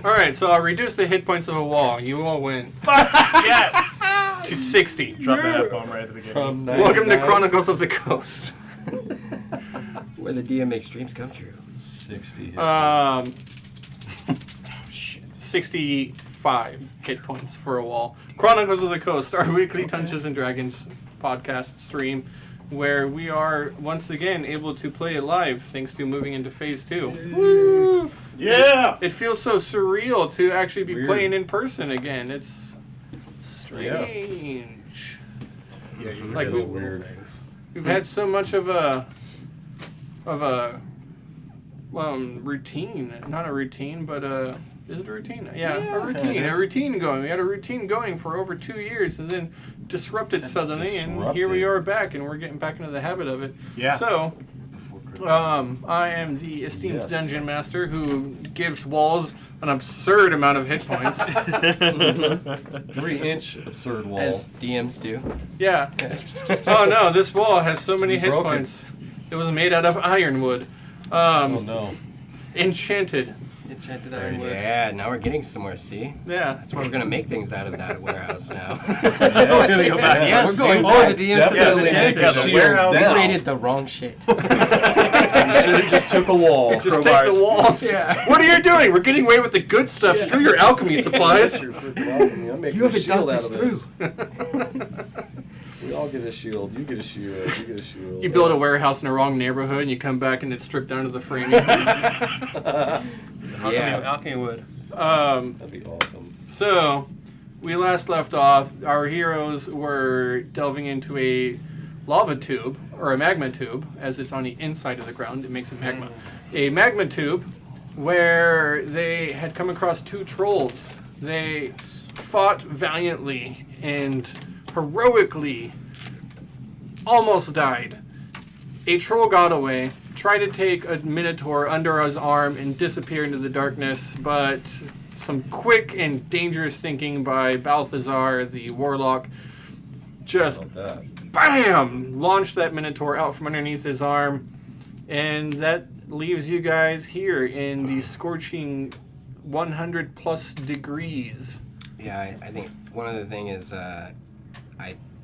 All right, so I'll reduce the hit points of a wall. You all win. Yeah. To 60. Drop that F-bomb right at the beginning. Welcome to Chronicles of the Coast. Where the DM makes dreams come true. 60. 65 hit points for a wall. Chronicles of the Coast, our weekly Dungeons and Dragons podcast stream, where we are once again able to play it live thanks to moving into phase 2. Woo! Yeah. It feels so surreal to actually be Weird. playing in person again. It's strange. Yeah, you Like, forget the little things. We've had so much of a routine. Not a routine, but is it a routine? Yeah, a routine. A routine going. We had a routine going for over 2 years, and then disrupted suddenly, and here we are back, and we're getting back into the habit of it. Yeah. So, I am the esteemed dungeon master who gives walls an absurd amount of hit points. 3-inch absurd wall. As DMs do. Yeah. Oh no, this wall has so many hit broke it. points. It was made out of ironwood. Oh no. Enchanted. Enchanted ironwood. Yeah, now we're getting somewhere, see? Yeah. That's why we're going to make things out of that warehouse now. Go back. Yes, We're going dude. back. The DMs Definitely said make that was a enchanted. shield We down. rated the wrong shit. You should have just took a wall. Just take the walls. Yeah. What are you doing? We're getting away with the good stuff. Screw your alchemy supplies. You You haven't thought this through. We all get a shield. You get a shield. You get a shield. You build a warehouse in the wrong neighborhood and you come back and it's stripped down to the framing. Alchemy wood. That'd be awesome. So, we last left off. Our heroes were delving into a lava tube, or a magma tube, as it's on the inside of the ground. It makes it magma. A magma tube where they had come across 2 trolls. They fought valiantly and heroically almost died. A troll got away, tried to take a minotaur under his arm and disappear into the darkness, but some quick and dangerous thinking by Balthazar, the warlock, just About that. BAM! Launched that minotaur out from underneath his arm, and that leaves you guys here in the scorching 100 plus degrees. Yeah, I think one other thing is I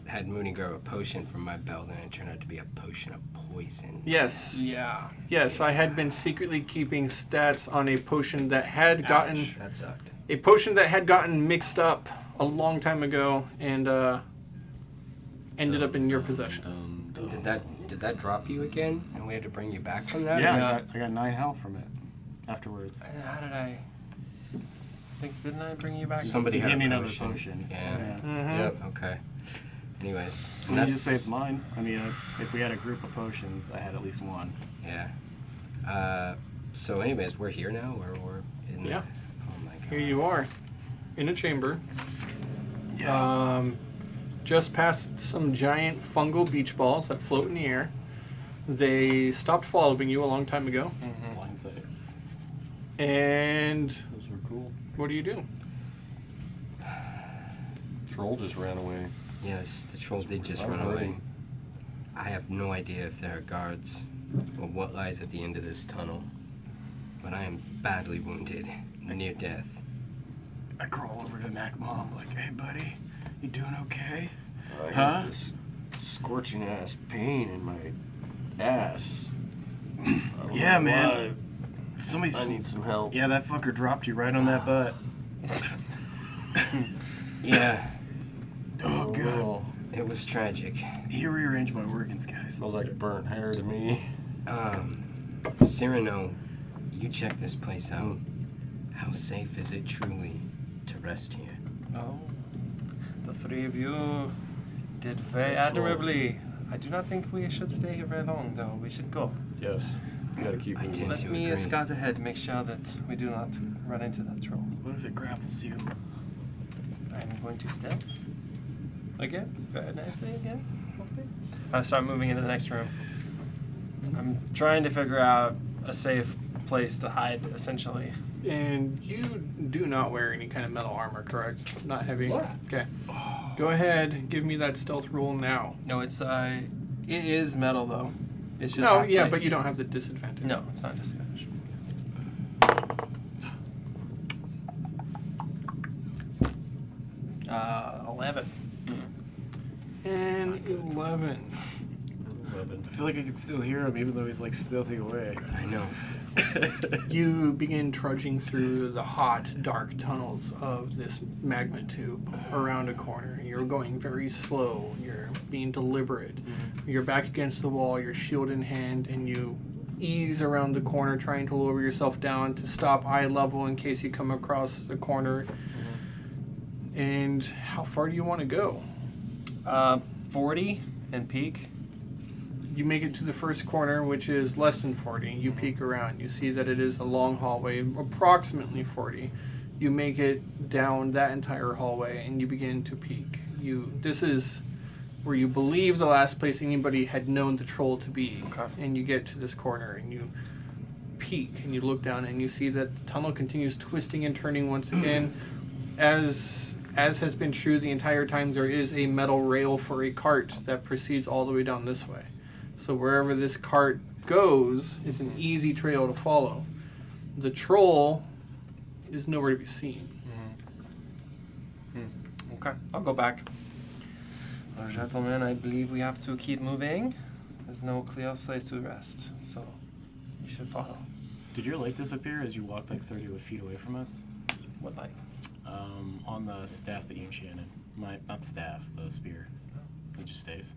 had Mooney grab a potion from my belt, and it turned out to be a potion of poison. Yes. Yeah. Yes, I had been secretly keeping stats on a potion that had gotten That sucked. mixed up a long time ago and ended up in your possession. Did that drop you again, and we had to bring you back from that? Yeah, I got 9 health from it afterwards. How did I? Didn't I bring you back? Somebody had Give me a another potion. potion. Yeah. Mhm. Yep. Okay. Anyways, And you just saved mine. I mean, if we had a group of potions, I had at least one. Yeah. So anyways, we're here now, or we're in Yeah. Oh my god. Here you are, in a chamber. Just past some giant fungal beach balls that float in the air. They stopped following you a long time ago. Blindsight. And Those were cool. what do you do? Troll just ran away. Yes, the troll did just I'm run away. hurting. I have no idea if there are guards or what lies at the end of this tunnel, but I am badly wounded, near death. I crawl over to Mac Mom, like, hey, buddy, you doing okay? I Huh? got this scorching ass pain in my ass. I don't Yeah, know man. why. I need some help. Yeah, that fucker dropped you right on that butt. Yeah, Oh, God. it was tragic. He rearranged my organs, guys. Smells like burnt hair to me. Cyrano, you check this place out. How safe is it truly to rest here? Oh, the 3 of you did very admirably. I do not think we should stay here very long, though. We should go. Yes. You gotta keep I moving. tend Let to me agree. scout ahead, make sure that we do not run into that troll. What if it grapples you? I'm going to step again, very nicely again. Okay. I start moving into the next room. I'm trying to figure out a safe place to hide, essentially. And you do not wear any kind of metal armor, correct? Not heavy? Okay. Go ahead, give me that stealth roll now. No, it is metal though. It's just No, half yeah, plate. but you don't have the disadvantage. No, it's not disadvantage. 11. And 11. 11. I feel like I can still hear him even though he's like stealthing away. I know. You begin trudging through the hot, dark tunnels of this magma tube around a corner. You're going very slow. You're being deliberate. You're back against the wall, your shield in hand, and you ease around the corner, trying to lower yourself down to stop eye level in case you come across the corner. And how far do you want to go? 40 and peak. You make it to the first corner, which is less than 40. You peek around. You see that it is a long hallway, approximately 40. You make it down that entire hallway, and you begin to peek. This is where you believe the last place anybody had known the troll to be. Okay. And you get to this corner, and you peek, and you look down, and you see that the tunnel continues twisting and turning once again. As has been true the entire time, there is a metal rail for a cart that proceeds all the way down this way. So wherever this cart goes, it's an easy trail to follow. The troll is nowhere to be seen. Okay, I'll go back. Gentlemen, I believe we have to keep moving. There's no clear place to rest, so you should follow. Did your light disappear as you walked like 30 feet away from us? What light? On the staff that you enchanted. Not staff, the spear. It just stays.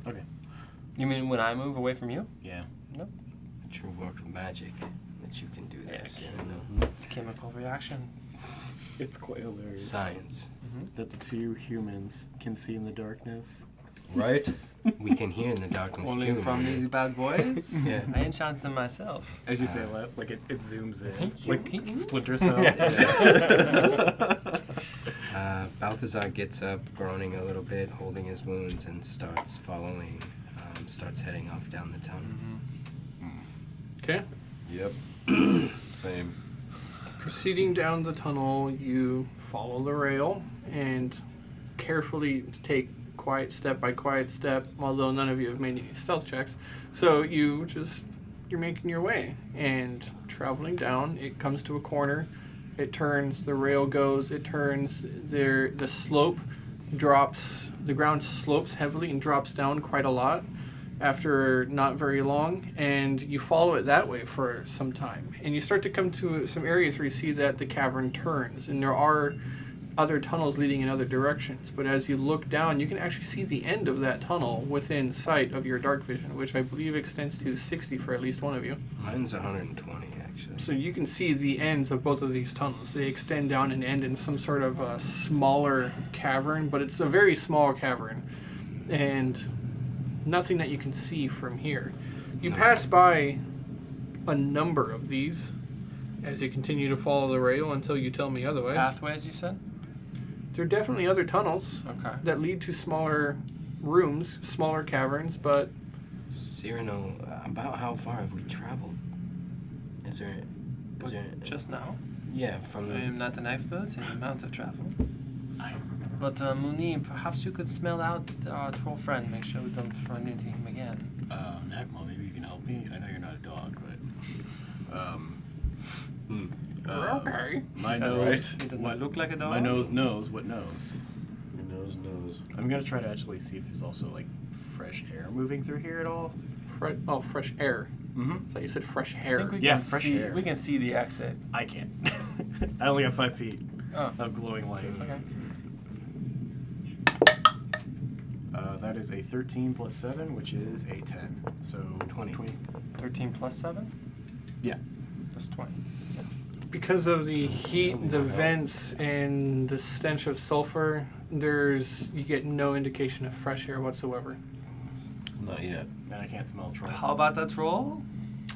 Okay. You mean when I move away from you? Yeah. No. A true work of magic that you can do this. Yeah, I don't know. It's a chemical reaction. It's quite hilarious. Science. That the two humans can see in the darkness. Right? We can hear in the darkness Only too. from man. these bad boys? Yeah. I enchant them myself. As you say, like it zooms in. Like Splinter Cell. Balthazar gets up, groaning a little bit, holding his wounds, and starts following, starts heading off down the tunnel. Okay? Yep. Same. Proceeding down the tunnel, you follow the rail and carefully take quiet step by quiet step, although none of you have made any stealth checks. So you're making your way and traveling down. It comes to a corner. It turns, the rail goes, it turns, the slope drops, the ground slopes heavily and drops down quite a lot after not very long, and you follow it that way for some time. And you start to come to some areas where you see that the cavern turns, and there are other tunnels leading in other directions. But as you look down, you can actually see the end of that tunnel within sight of your dark vision, which I believe extends to 60 for at least one of you. Mine's 120, actually. So you can see the ends of both of these tunnels. They extend down and end in some sort of a smaller cavern, but it's a very small cavern, and nothing that you can see from here. You pass by a number of these as you continue to follow the rail until you tell me otherwise. Pathways, you said? There are definitely other tunnels Okay. that lead to smaller rooms, smaller caverns, but Cyrano, about how far have we traveled? Is there... Just now? Yeah, from I the... am not an expert in the amount of travel. But Muni, perhaps you could smell out our troll friend, make sure we don't run into him again. Nakma, maybe you can help me? I know you're not a dog, but... okay. My That's nose... right. He does not look like a dog. My nose knows what knows. Your nose knows. I'm gonna try to actually see if there's also, like, fresh air moving through here at all. Fresh air. Mm-hmm. I thought you said fresh I hair. think we Yeah, can fresh see, air. We can see the exit. I can't. I only got 5 feet Oh, of glowing light. okay. That is a 13 plus 7, which is a 10. So 20. 13 plus 7? Yeah. That's 20. Because of the heat, the vents, and the stench of sulfur, you get no indication of fresh air whatsoever. Not yet. And I can't smell troll. How about that troll?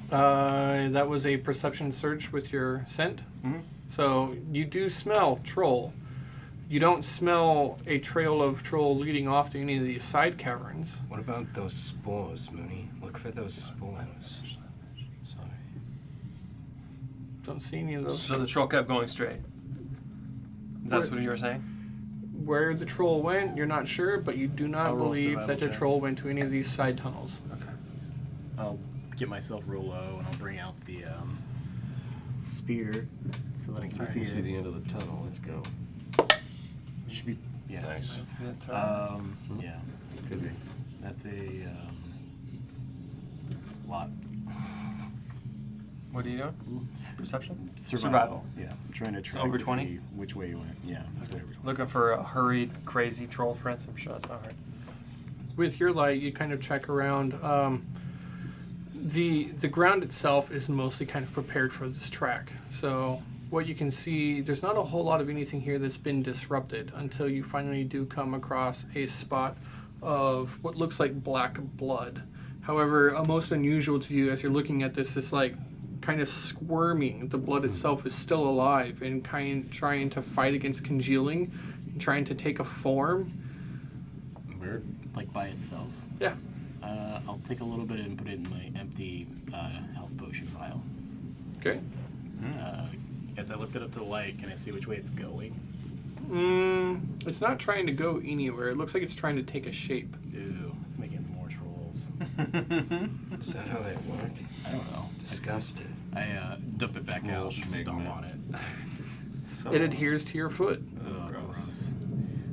That was a perception search with your scent. Mhm. So you do smell troll. You don't smell a trail of troll leading off to any of these side caverns. What about those spores, Mooney? Look for those spores. Sorry. Don't see any of those. So the troll kept going straight. That's what you were saying? Where the troll went, you're not sure, but you do not I'll roll believe survival that the check. troll went to any of these side tunnels. Okay. I'll get myself real low and I'll bring out the spear so that I can You see can see it. the end of the tunnel. Let's go. Should be Yeah. Nice. Yeah. Could be. That's a lot. What are you doing? Perception? Survival. Yeah. I'm trying to track over to 20? see which way you went. Yeah. That's way we're going. Looking for a hurried, crazy troll prince. I'm sure that's not hard. With your light, you kind of check around. The ground itself is mostly kind of prepared for this track. So what you can see, there's not a whole lot of anything here that's been disrupted until you finally do come across a spot of what looks like black blood. However, a most unusual to you as you're looking at this is like kind of squirming. The blood itself is still alive and trying to fight against congealing and trying to take a form. Weird. Like by itself. Yeah. I'll take a little bit and put it in my empty health potion vial. Okay. As I lift it up to the light, can I see which way it's going? It's not trying to go anywhere. It looks like it's trying to take a shape. Ew, it's making more trolls. Is that how they work? I don't know. Disgusting. I dump it back out and Schmegma. stomp on it. So, It adheres to your foot. Ugh, gross.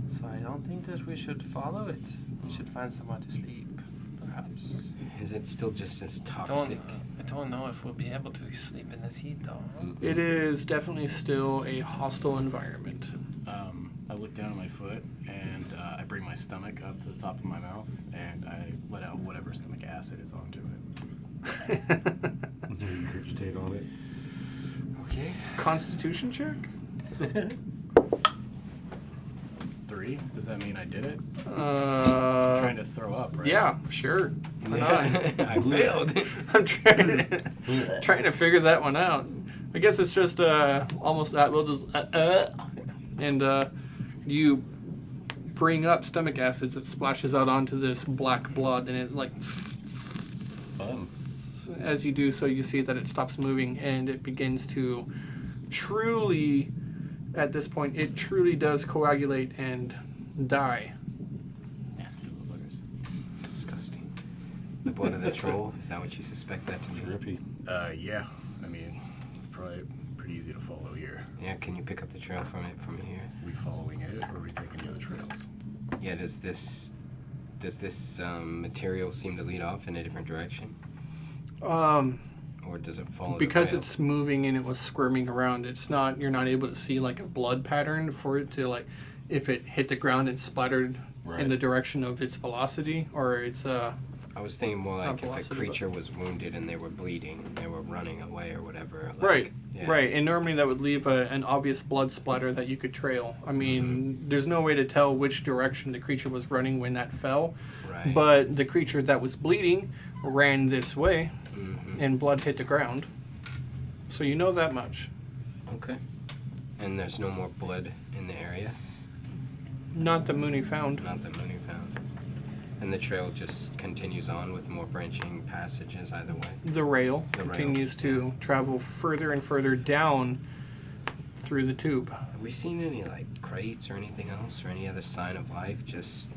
So I don't think that we should follow it. We should find somewhere to sleep, perhaps. Is it still just as I toxic? don't know if we'll be able to sleep in this heat, though. It is definitely still a hostile environment. I look down at my foot and I bring my stomach up to the top of my mouth and I let out whatever stomach acid is onto it. You regurgitate on it. Okay. Constitution check? 3? Does that mean I did it? I'm Uh, trying to throw up, right? yeah, sure. Why not? I failed. I'm trying to figure that one out. I guess it's just almost that. We'll just and you bring up stomach acids. It splashes out onto this black blood, and it like Fun. as you do so, you see that it stops moving and it begins to truly. At this point, it truly does coagulate and die. Nasty little buggers. Disgusting. The blood of the troll? Is that what you suspect that to be? Trippy. Yeah. I mean, it's probably pretty easy to follow here. Yeah, can you pick up the trail from it from here? Are we following it or are we taking the other trails? Yeah, does this material seem to lead off in a different direction? Or does it follow Because the trail? it's moving and it was squirming around, it's not. You're not able to see like a blood pattern for it to like, if it hit the ground and splattered Right. in the direction of its velocity or its I was thinking more like if velocity, a but- creature was wounded and they were bleeding and they were running away or whatever. Like, right, yeah. right. And normally that would leave an obvious blood splatter that you could trail. I mean, there's no way to tell which direction the creature was running when that fell. Right. But the creature that was bleeding ran this way, Mhm. and blood hit the ground. So you know that much. Okay. And there's no more blood in the area? Not that Mooney found. Not that Mooney found. And the trail just continues on with more branching passages either way. The rail The rail, continues to travel further and further down through the tube. Have we seen any like crates or anything else or any other sign of life? Just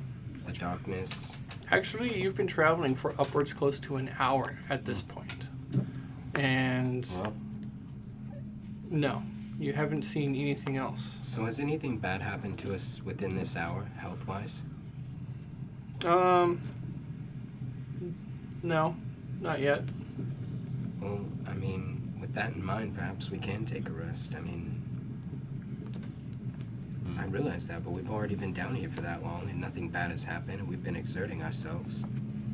the darkness? Actually, you've been traveling for upwards close to an hour at this point. And Well, no, you haven't seen anything else. So has anything bad happened to us within this hour, health-wise? No, not yet. Well, I mean, with that in mind, perhaps we can take a rest. I mean, I realize that, but we've already been down here for that long and nothing bad has happened and we've been exerting ourselves.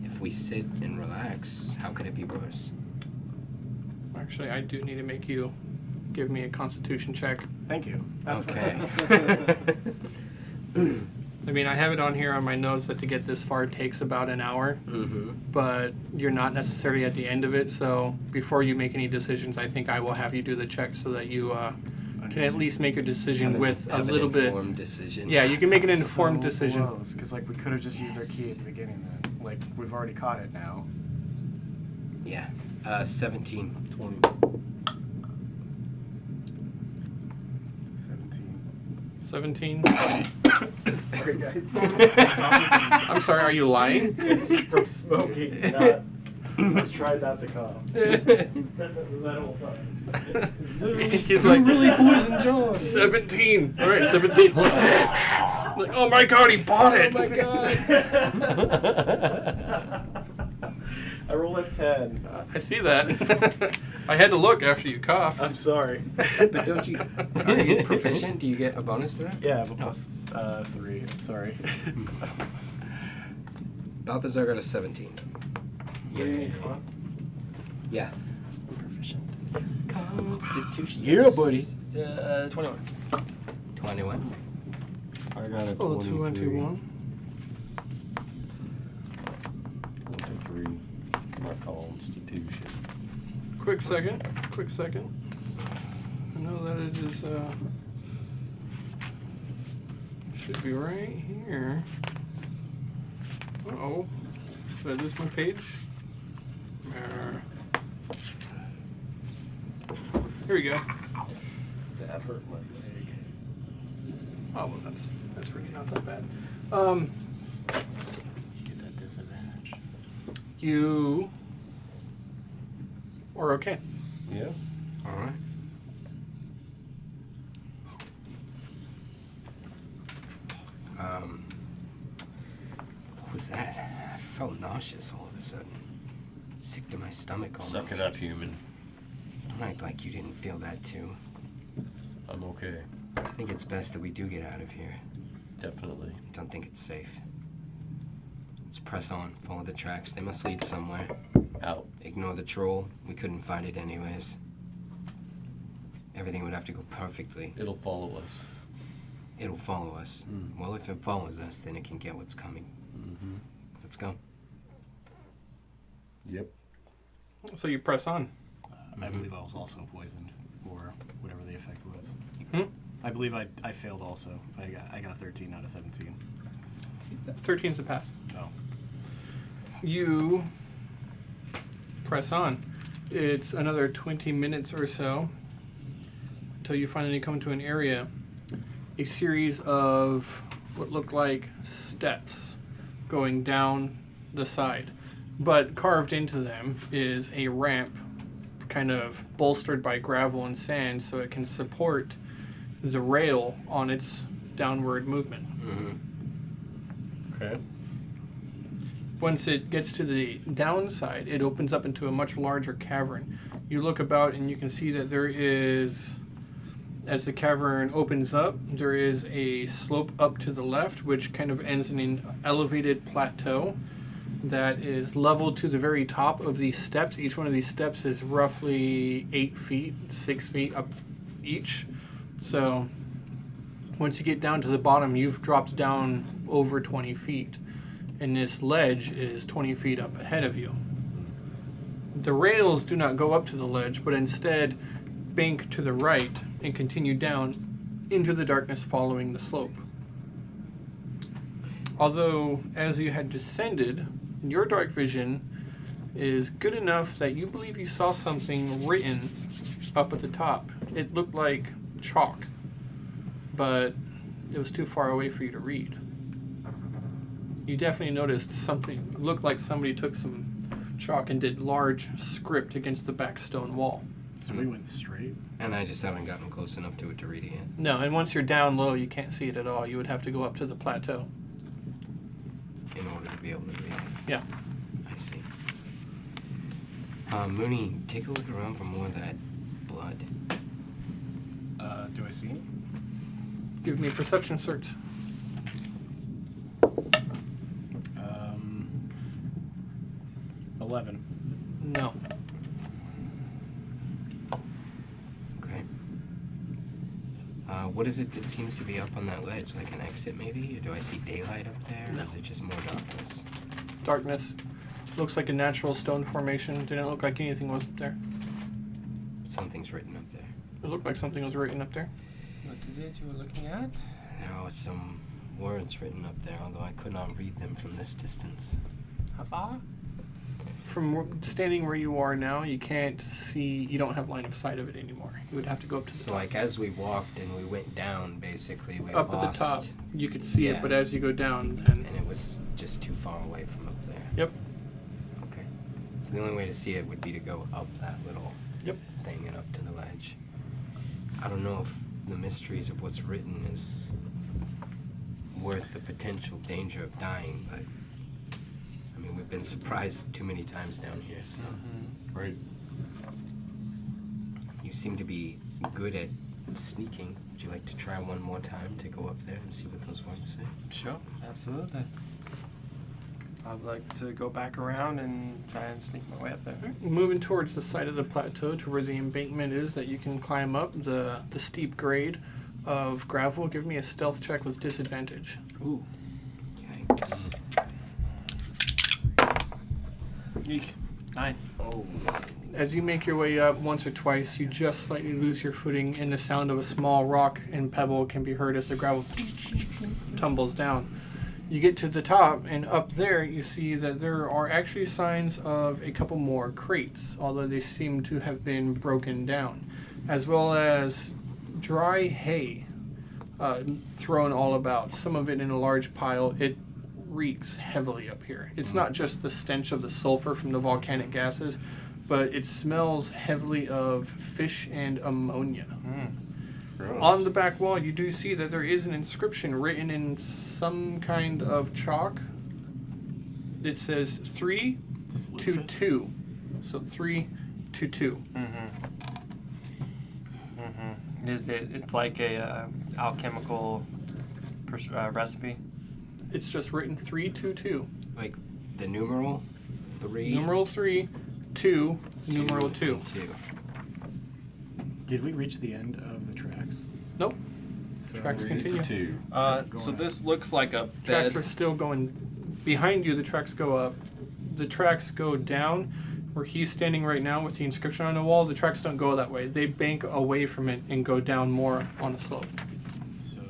If we sit and relax, how could it be worse? Actually, I do need to make you give me a constitution check. Thank you. That's Okay. I mean, I have it on here on my notes that to get this far takes about an hour, Mm-hmm. but you're not necessarily at the end of it. So before you make any decisions, I think I will have you do the check so that you can at least make a decision with a little bit. Informed decision. Yeah, you can make an informed so decision. Because like we could have just used our key at the beginning then. Like we've already caught it now. Yeah. 17. 20. 17. 17. Sorry guys. I'm sorry, are you lying? From smoking. Let's try not to cough. that whole time. He's like, really poison John. 17. All right, 17. Like, oh my god, he bought it! Oh my god! I rolled a 10. I see that. I had to look after you coughed. I'm sorry. But don't you? Are you proficient? Do you get a bonus to that? Yeah, but plus 3. I'm sorry. Balthazar got a 17. Yay. Yeah. Proficient. Constitution. Yeah, buddy. 21. 21. I got a 23. 21. 23. My constitution. Quick second. I know that it is, should be right here. Uh-oh. Did I lose my page? Here we go. That hurt my leg. Oh, well, that's really not that bad. Get that disadvantage. You are okay. Yeah. All right. What was that? I felt nauseous all of a sudden. Sick to my stomach almost. Suck it up, human. Don't act like you didn't feel that too. I'm okay. I think it's best that we do get out of here. Definitely. I don't think it's safe. Let's press on. Follow the tracks. They must lead somewhere. Out. Ignore the troll. We couldn't find it anyways. Everything would have to go perfectly. It'll follow us. It'll follow us. Mm. Well, if it follows us, then it can get what's coming. Mm-hmm. Let's go. Yep. So you press on. I believe I was also poisoned, or whatever the effect was. Hmm? I believe I failed also. I got 13 out of 17. 13's a pass. Oh. You press on. It's another 20 minutes or so until you finally come to an area. A series of what look like steps going down the side. But carved into them is a ramp kind of bolstered by gravel and sand so it can support the rail on its downward movement. Mm-hmm. Okay. Once it gets to the downside, it opens up into a much larger cavern. You look about and you can see that there is, as the cavern opens up, there is a slope up to the left, which kind of ends in an elevated plateau that is level to the very top of these steps. Each one of these steps is roughly 8 feet, 6 feet up each. So once you get down to the bottom, you've dropped down over 20 feet. And this ledge is 20 feet up ahead of you. The rails do not go up to the ledge, but instead bank to the right and continue down into the darkness following the slope. Although, as you had descended, your dark vision is good enough that you believe you saw something written up at the top. It looked like chalk, but it was too far away for you to read. You definitely noticed something. It looked like somebody took some chalk and did large script against the back stone wall. So we went straight. And I just haven't gotten close enough to it to read it yet. No, and once you're down low, you can't see it at all. You would have to go up to the plateau. In order to be able to read it. Yeah. I see. Mooney, take a look around for more of that blood. Do I see any? Give me a perception search. 11. No. Okay. What is it that seems to be up on that ledge? Like an exit, maybe? Or do I see daylight up there? No. Or is it just more darkness? Darkness. Looks like a natural stone formation. Didn't look like anything was up there. Something's written up there. It looked like something was written up there. What is it you were looking at? There are some words written up there, although I could not read them from this distance. How far? From standing where you are now, you can't see, you don't have line of sight of it anymore. You would have to go up to the So, top. like, as we walked and we went down, basically, we Up lost. at the top, you could see Yeah. it, but as you go down, then... And it was just too far away from up there. Yep. Okay. So the only way to see it would be to go up that little Yep. thing and up to the ledge. I don't know if the mysteries of what's written is worth the potential danger of dying, but I mean, we've been surprised too many times down here. So Right. you seem to be good at sneaking. Would you like to try one more time to go up there and see what those words say? Sure, absolutely. I'd like to go back around and try and sneak my way up there. Moving towards the side of the plateau to where the embankment is that you can climb up, the steep grade of gravel. Give me a stealth check with disadvantage. Ooh. Yikes. Eek. 9. Oh. As you make your way up once or twice, you just slightly lose your footing, and the sound of a small rock and pebble can be heard as the gravel tumbles down. You get to the top, and up there you see that there are actually signs of a couple more crates, although they seem to have been broken down, as well as dry hay thrown all about, some of it in a large pile. It reeks heavily up here. It's not just the stench of the sulfur from the volcanic gases, but it smells heavily of fish and ammonia. Gross. On the back wall, you do see that there is an inscription written in some kind of chalk. It says 322. So 322. It's like a alchemical recipe. It's just written 322. Like the numeral 3. Numeral 3, 2, numeral 2. 2. Did we reach the end of the tracks? Nope. So Tracks continue. 2. So this looks like a Tracks bed. are still going behind you. The tracks go up. The tracks go down. Where he's standing right now with the inscription on the wall, the tracks don't go that way. They bank away from it and go down more on a slope. So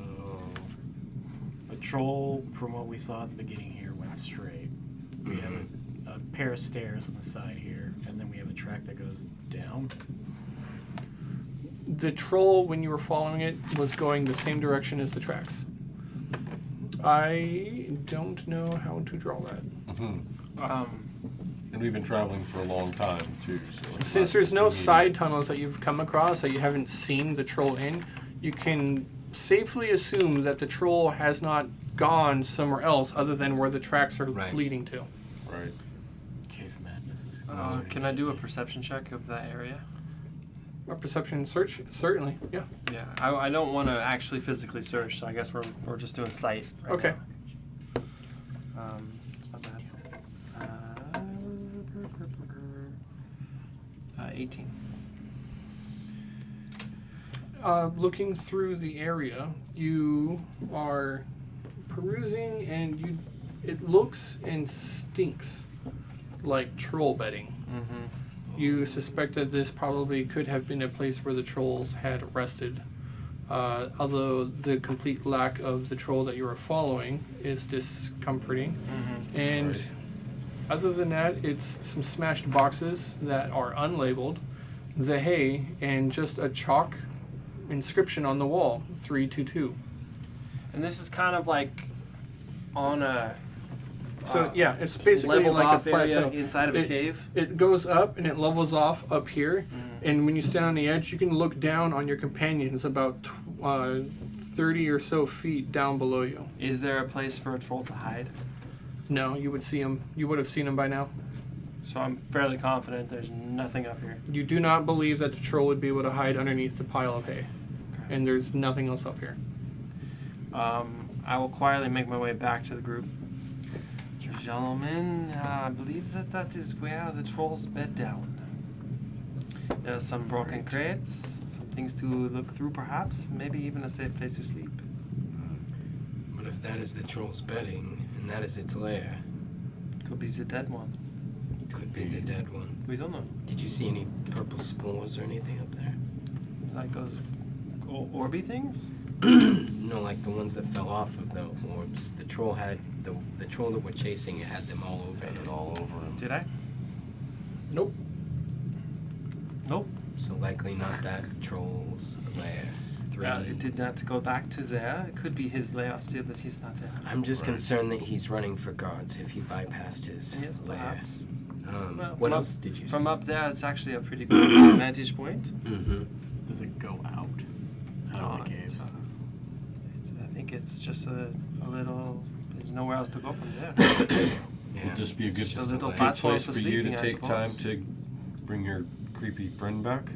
a troll, from what we saw at the beginning here, went straight. We have a pair of stairs on the side here, and then we have a track that goes down. The troll, when you were following it, was going the same direction as the tracks. I don't know how to draw that. And we've been traveling for a long time too. So it's Since not there's just no immediate. side tunnels that you've come across that you haven't seen the troll in, you can safely assume that the troll has not gone somewhere else other than where the tracks are Right. leading to. Right. Cave madness is Can I do a perception check of that area? A perception search? Certainly, yeah. Yeah, I don't want to actually physically search, so I guess we're just doing sight. Right Okay. now. It's not bad. 18. Looking through the area, you are perusing, and it looks and stinks like troll bedding. You suspect that this probably could have been a place where the trolls had rested, although the complete lack of the troll that you are following is discomforting. And Right. other than that, it's some smashed boxes that are unlabeled, the hay, and just a chalk inscription on the wall, 322. And this is kind of like on a So yeah, it's basically leveled like a off area plateau. inside of a cave. It goes up and it levels off up here, and when you stand on the edge, you can look down on your companions about 30 or so feet down below you. Is there a place for a troll to hide? No, you would see him. You would have seen him by now. So I'm fairly confident there's nothing up here. You do not believe that the troll would be able to hide underneath the pile of hay, and there's nothing else up here. I will quietly make my way back to the group. Gentlemen, I believe that is where the trolls bed down. There are some broken crates, some things to look through perhaps, maybe even a safe place to sleep. But if that is the troll's bedding, and that is its lair, Could be the dead one. could be the dead one. We don't know. Did you see any purple spores or anything up there? Like those orby things? No, like the ones that fell off of the orbs. The troll had the troll that we're chasing. It had them all over Had it. it all over him. Did I? Nope. Nope. So likely not that troll's lair. 3. It did not go back to there. It could be his lair still, but he's not there. I'm just Right. concerned that he's running for guards if he bypassed his Yes, lair. perhaps. Well, What from else up- did you see? From up there, it's actually a pretty good vantage point. Mm-hmm. Does it go out? Out of the caves? I think it's just a little. There's nowhere else to go from there. Yeah. Would this be a good, Just a little good platform place for for you to sleeping, I take time suppose. to bring your creepy friend back?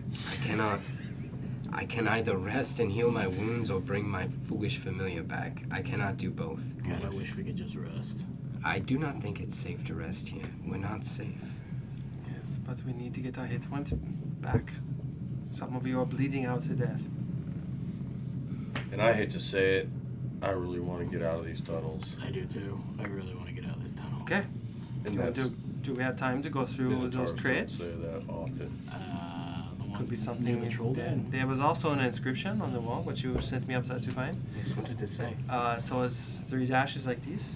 I can either rest and heal my wounds or bring my foolish familiar back. I cannot do both. God, I wish we could just rest. I do not think it's safe to rest here. We're not safe. Yes, but we need to get our hit points back. Some of you are bleeding out to death. And I hate to say it, I really want to get out of these tunnels. I do too. I really want to get out of these tunnels. Okay. And Do we have time to go through Minotaurs those don't crates? say that often. The ones Could be near something the troll there. den. There was also an inscription on the wall, which you sent me upside to find. Yes, what did it say? So it's 3 dashes like these,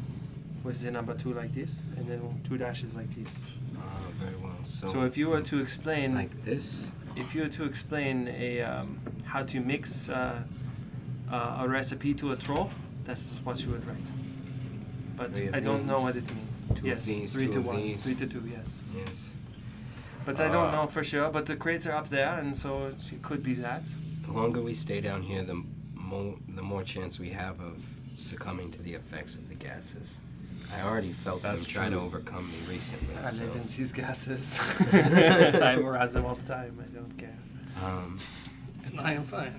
with the number 2 like this, and then 2 dashes like these. Very well. So if you were to explain, like this? if you were to explain how to mix a recipe to a troll, that's what you would write. But 3 of I don't know what these, it means. 2 of Yes, these, 3 2 to of 1, these. 3 to 2, yes. Yes. But I don't know for sure. But the crates are up there, and so it could be that. The longer we stay down here, the more chance we have of succumbing to the effects of the gases. I already felt them That's try to true. overcome me recently. I so, live in these gases. I memorize them all the time. I don't care. And I am fine.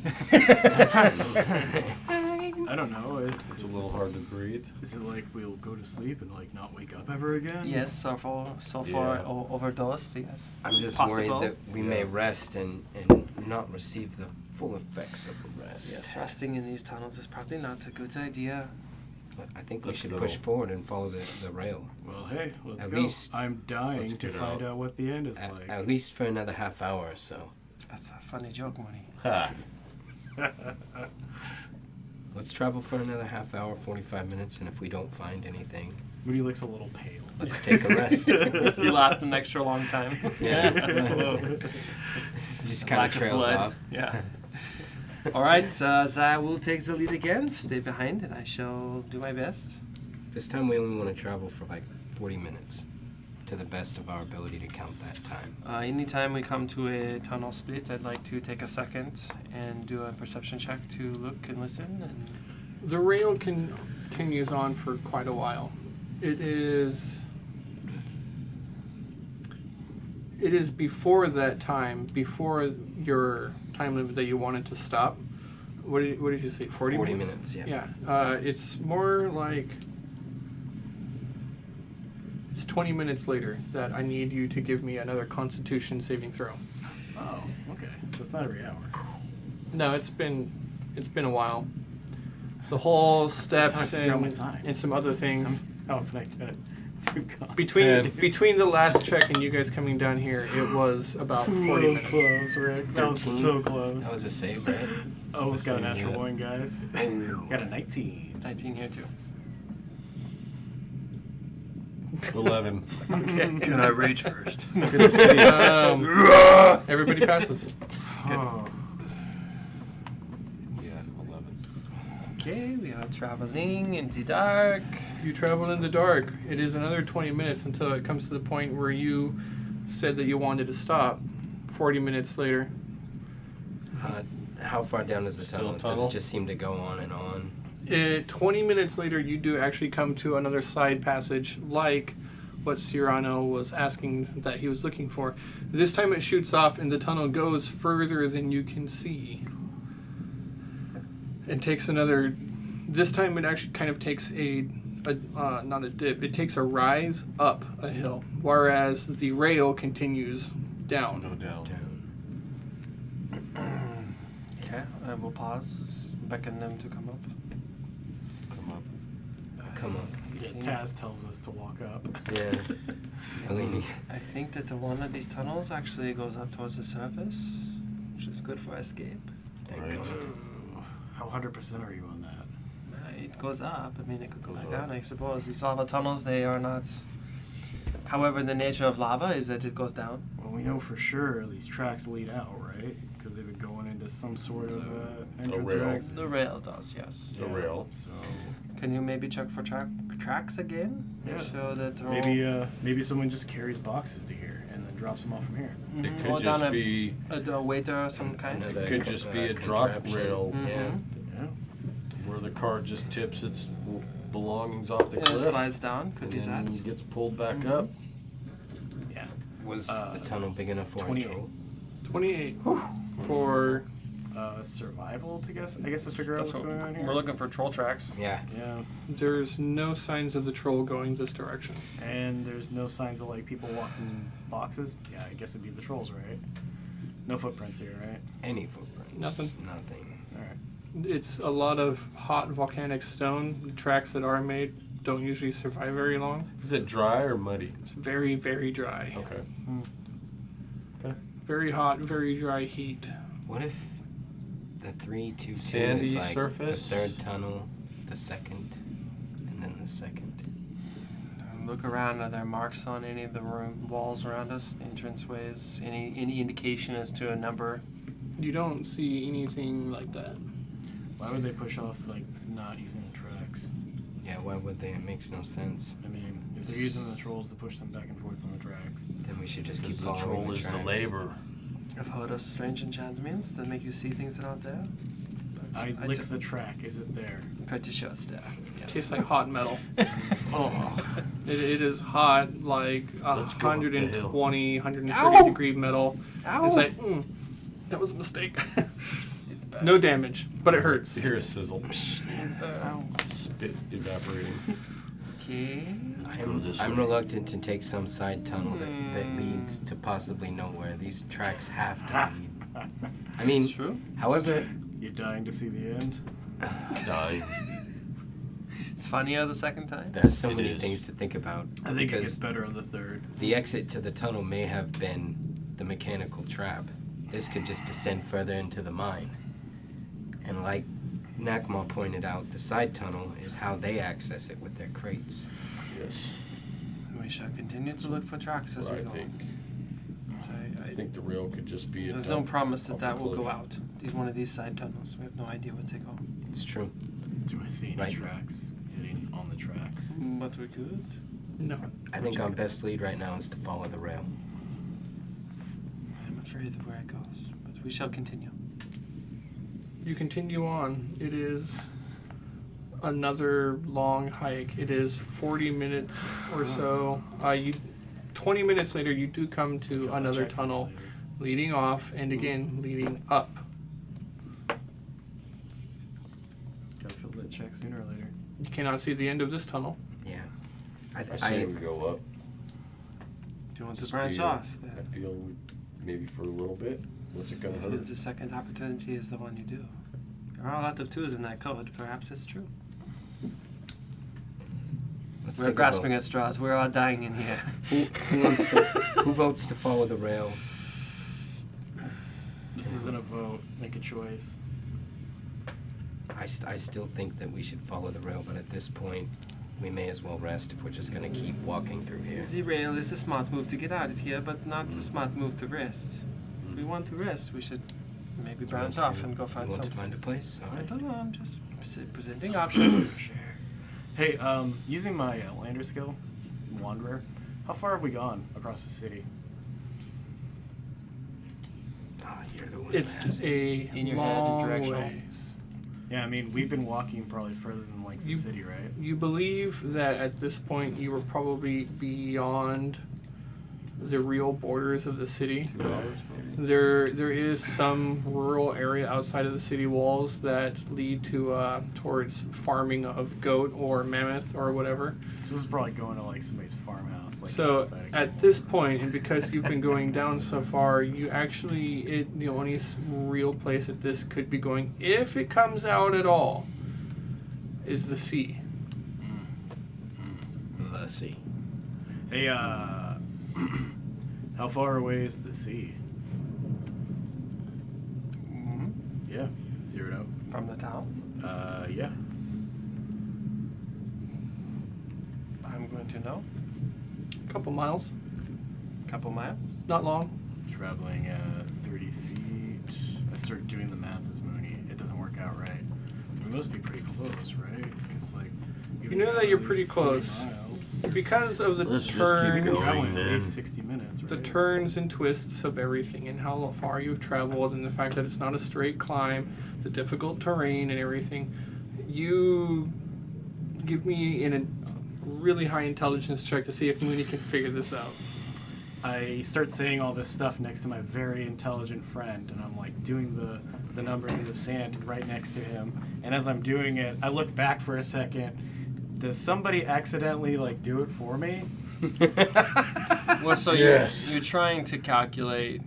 I don't know. It's a little hard to breathe. Is it like we'll go to sleep and like not wake up ever again? Yes, so far Yeah. overdose. Yes. I'm It's just possible. worried that we may Yeah. rest and not receive the full effects of the rest. Yes, resting in these tunnels is probably not a good idea. But I think we Let's should go. push forward and follow the rail. Well, hey, let's At go. least- I'm dying let's to get find out. out what the end is At, like. at least for another half hour or so. That's a funny joke, Mooney. Ha! Let's travel for another half hour, 45 minutes, and if we don't find anything, Moody looks a little pale. let's take a rest. You laughed an extra long time. Yeah. Just kind Lack of of trails blood. off. Yeah. All right, Zai will take the lead again. Stay behind, and I shall do my best. This time we only want to travel for like 40 minutes, to the best of our ability to count that time. Anytime we come to a tunnel split, I'd like to take a second and do a perception check to look and listen. And The rail continues on for quite a while. It is before that time, before your time limit that you wanted to stop. What did you say? 40 minutes, yeah. Yeah. It's more like it's 20 minutes later that I need you to give me another Constitution saving throw. Oh, okay. So it's not every hour. No, it's been a while. The whole That's how I steps figure out my time. and some other things. How often I get to God. Between the last check and you guys coming down here, it was about 40 That was minutes. close, Rick. That was 13. so close. That was a save, right? Almost got a Same natural unit. one, guys. Got a 19. 19 here too. 11. Can I rage first? Good to see. Everybody passes. Oh. Yeah, 11. Okay, we are traveling in the dark. You travel in the dark. It is another 20 minutes until it comes to the point where you said that you wanted to stop. 40 minutes later. How far down is the Still tunnel? a Does tunnel? it just seem to go on and on? 20 minutes later, you do actually come to another side passage, like what Cyrano was asking that he was looking for. This time it shoots off, and the tunnel goes further than you can see. It takes another. This time it actually kind of takes not a dip. It takes a rise up a hill, whereas the rail continues down. Go down. Okay, I will pause, beckon them to come up. Come up. Come on. Yeah, Taz tells us to walk up. Yeah. Helene. I think that the one of these tunnels actually goes up towards the surface, which is good for escape. Thank Right. God. How 100% are you on that? It goes up. I mean, it could go Goes back up. down, I suppose. These lava tunnels, they are not. However, the nature of lava is that it goes down. Well, we know for sure these tracks lead out, right? Because they've been going into some sort of entrance or rail. exit. The rail does, yes. The rail. So Can you maybe check for tracks again? Yeah. Make sure that they're maybe someone just carries boxes to here and then drops them off from here. all, It or could down just be. a waiter of some kind. Another It could just be a drop contraption. rail Mhm. Yeah. Yeah. Or the car just tips its belongings off the And it cliff. slides down. Could be and that. then gets pulled back up. Yeah. Was the tunnel big enough for a 28. troll? 28 for Survival to guess. I guess to figure out That's what's what going on here. we're looking for. Troll tracks. Yeah. Yeah. there's no signs of the troll going this direction. And there's no signs of like people walking boxes. Yeah, I guess it'd be the trolls, right? No footprints here, right? Any footprints? Nothing. Nothing. All right. It's a lot of hot volcanic stone. The tracks that are made don't usually survive very long. Is it dry or muddy? It's very, very dry. Okay. Very hot, very dry heat. What if the 3-2-2 Sandy is like surface? the third tunnel, the second, and then the second? Look around. Are there marks on any of the room walls around us? Entranceways? Any indication as to a number? You don't see anything like that. Why would they push off like not using the tracks? Yeah, why would they? It makes no sense. I mean, if they're using the trolls to push them back and forth on the tracks. Then we should just keep Because the following troll the is the tracks. labor. I've heard of strange enchantments that make you see things that aren't there. But I licked the track. Is it there? pretty sure it's there. Yes. Tastes like hot metal. Oh. It is hot, like Let's go up the hill. 120, 130 degree metal. It's like, that was a mistake. It's bad. No damage, but it hurts. You hear a sizzle. Ow. Spit evaporating. Okay. Go this I'm way. reluctant to take some side tunnel that leads to possibly nowhere. These tracks have to lead. I mean, It's true. however, You dying to see the end? Die. It's funnier the second time. there are so It many is. things to think about. I think it because gets better on the third. the exit to the tunnel may have been the mechanical trap. This could just descend further into the mine. And like Nakma pointed out, the side tunnel is how they access it with their crates. Yes. We shall continue to look for tracks as What we I go. think. I I think the rail could just be a There's dump no promise that off that a will go cliff. out. These one of these side tunnels. We have no idea where they go. It's true. Do I see any Right. tracks hitting on the tracks? But we could. No. I think our best lead right now is to follow the rail. I'm afraid of where it goes. But we shall continue. You continue on. It is another long hike. It is 40 minutes or so. 20 minutes later, you do come to Fill out another checks tunnel later. leading off and again leading up. Gotta fill that check sooner or later. You cannot see the end of this tunnel. Yeah. I say we go up. Do you want to Just branch feel- off? I feel maybe for a little bit. What's it gonna hurt? If the second opportunity is the one you do. There are a lot of twos in that code. Perhaps it's true. Let's We're take a grasping vote. at straws. We're all dying in here. Who votes to follow the rail? This isn't a vote. Make a choice. I still think that we should follow the rail, but at this point, we may as well rest if we're just gonna keep walking through here. The rail is the smart move to get out of here, but not the smart move to rest. If we want to rest, we should maybe You branch want off to- and go find you want some to find a place? All I right. don't know. I'm just presenting options. Hey, using my Lander skill, Wanderer, how far have we gone across the city? Ah, you're the one It's who has it. a In your head and long directional. ways. Yeah, I mean, we've been walking probably further than like the You- city, right? You believe that at this point you were probably beyond the real borders of the city. 2 hours maybe? There is some rural area outside of the city walls that lead to towards farming of goat or mammoth or whatever. So this is probably going to like somebody's farmhouse. Like So outside of at this point, and because you've been going down so far, you actually the only real place that this could be going, if it comes out at all, is the sea. the sea. Hey, how far away is the sea? Mhm. Yeah, zeroed out. From the town, Yeah. I'm going to know. A couple miles, Couple miles. not long. Traveling 30 feet. I started doing the math as Mooney. It doesn't work out right. We must be pretty close, right? Because like You know that you're pretty close. Because of the Let's just keep turns, going. Traveling at then. least 60 minutes, right? the turns and twists of everything, and how far you've traveled, and the fact that it's not a straight climb, the difficult terrain and everything, You give me a really high intelligence check to see if Mooney can figure this out. I start saying all this stuff next to my very intelligent friend, and I'm like doing the numbers in the sand right next to him. And as I'm doing it, I look back for a second. Does somebody accidentally like do it for me? Well, so Yes. you're trying to calculate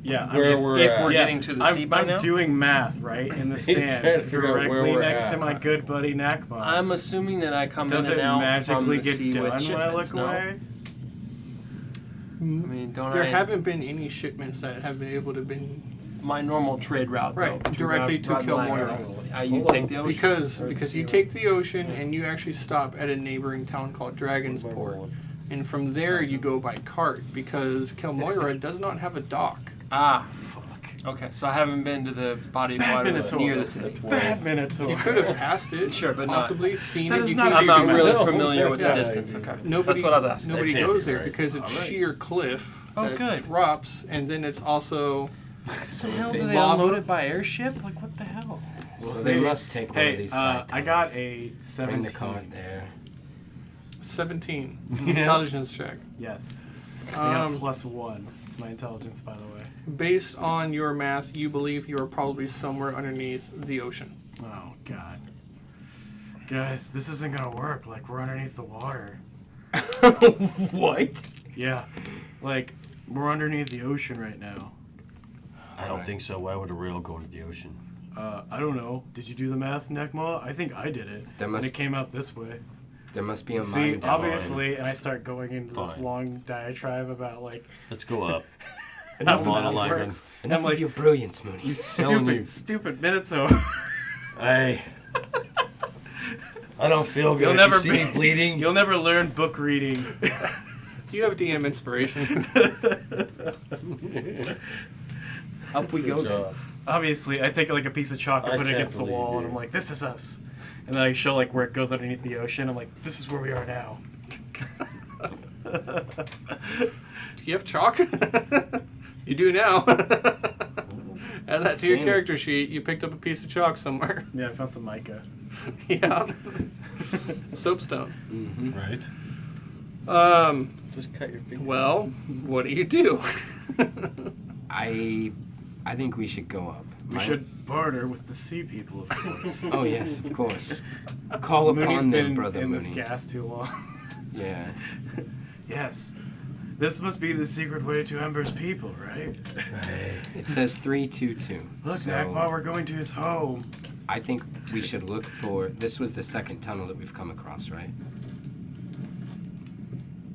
Yeah, where if we're yeah, getting to the seat by I'm now? doing math right in the He's sand, trying to figure out where directly we're next at. to my good buddy Nakma. I'm assuming that I come Does in it and out from magically the get sea done with when I shipments, look no? away? I mean, don't There I? haven't been any shipments that have been able to been My normal trade route, Right, though, directly to Kel'moira. You take the ocean. because or the you sea take the ocean and you actually stop at a neighboring town called Dragonsport, and from there you go by cart because Kel'moira does not have a dock. Ah, fuck. Okay, so I haven't been to the body of Bad water that's Minotaur. near the city. Bad Minotaur. You could have asked it, Sure, but possibly seen That it. is You not could a I'm have not seen really it. familiar with the Yeah. distance. Okay, Nobody, that's what I was asking. Nobody That can't goes be there right. because it's Alright. sheer cliff Oh, that good. drops, and then it's also What So the hell if do it- they lava- unload it by airship? Like, what the hell? So We'll they see. must take one of Hey, these side I got tunnels. a Bring 17. the cart there. 17 intelligence check. Yes. I got Um, +1. It's my intelligence, by the way. Based on your math, you believe you are probably somewhere underneath the ocean. Oh, God. Guys, this isn't gonna work. Like, we're underneath the water. What? Yeah. Like, we're underneath the ocean right now. I don't think so. Why would a rail go into the ocean? I don't know. Did you do the math, Nekma? I think I did it. There And must it came out this way. there must be a See, mine down obviously, and I start going into this Fine. long diatribe about, like, Let's go up. how Enough the math monologuing. works. Enough I'm like, of your brilliance, Mooney. you telling you. stupid Minotaur. Hey. I don't feel good. You'll never you see be- me bleeding? You'll never learn book reading. You have DM inspiration. Up we go. Good then. job. Obviously, I take like a piece of chalk and I put it can't against the believe wall, you. and I'm like, "This is us." And then I show like where it goes underneath the ocean. I'm like, "This is where we are now." Do you have chalk? You do now. Add that to your Okay. character sheet. You picked up a piece of chalk somewhere. Yeah, I found some mica. Yeah. Soapstone. Right. Just cut your finger. Well, what do you do? I think we should go up. We should barter with the sea people, of course. Oh yes, of course. Call Mooney's upon been them, brother in Mooney. this gas too long. Yeah. Yes. This must be the secret way to Ember's people, right? It says 322. Look, so Nakma, we're going to his home. I think we should look for. This was the second tunnel that we've come across, right?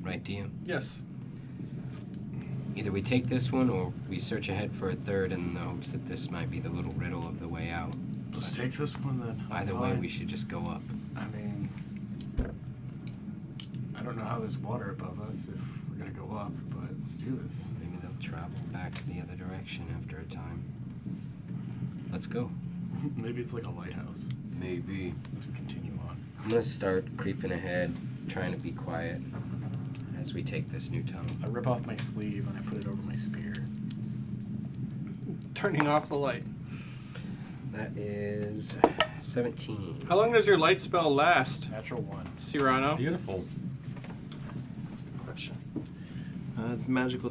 Right, DM? Yes. Either we take this one or we search ahead for a third in the hopes that this might be the little riddle of the way out. Let's take this one then. I'm Either way, fine. we should just go up. I mean, I don't know how there's water above us if we're gonna go up, but let's do this. Maybe they'll travel back the other direction after a time. Let's go. Maybe it's like a lighthouse Maybe. as we continue on. I'm gonna start creeping ahead, trying to be quiet as we take this new tunnel. I rip off my sleeve and I put it over my spear. Turning off the light. That is 17. How long does your light spell last, Natural 1. Cyrano? Beautiful. Question. It's magical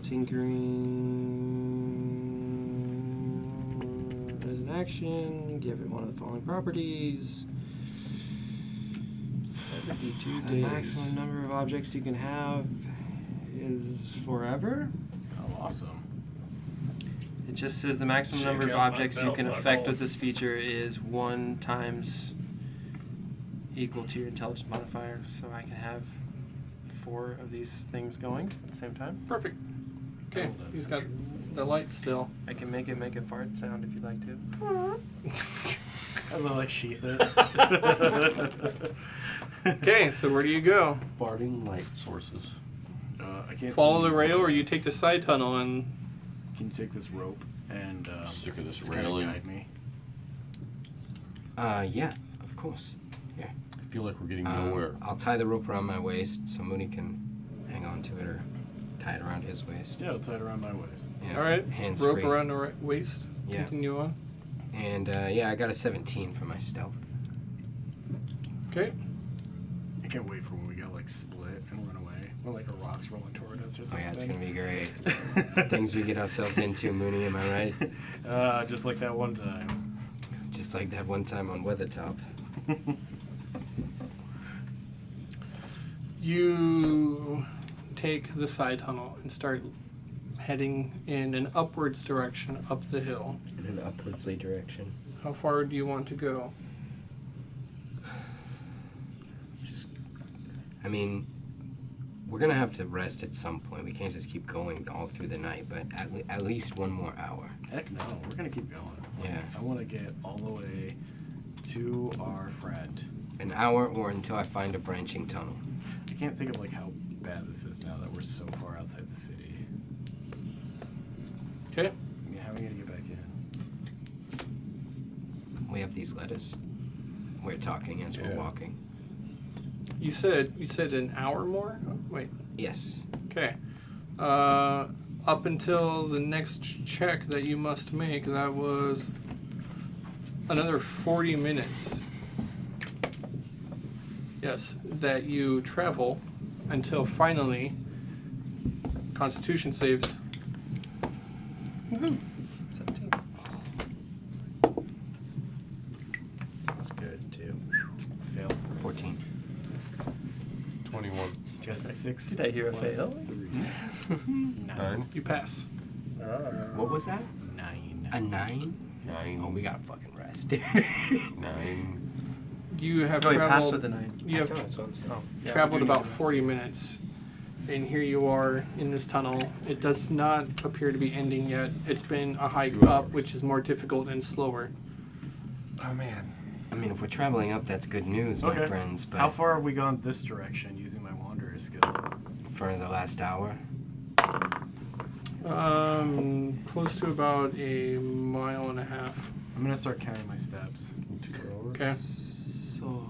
tinkering. There's an action. Give it one of the following properties. 72 The maximum number of objects you can have is forever. Oh, awesome. It just says the maximum number of Check out my objects you belt can buckle. affect with this feature is 1 times equal to your intelligence modifier. So I can have 4 of these things going at the same time. Perfect. Okay, he's got the light still. I can make a fart sound if you'd like to. As I like sheath it. Okay, so where do you go? Barding light sources. I can't Follow see the rail, or you details. take the side tunnel and Can you take this rope and Sick of this just kinda railing. guide me? Yeah, of course. Here. I feel like we're getting nowhere. I'll tie the rope around my waist so Mooney can hang on to it or tie it around his waist. Yeah, I'll tie it around my waist. Yeah, all right, hands rope free. around the waist. Yeah. Continue on. And yeah, I got a 17 for my stealth. Okay. I can't wait for when we get like split and run away. When like a rock's rolling toward us or Oh something. yeah, it's gonna be great. Things we get ourselves into, Mooney, am I right? Just like that one time. Just like that one time on Weathertop. You take the side tunnel and start heading in an upwards direction up the hill. In an upwardsly direction. How far do you want to go? I mean, we're gonna have to rest at some point. We can't just keep going all through the night, but at least 1 more hour. Heck no, we're gonna keep going. Like, Yeah. I want to get all the way to our friend. An hour or until I find a branching tunnel. I can't think of like how bad this is now that we're so far outside the city. Okay. I mean, how are we gonna get back in? We have these letters. We're talking as we're Yeah. walking. You said an hour more? Wait. Yes. Okay. Up until the next check that you must make, that was another 40 minutes. Yes, that you travel until finally Constitution saves. 17. That's good too. Fail. 14. 21. Just 6. Did I hear a plus fail? 3. 9. You pass. What was that? 9. A 9? 9. Oh, we gotta fucking rest. 9. You have Oh, you passed traveled. with the 9. You have That's what I'm saying. Oh, yeah, traveled we do about need to 40 minutes, and here you are in this tunnel. It does not appear to be ending yet. It's been a hike 2 up, hours. which is more difficult and slower. rest. Oh man. I mean, if we're traveling up, that's good news, my Okay. friends. But How far have we gone this direction using my wanderer skill? for the last hour, Close to about a mile and a half. I'm gonna start counting my steps. 2 hours. Okay. So,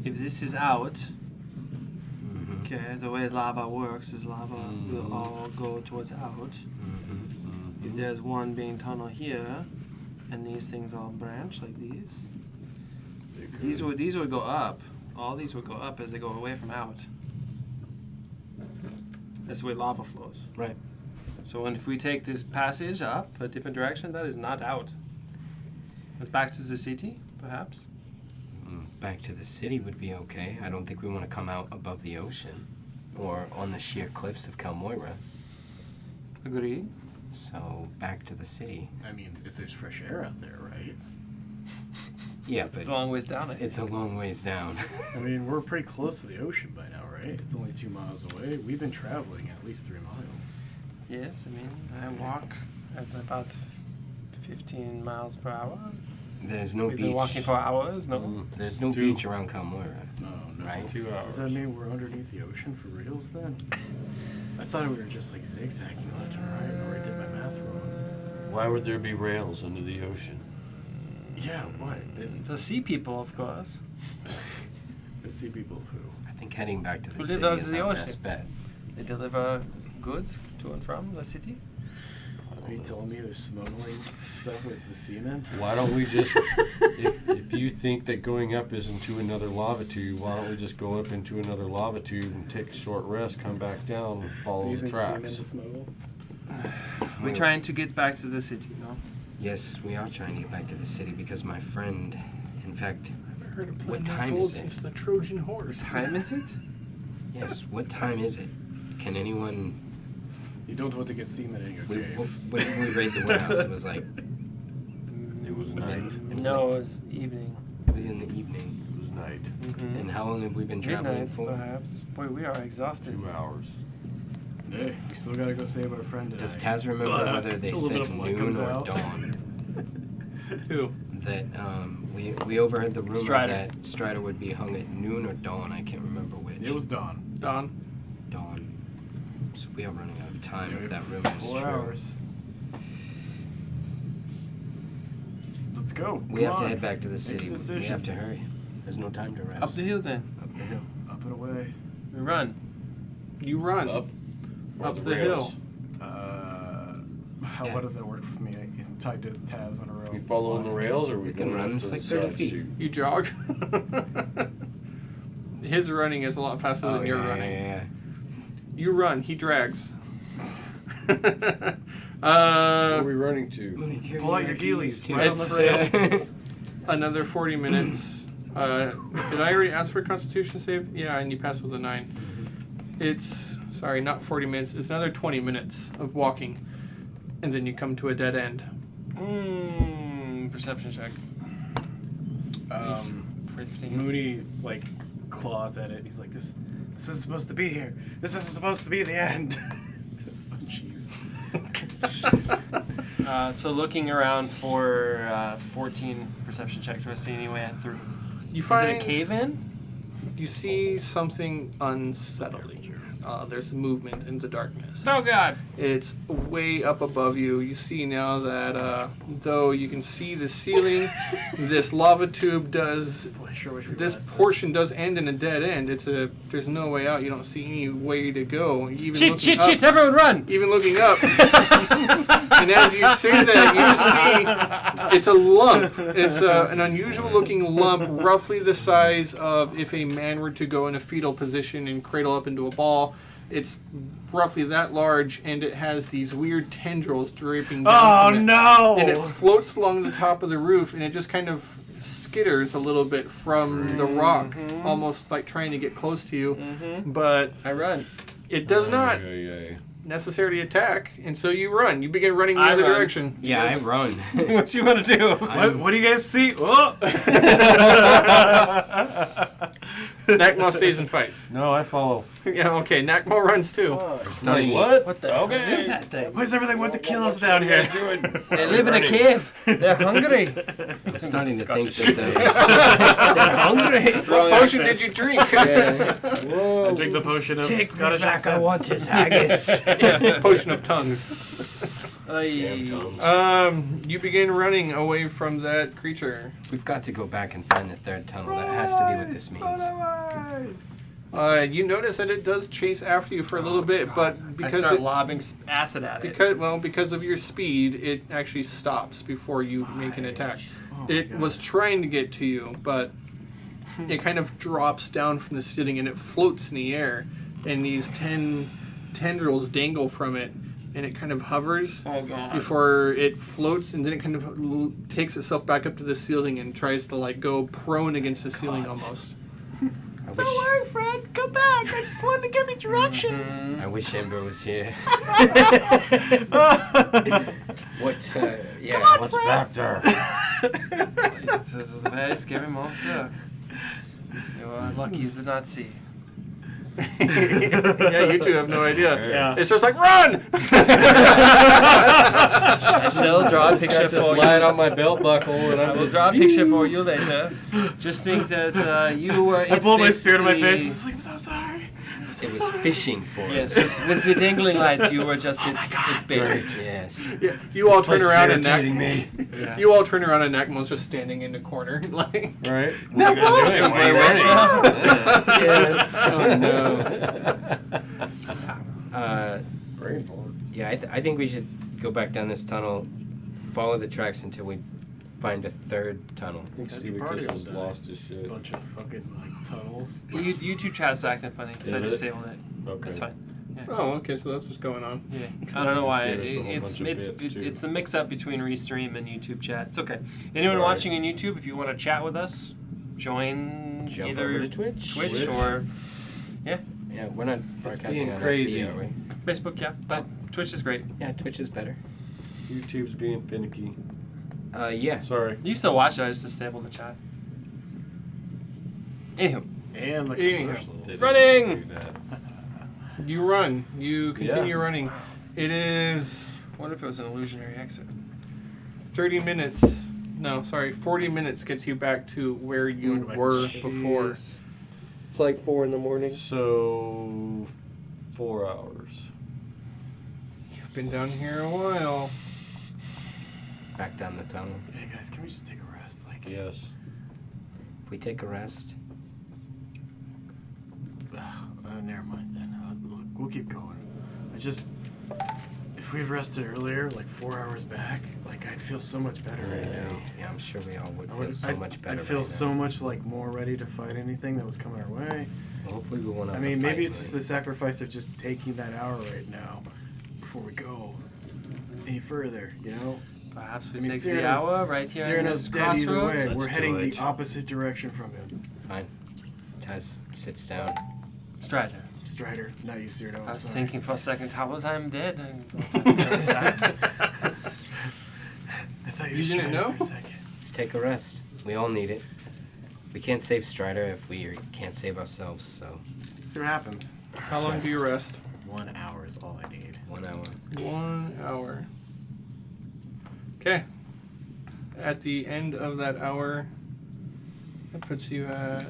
if this is out, mm-hmm. okay, the way lava works is lava will all go towards out. Mm-hmm. If there's one being tunnel here, and these things all branch like these, these would go up. All these would go up as they go away from out. That's the way lava flows. Right. So if we take this passage up a different direction, that is not out. It's back to the city, perhaps. Back to the city would be okay. I don't think we want to come out above the ocean or on the sheer cliffs of Kel'moira. Agreed. So back to the city. I mean, if there's fresh air out there, right? Yeah, but It's a long ways down. it's a long ways down. I mean, we're pretty close to the ocean by now, right? It's only 2 miles away. We've been traveling at least 3 miles. Yes, I mean, I walk at about 15 miles per hour. There's no We've beach. been walking for hours, no? Mm. There's no 2. beach around Kel'moira. Oh, no. Right. 2 hours. Does that mean we're underneath the ocean for reals then? I thought we were just like zigzagging left and right, or I did my math wrong. Why would there be rails under the ocean? Yeah, what? It's So sea people, of course. the sea people of who? I think heading back to the Who city live is under the our ocean? best bet. They deliver goods to and from the city. Are you telling me they're smuggling stuff with the seamen? Why don't we just, if you think that going up is into another lava tube, why don't we just go up into another lava tube and take a short rest, come back down, and follow the Using seamen tracks? to smuggle? We're trying to get back to the city, no? Yes, we are trying to get back to the city because my friend, in fact, I've heard of What playing that time gold is it? since the Trojan horse. Time is it? yes, what time is it? Can anyone, You don't want to get seamen in your we, cave. when we raid the warehouse, it was like, It was night. it was, No, like, it's evening. it was in the evening. It was night. Mm-hmm. And how long have we been traveling Midnight, for? perhaps. Boy, we are exhausted. 2 hours. Hey, we still gotta go save our friend today. Does Taz remember whether they A little bit said of blood noon comes or out. dawn? Who? That we overheard the rumor Strider. that Strider would be hung at noon or dawn. I can't remember which. It was dawn. Don. dawn. So we are running out of time Yeah, if that rumor is 4 true. hours. Let's go. We Come have to on. head back to the Make a city. We decision. have to hurry. There's no time to rest. Up the hill then. Up the hill. Up and away. We run. You run. Up. Or Up the hill. How Yeah. does that work for me? He's tied to Taz on a rope. We following the rails, or we We can going run. up It's to like the 30 side feet. chute? You jog. his running is a lot faster than your running. Yeah. You run, he drags. Where are we running to? Pull out your heelys. too. Right on the rails. Another 40 minutes. Did I already ask for a Constitution save? Yeah, and you passed with a 9. It's, sorry, not 40 minutes. It's another 20 minutes of walking. And then you come to a dead end. Perception check. 15. Mooney like claws at it. He's like, this isn't supposed to be here. This isn't supposed to be the end. Oh, jeez. So looking around for 14 perception check. Do I see any way through? You Is find it a cave in? you see something unsettling. There's movement in the darkness. Oh God! It's way up above you. You see now that though you can see the ceiling, this lava tube does. Boy, I sure wish we This realized portion does end in a dead end. There's no way out. You don't see any way to go. Even Shit! looking up, Everyone run! Even looking up, and as you say that, you see it's a lump. It's an unusual-looking lump, roughly the size of if a man were to go in a fetal position and cradle up into a ball. It's roughly that large, and it has these weird tendrils draping down Oh from it. no! And it floats along the top of the roof, and it just kind of skitters a little bit from the rock, almost like trying to get close to you. But I run. it does not necessarily attack, and so you run. You begin running the other run. direction. Yeah, I run. What you want to do? What do you guys see? Oh! Nakmo stays and fights. No, I follow. Yeah, okay. Nakmo runs too. Starting- What the hell is that thing? Why does everything want to kill us down here? They live in a cave. They're hungry. I'm starting to think Scottish. that they're hungry. What potion did you drink? I drink the potion of Take me Scottish back, I accents. want his haggis. Potion of tongues. Damn tongues. You begin running away from that creature. We've got to go back and find the third tunnel. That has to be what this means. You notice that it does chase after you for a little bit, but I because start lobbing acid at it. because of your speed, it actually stops before you make an attack. It was trying to get to you, but it kind of drops down from the ceiling and it floats in the air, and these 10 tendrils dangle from it, and it kind of hovers Oh God. before it floats, and then it kind of takes itself back up to the ceiling and tries to like go prone against the ceiling almost. I wish, Fred. Come back. I just wanted to give you directions. I wish Ember was here. What? Yeah. What's back there? This is a very scary monster. You are lucky you did not see. Yeah, you two have no idea. Yeah. It's just like, run! I shall draw a picture Got this for light you. on my belt buckle, and I I'm will just draw a picture for you later. Just think that you were. I pulled my spear to my face. basically- I was like, I'm so sorry. It was fishing for Yes, us. with the dangling lights, you were just its bait. Yes. Yeah, you all turn around and irritating me. Yeah. You all turn around and Nakmo's just standing in the corner, like. Right? No, Oh no. Brain fog. Yeah, I think we should go back down this tunnel, follow the tracks until we find a third tunnel. I think That's Stevie party Kiss all has day. lost his shit. Bunch of fucking like tunnels. YouTube chat's acting funny because I Is just it? disabled it. Okay. That's fine. Oh, okay, so that's what's going on. Yeah, I don't know why. Just gave us a whole It's bunch of bits, too. it's the mix up between Restream and YouTube chat. It's okay. Anyone Sorry. watching on YouTube, if you want to chat with us, join Jump either over to Twitch. or Yeah, we're not broadcasting being on crazy. FB, are we? Facebook. Yeah, but Twitch is great. Yeah, Twitch is better. YouTube's being finicky. Yeah. Sorry. You still watch it. I just disabled the chat. Anywho, And like Anyhow. commercials. Running! Do that. You run. You continue Yeah. running. It is what if it was an illusionary exit? 30 minutes. No, sorry, 40 minutes gets you back to where you Going back to were Jeez. before. It's like 4 in the morning. So, 4 hours. You've been down here a while. Back down the tunnel. Hey guys, can we just take a rest? Like, Yes. If we take a rest, never mind then. Look, we'll keep going. If we rested earlier, like 4 hours back, like I'd feel so much better right now. Yeah, I'm sure we all would feel so I'd, much better. I'd feel right so now. much like more ready to fight anything that was coming our way. Well, hopefully we won't have I mean, to maybe fight, it's just but- the sacrifice of just taking that hour right now before we go any further, you know? Perhaps we I mean, take the Cyrano's- hour right here in Cyrano's this dead either crossroads. way. Let's We're do heading the it. opposite direction from him. Fine. Taz sits down. Strider. Strider, not you, Cyrano. I was sorry. thinking for a second, how was I'm dead? I thought you, You were didn't Strider know? for a second. Let's take a rest. We all need it. We can't save Strider if we can't save ourselves, so See what happens. How long do you rest? 1 hour is all I need. 1 hour. 1 hour. Okay. At the end of that hour, that puts you at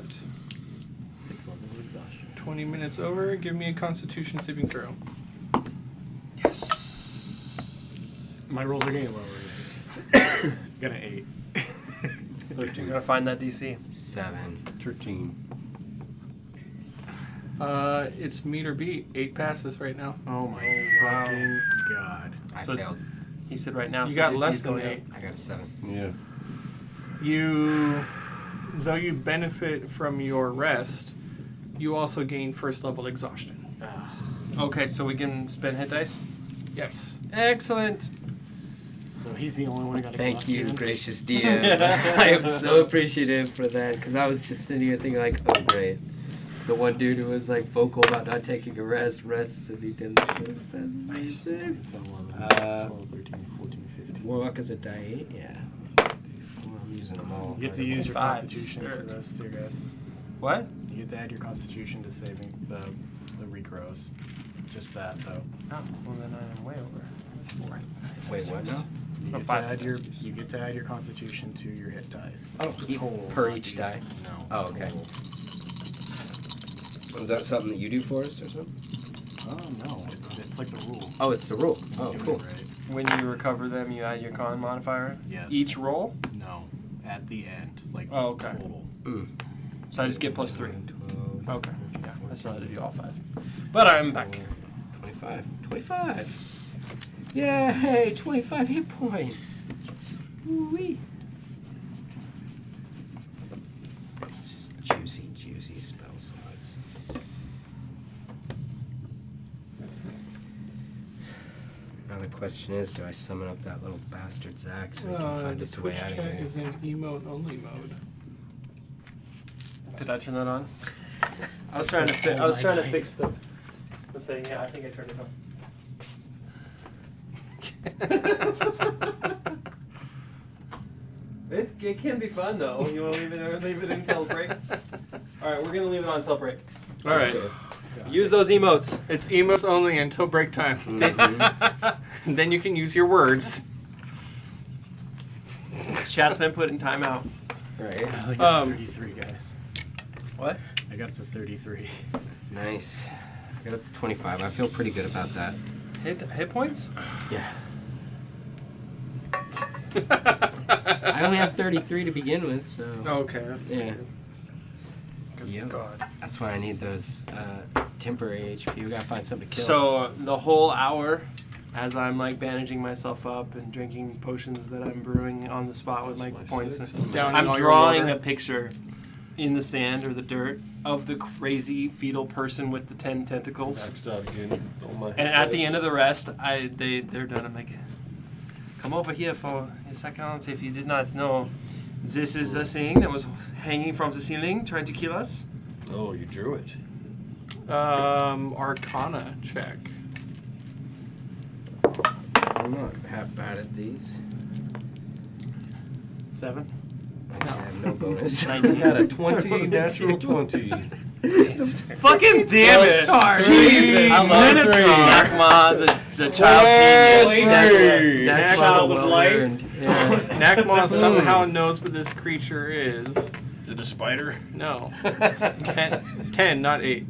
6 levels of exhaustion. 20 minutes over. Give me a Constitution saving throw. My rolls are getting lower, guys. Got an 8. We're gonna find that DC. 7. 13. It's meet or beat. 8 passes right now. Oh my wow. fucking god. I So- failed. He said right now. You so got DC less is than going up. 8. I got a 7. Yeah. Though you benefit from your rest, you also gain first level exhaustion. Okay, so we can spend hit dice. Yes. Excellent. So he's the only one who got Thank you, exhaustion. gracious DM. I am so appreciative for that because I was just sitting here thinking like, oh great. The one dude who was like vocal about not taking a rests and he did the best. So 11, Uh, 12, 13, 14, 15. Warlock is a die 8, yeah. I'm using them all. You get to use your 5, constitution to rest too, guys. What? You get to add your constitution to saving the regrows. Just that, though. Oh, well then I'm way over. That's 4. Wait, what now? You Oh, get, to 5 add you get to add your constitution to your hit dice. Oh, Total, per not each the- die? No. Oh, okay. total. Is that something that you do for us or something? Oh, no. It's like the rule. Oh, it's the rule. Oh, You do cool. it right. When you recover them, you add your con modifier. Yes. Each roll. No. At the end. Like, Oh, okay. total. Mm. So I just get plus 3. 12, Okay. Yeah, I still had to do all 5. But I'm back. 25. 25. Yeah, hey, 25 hit points. Woo-wee. It's juicy, juicy spell slots. Now the question is, do I summon up that little bastard Zach so he can find The his way Twitch out of chat here? is in emote only mode. Did I turn that on? I was trying to fix the thing. Yeah, I think I turned it on. It can be fun though. You want to leave it until break? All right, we're gonna leave it on until break. All right. Use those emotes. It's emotes only until break time. Then you can use your words. Chat's been put in timeout. Right. I got up to 33, guys. What? I got up to 33. Nice. I got up to 25. I feel pretty good about that. Hit points? Yeah. I only have 33 to begin with, so. Okay, that's Yeah. good. Yep. God. That's why I need those temporary HP. We gotta find something to kill. So the whole hour, as I'm like bandaging myself up and drinking potions that I'm brewing on the spot with my points, Downing I'm all your drawing water. a picture in the sand or the dirt of the crazy fetal person with the 10 tentacles. Maxed out again. Oh my And at the end of the rest, they're done. I'm like, come over here for a second. If you did not know, this is the thing that was hanging from the ceiling trying to kill us. Oh, you drew it. Arcana check. I'm not half bad at these. 7. I have no bonus. 19. You got a 20, natural 20. Fucking damn it! Jesus. I love Nakma, the child genius. Nakma, Child of well light. earned. Yeah. Nakma somehow knows what this creature is. Is it a spider? No. 10, not 8.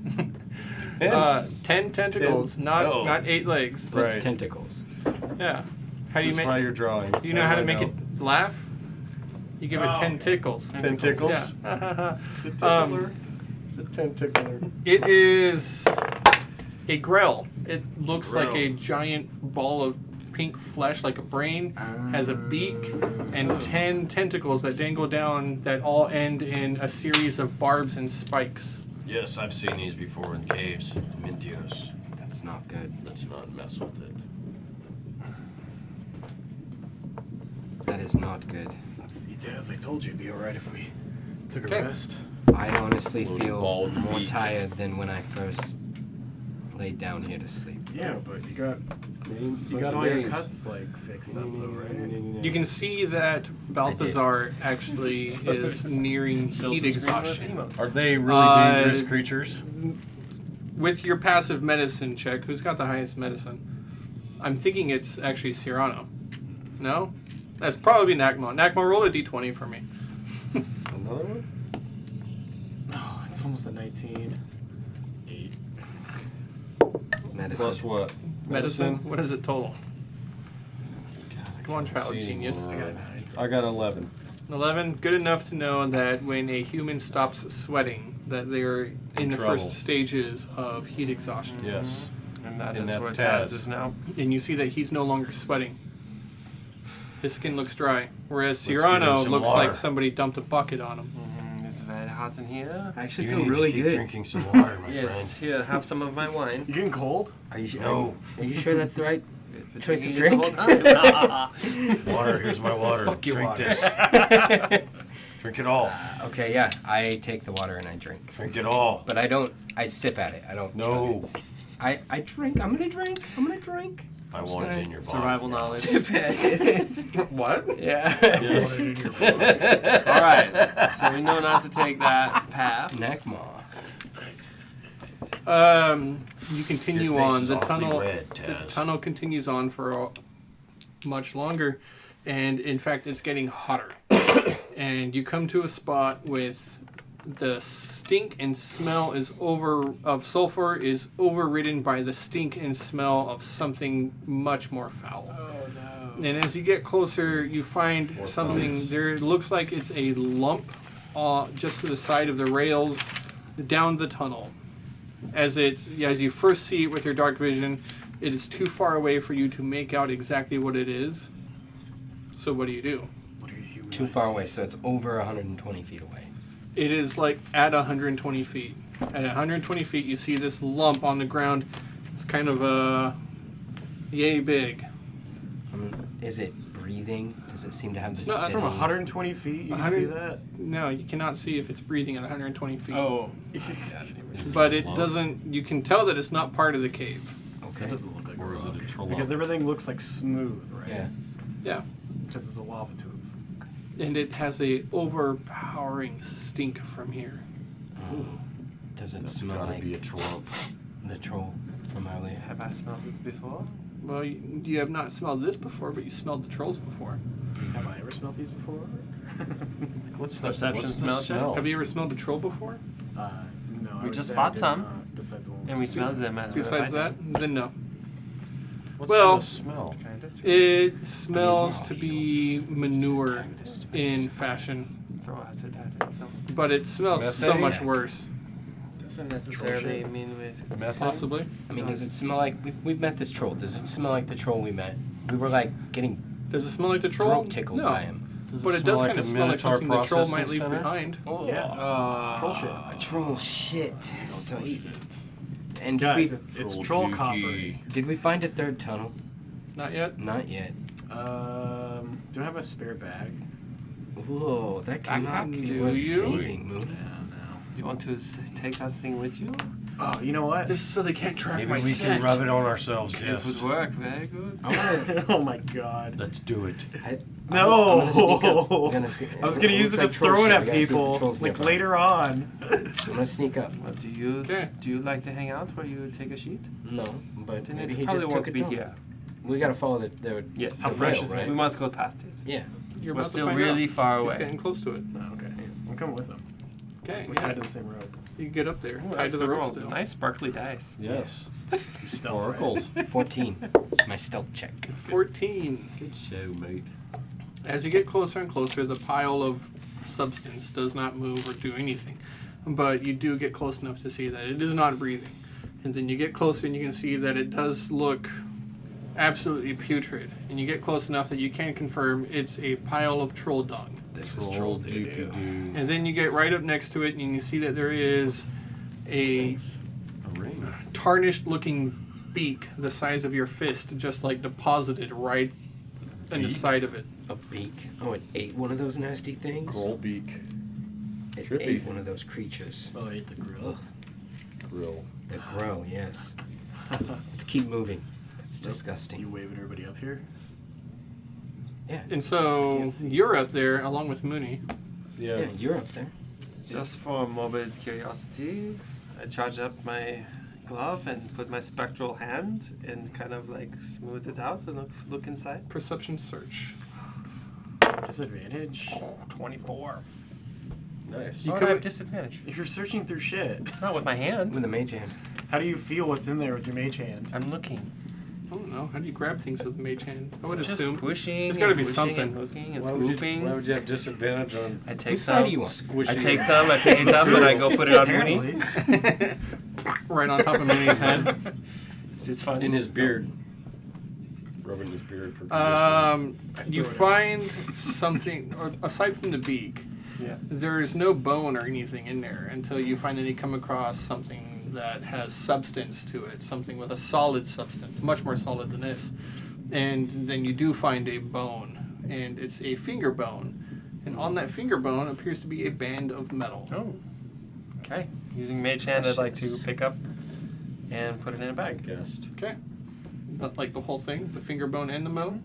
10 tentacles, Oh. not 8 legs. Plus Right. tentacles. Yeah. How do you Just make? by your drawing. Do you know how to make it laugh? You give it 10 tickles. Tentacles? Yeah. It's a tentacler. It's a tentacler. It is A grell. It looks like a Grell. giant ball of pink flesh, like a brain, has a beak, and 10 tentacles that dangle down that all end in a series of barbs and spikes. Yes, I've seen these before in caves. Mintios. That's not good. Let's not mess with it. That is not good. As I told you, it'd be alright if we took Okay. a rest. I honestly Loaded ball feel with more meat. tired than when I first laid down here to sleep. Yeah, but you got all your cuts like fixed up though, right? You can see that Balthazar actually is nearing heat exhaustion. Are they really dangerous creatures? With your passive medicine check, who's got the highest medicine? I'm thinking it's actually Cyrano. No? That's probably Nakma. Nakma, roll a d20 for me. Another one? Oh, it's almost a 19. 8. Medicine. Plus what? Medicine? What is it total? Come on, can't child see genius. anymore. I got a 9. I got 11. 11, good enough to know that when a human stops sweating, that they're in the trouble. first stages of heat exhaustion. Yes. And that And is that's where Taz. Taz is now. And you see that he's no longer sweating. His skin looks dry, whereas give him Cyrano some looks water. like somebody dumped a bucket on him. It's very hot in here. I actually You feel need really to keep good. drinking some water, my Yes, friend. here, have some of my wine. You getting cold? Are you sure? No. Are you sure that's the right? Been Choice of drinking it drink? the whole time. Water, here's my water. Fuck your Drink water. this. Drink it all. Okay, yeah. I take the water and I drink. Drink it all. But I don't. I sip at it. I don't. chug No. it. I drink. I'm gonna drink. I'm gonna drink. I want it in your body. Survival knowledge. Sip at it. What? Yeah. Yes. All right, so we know not to take that path. Nakma. You continue Your face on. is The awfully tunnel. red, The Taz. tunnel continues on for much longer, and in fact, it's getting hotter. And you come to a spot with the stink and smell of sulfur is overridden by the stink and smell of something much more foul. Oh no. And as you get closer, you find More something. bones. There it looks like it's a lump just to the side of the rails down the tunnel. As you first see it with your dark vision, it is too far away for you to make out exactly what it is. So what do you do? What are your human Too eyes far see? away, so it's over 120 feet away. It is like at 120 feet. At 120 feet, you see this lump on the ground. It's kind of yay big. Is it breathing? Does it seem to have the It's not steady... From 120 feet, you can see that? No, you cannot see if it's breathing at 120 feet. Oh. But it doesn't. You can tell that it's not part of the cave. Okay. That doesn't look like Or a is rock. it a troll? Because everything looks like smooth, right? Yeah. Yeah. Because it's a lava tube. And it has a overpowering stink from here. Does it That's smell gotta like be a troll. the troll from earlier? Have I smelled it before? Well, you have not smelled this before, but you smelled the trolls before. Have I ever smelled these before? What's the Perception what's the smell check? Have you ever smelled a troll before? No. I We would just say I fought did some. not, besides the one. And we smelled them as we were Besides fighting. that, then no. What's Well- the smell? Kind of. It smells to be manure in fashion, Throw acid at it. No. but it smells so Methane? much worse. Doesn't necessarily mean with. Methane? Possibly. I mean, does it smell like... We've met this troll. Does it smell like the troll we met? We were like getting Does it smell like the troll? throat tickled no. by him. But it does kind of a smell like Minotaur something the troll processing might leave center? behind. Oh, Yeah. Troll shit. A troll shit. Sweet. And Guys, did it's troll copper. did we find a third tunnel? Not yet. Not yet. Do I have a spare bag? Whoa, that cannot be do worth you? saving, Moon. Do you want to take that thing with you? Oh, you know what? This is so they can't track Maybe my we scent. can rub it on ourselves, It yes. would work. Very good. Oh my god. Let's do it. No! I'm gonna sneak up. I'm gonna see, I was gonna use it to looks like troll throw it shit. at We gotta see if the people, troll's like nearby. later on. I'm gonna sneak up. Well, do you like to hang out where you take a sheet? No, but Then maybe it he probably just won't took it be down. here. We gotta follow the Yes. How the fresh rail, is it? right? We must go past it. Yeah. You're We're about to still find really out. far He's away. getting close to it. Oh, okay. I'm coming with them. Okay, We're yeah. tied to the same rope. You can get up there, Ooh, tied that's to the good rope roll. still. Nice sparkly dice. Yes. Stealth, right? Oracles. 14. It's my stealth check. 14. Good show, mate. As you get closer and closer, the pile of substance does not move or do anything. But you do get close enough to see that it is not breathing. And then you get closer and you can see that it does look absolutely putrid. And you get close enough that you can confirm it's a pile of troll dung. This is troll doo-doo. doo-doo. And then you get right up next to it and you see that there is a A ring. tarnished looking beak the size of your fist just like deposited right in the Beak? side of it. A beak. Oh, it ate one of those nasty things? Growl beak. It Trippy. ate one of those creatures. Oh, I ate the grill. Ugh. Grill. The grow, yes. Let's keep moving. That's You disgusting. waving everybody up here? Yeah. And so Can't see. you're up there along with Mooney. Yeah, you're up there. Just for morbid curiosity, I charged up my glove and put my spectral hand and kind of like smooth it out and look inside. Perception search. Disadvantage? 24. Nice. You You could- have disadvantage. If you're searching through shit, Not with my hand. With a mage hand. how do you feel what's in there with your mage hand? I'm looking. I don't know. How do you grab things with a mage hand? I would Just assume. pushing. There's gotta and be pushing something. And looking and Why would, swooping. why would you have disadvantage on I take Whose some. side are you on? squishing? I take some. I pick it up and I go put it on Mooney. Apparently. Right on top of Mooney's head. It's fun. in his beard. Rubbing his beard for condition. You throw it find something, or aside from the beak, Yeah. there is no bone or anything in there until you finally come across something that has substance to it, something with a solid substance, much more solid than this. And then you do find a bone, and it's a finger bone. And on that finger bone appears to be a band of metal. Oh. Okay. Using mage hand, I'd like to Precious. pick up and put it in a bag. Guessed. Okay. Like the whole thing, the finger bone and the metal.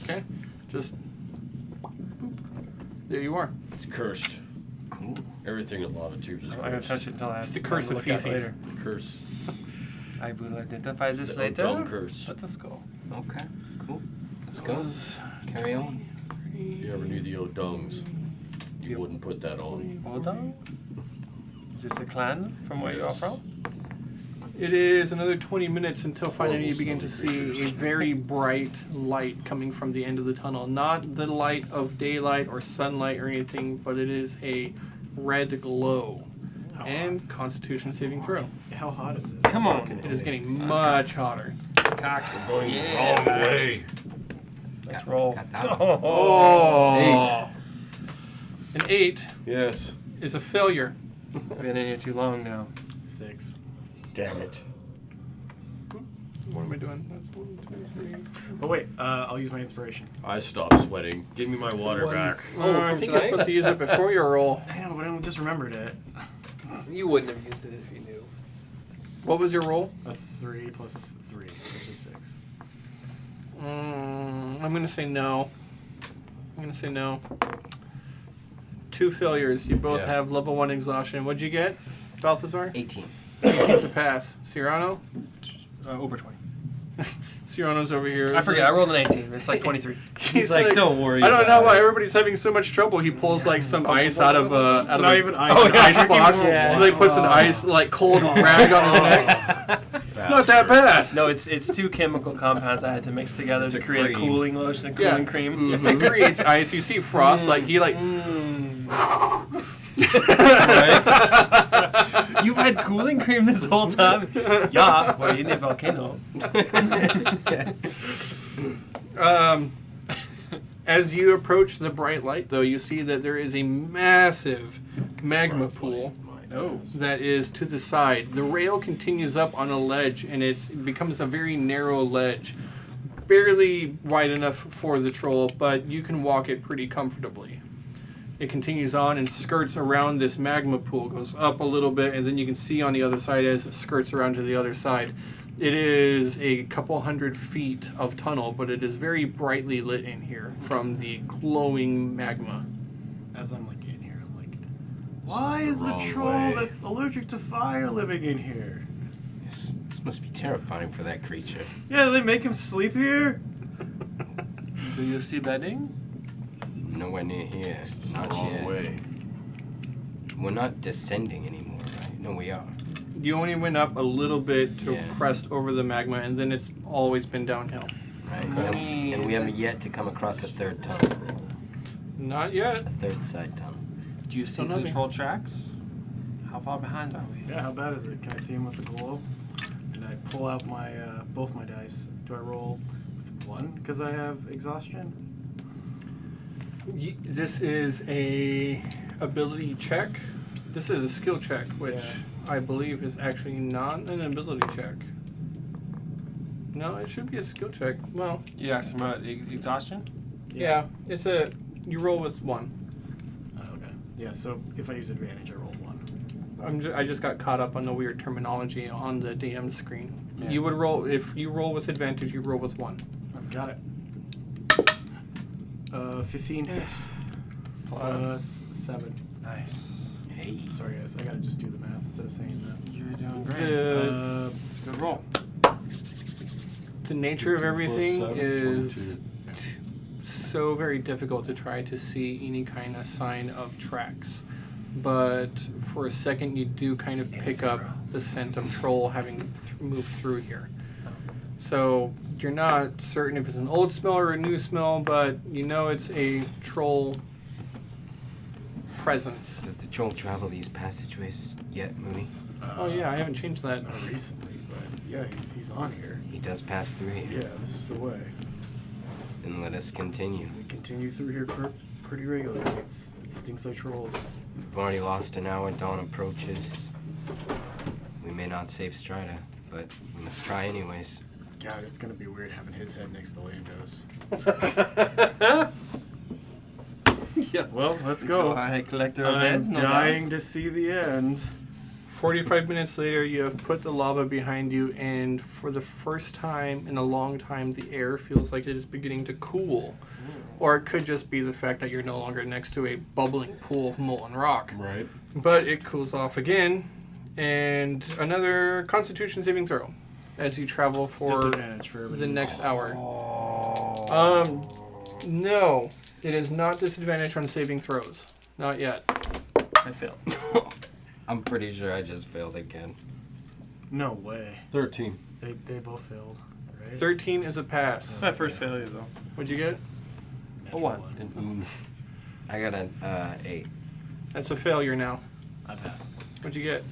Okay. Just. Boop. There you are. It's cursed. Cool. Everything in lava tubes is I'm not gonna cursed. touch it until I It's have the time curse to of look at it feces. later. Curse. I will identify this The later. dumb curse. Let us go. Okay, cool. Let's go. Goes Carry on. If you ever knew the O'Dungs, you wouldn't put that on. Hold on. Is this a clan from where you are Yes. from? It is another 20 minutes until finally you Horrible begin to smelly see a creatures. very bright light coming from the end of the tunnel. Not the light of daylight or sunlight or anything, but it is a red glow. And Constitution saving throw. How hot is it? Come on. It is getting much hotter. Cocked. Going Yeah. the wrong way. Let's roll. Got that one. Oh! An 8 Yes. is a failure. Been in here too long now. 6. Damn it. What am I doing? That's 1, 2, 3. Oh wait, I'll use my inspiration. I stopped sweating. Give me my water back. I from think you're tonight? supposed to use it before your roll. I know, but I just remembered it. You wouldn't have used it if you knew. What was your roll? A 3 plus 3, which is 6. I'm going to say no. I'm going to say no. 2 failures. You both Yeah. have level 1 exhaustion. What'd you get, Balthazar? 18. It's a pass. Cyrano? Over 20. Cyrano's over here. I forget. I rolled an 18. It's like 23. He's like, "Don't worry I don't about know it." why everybody's having so much trouble. He pulls like some ice out of Not a, even ice. oh, yeah, ice box. Yeah. He like puts an ice like cold rag on his neck. It's not that bad. No, it's 2 chemical compounds I had to mix together It's to a create a cream. cooling lotion and Yeah. cooling cream. It creates ice. You see Frost like he like. Right? You've had cooling cream this whole time? Yeah, we're in a volcano. As you approach the bright light, though, you see that there is a massive magma pool Oh. that is to the side. The rail continues up on a ledge, and it becomes a very narrow ledge, barely wide enough for the troll, but you can walk it pretty comfortably. It continues on and skirts around this magma pool, goes up a little bit, and then you can see on the other side as it skirts around to the other side. It is a couple 100 feet of tunnel, but it is very brightly lit in here from the glowing magma. As I'm like in here, I'm like, why is the wrong troll way. that's allergic to fire living in here? This must be terrifying for that creature. Yeah, they make him sleep here? Do you see bedding? Nowhere near here. It's the Not wrong yet. way. We're not descending anymore, right? No, we are. You only went up a little bit to Yeah. crest over the magma, and then it's always been downhill. Right? And we haven't yet to come across a third tunnel. Not yet. A third side tunnel. Do you see Don't know the me. troll tracks? How far behind are we? Yeah, how bad is it? Can I see him with the glow? and I pull out my both my dice. Do I roll with 1 because I have exhaustion? This is a ability check. This is a skill check, which I believe is actually not an ability check. No, it should be a skill check. Well, You asked him about exhaustion? yeah, it's you roll with 1. Oh, okay. Yeah. So if I use advantage, I roll 1. I just got caught up on the weird terminology on the DM screen. Yeah. You would roll if you roll with advantage. You roll with 1. I've got it. 15 plus 7. Nice. Hey. Sorry, guys. I gotta just do the math instead of saying that. You're doing great. It's It's a good roll. The nature of 15 plus everything 7, is so very difficult to try to see any kind of sign of tracks. But for a second, you do kind of pick up the scent of troll having moved through here. So you're not certain if it's an old smell or a new smell, but you know it's a troll presence. Does the troll travel these passageways yet, Mooney? Oh yeah, I haven't changed that. Not recently, but yeah, he's on here. He does pass through here. Yeah, this is the way. Then let us continue. We continue through here pretty regularly. It stinks like trolls. We've already lost an hour. Dawn approaches. We may not save Strider, but we must try anyways. God, it's gonna be weird having his head next to Lando's. Yeah. Well, let's go. High collector of heads. I'm no dying doubt. to see the end. 45 minutes later, you have put the lava behind you, and for the first time in a long time, the air feels like it is beginning to cool. Or it could just be the fact that you're no longer next to a bubbling pool of molten rock. Right. But it cools off again, and another Constitution saving throw as you travel for Disadvantage for everybody. the next hour. Oh. No, it is not disadvantage on saving throws. Not yet. I failed. I'm pretty sure I just failed again. No way. 13. They both failed, right? 13 is a pass. It's my first failure, though. What'd you get? Natural one. And, I got an 8. That's a failure now. I passed. What'd you get?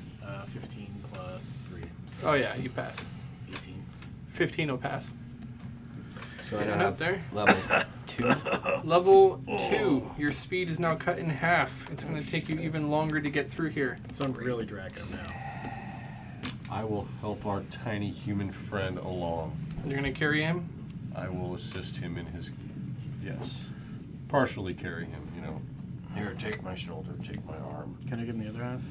15 plus 3. So Oh yeah, you passed. 18. 15 will pass. So I Getting now up have there. level 2. Level 2. Your speed is now cut in half. It's going to take you even longer to get through here. So I'm really dragging him now. I will help our tiny human friend along. You're going to carry him? I will assist him in his. Yes. Partially carry him, you know. Here, take my shoulder, take my arm. Can I give him the other half?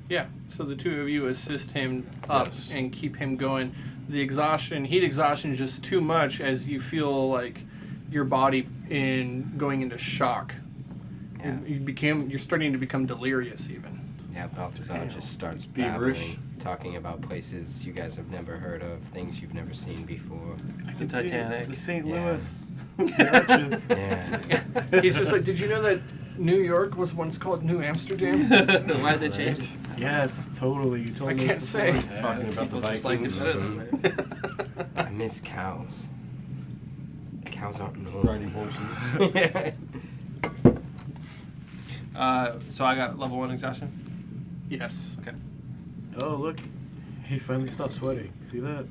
Yeah. So the two of you assist him up Yes. and keep him going. The heat exhaustion is just too much as you feel like your body going into shock. Yeah. You're starting to become delirious even. Yeah, Balthazar just starts Feverish. babbling, talking about places you guys have never heard of, things you've never seen before. The Titanic. The St. Yeah. Louis Arches. Yeah. He's just like, did you know that New York was once called New Amsterdam? Why'd they change? Yes, totally. You told I me can't this say. before. Talking Yes. about the People just like it Vikings. better. I miss cows. Cows aren't normal. Riding horses. So I got level 1 exhaustion. Yes. Okay. Oh, look. He finally stopped sweating. See that?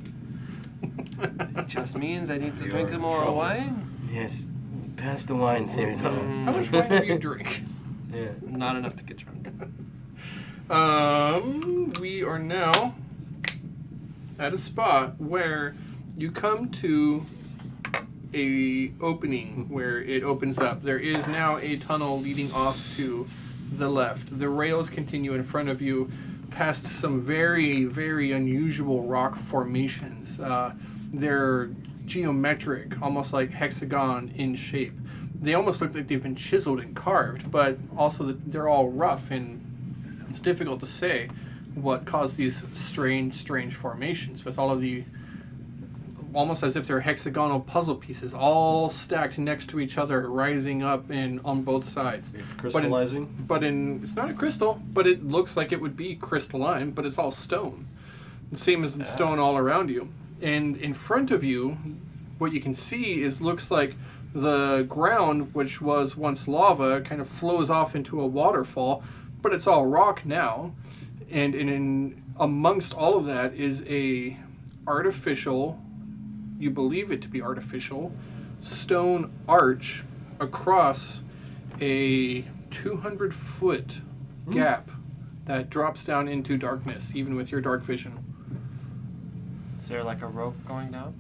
It just means I need to You're drink in more trouble. wine. Yes. Pass the wine, Cyranox. How much wine have you drink? Yeah. Not enough to get drunk. We are now at a spot where you come to a opening where it opens up. There is now a tunnel leading off to the left. The rails continue in front of you past some very, very unusual rock formations. They're geometric, almost like hexagon in shape. They almost look like they've been chiseled and carved, but also they're all rough, and it's difficult to say what caused these strange formations with all of the, almost as if they're hexagonal puzzle pieces, all stacked next to each other, rising up on both sides. It's crystallizing. But it's not a crystal, but it looks like it would be crystalline, but it's all stone. The same as the stone all around you. And in front of you, what you can see looks like the ground, which was once lava, kind of flows off into a waterfall, but it's all rock now. And in amongst all of that is a artificial, you believe it to be artificial, stone arch across a 200-foot gap that drops down into darkness, even with your dark vision. Is there like a rope going down?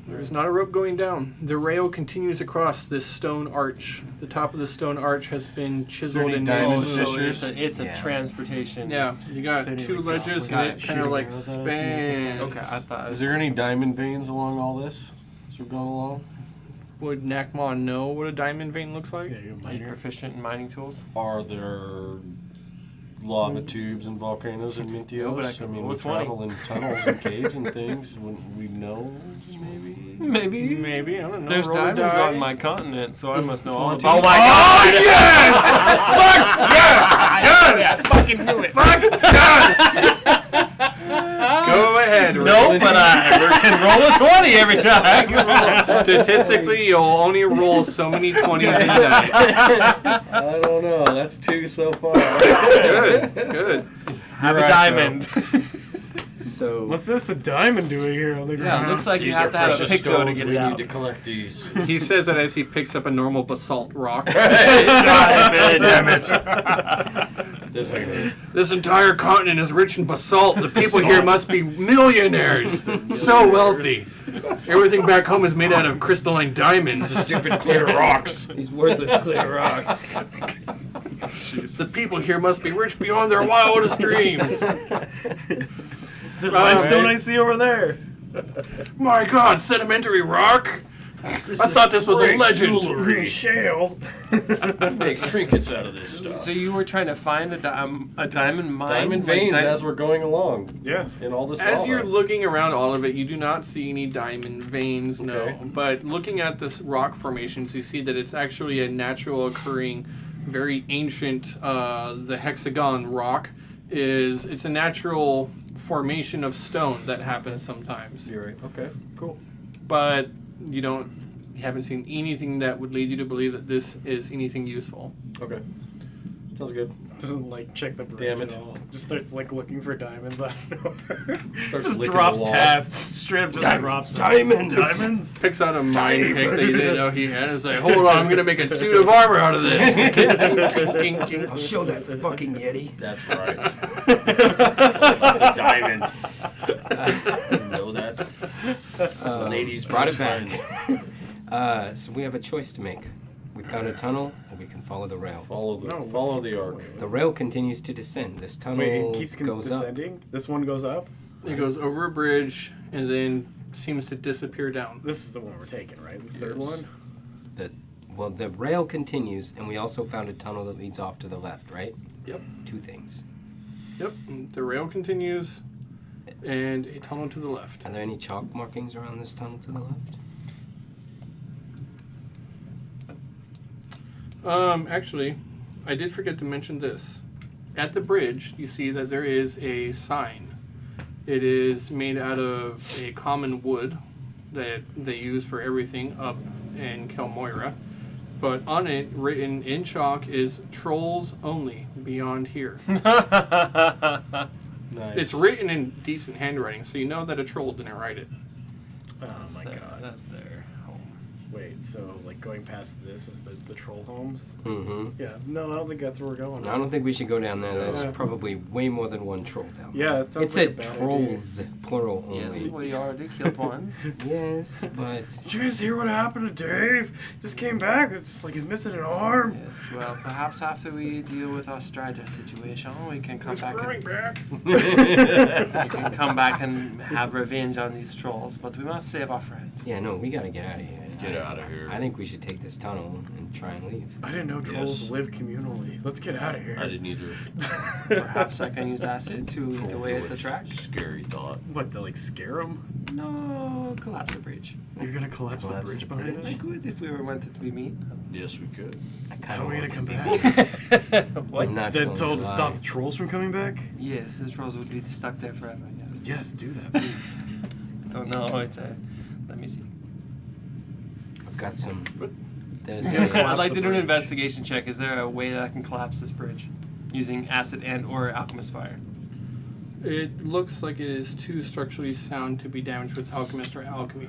There's not a rope going down. The rail continues across this stone arch. The top of the stone arch has been chiseled any and diamond nailed. fissures? It's a Yeah. transportation. Yeah, you got City two of ledges God. and it kind of like spans. Okay, I thought. Is there any diamond veins along all this as we're going along? Would Nakmon know what a diamond vein looks like? Yeah, you're a Are you miner. proficient in mining tools? Are there lava tubes and volcanoes in Mintios? No, but I I can mean, roll we a 20. travel in tunnels and caves and things. Wouldn't we know? Maybe. Maybe. Maybe, I don't know. There's Roll a diamonds die. on my continent, so I must know all 20. about. Oh my god! Yes! I fucking knew it. Go ahead. No, Ray. but I can roll a 20 every time. Statistically, you'll only roll so many 20s in a day. I don't know. That's 2 so far. Good, good. Have a You're right, diamond. So What's this a diamond doing here on the ground? Yeah, it looks like you These have are to have a precious pick though to stones. get We it need out. to collect these. He says that as he picks up a normal basalt rock. Damn it. This ain't it. This entire continent is rich in basalt. The people here must be millionaires. So wealthy. Everything back home is made out of crystalline diamonds. Stupid clear rocks. these worthless clear rocks. The people here must be rich beyond their wildest dreams. It's the limestone I see over there. My God, sedimentary rock! I thought this was a legend. Shale. Make trinkets out of this stuff. So you were trying to find a diamond mine? Diamond like veins as we're going along Yeah. in all this As lava. you're looking around all of it, you do not see any diamond veins, no. Okay. But looking at this rock formations, you see that it's actually a natural occurring, very ancient, the hexagon rock it's a natural formation of stone that happens sometimes. You're right. Okay, cool. But you haven't seen anything that would lead you to believe that this is anything useful. Okay. Sounds good. Doesn't like check the bridge Damn it. at all. Just starts like looking for diamonds out of nowhere. Starts Just licking drops the wall. task. Straight up just drops diamonds. Diamonds. Picks out a mine pick that you didn't know he had and is like, hold on, I'm going to make a suit of armor out of this. I'll show that fucking Yeti. That's right. The diamond. You know that? Ladies' Brought best it back. friend. So we have a choice to make. We found a tunnel, or we can follow the rail. Follow the No, let's follow keep the arc. going. The rail continues to descend. This tunnel Wait, it keeps goes up. descending? This one goes up? It goes over a bridge and then seems to disappear down. This is the one we're taking, right? The third Yes. one? Well, the rail continues, and we also found a tunnel that leads off to the left, right? Yep. 2 things. Yep. The rail continues and a tunnel to the left. Are there any chalk markings around this tunnel to the left? Actually, I did forget to mention this. At the bridge, you see that there is a sign. It is made out of a common wood that they use for everything up in Kel'moira. But on it, written in chalk, is "Trolls only beyond here." Nice. It's written in decent handwriting, so you know that a troll didn't write it. Oh my god. That's their home. Wait, so like going past this is the troll homes? Mm-hmm. Yeah. No, I don't think that's where we're going. I don't think we should go down there. There's Yeah. probably way more than one troll down there. Yeah, it sounds It like a said bad trolls, plural Yes, only. we already killed one. Yes, but Did you guys hear what happened to Dave? Just came back. It's just like he's missing an arm. Yes, well, perhaps after we deal with our Strider situation, we can come back and back. we can come back and have revenge on these trolls. But we must save our friend. yeah, no, we gotta get out of here. Get out of here. I think we should take this tunnel and try and leave. I didn't know trolls Yes. live communally. Let's get out of here. I didn't either. Perhaps I can use acid to eat away at the track. Scary thought. What, to like scare them? No, collapse the bridge. You're gonna collapse the bridge behind I us? could if we were wanted to meet. Yes, we could. I How kinda are we gonna want come to be back? back. I'm not Then going told to to lie. stop the trolls from coming back? Yes, the trolls would be stuck there forever. Yes. Yes, do that, please. Don't know. It's a. Let me see. I've got some. There's I'd collapse like the to do an bridge. investigation check. Is there a way that I can collapse this bridge using acid and or alchemist fire? It looks like it is too structurally sound to be damaged with alchemist or alchemy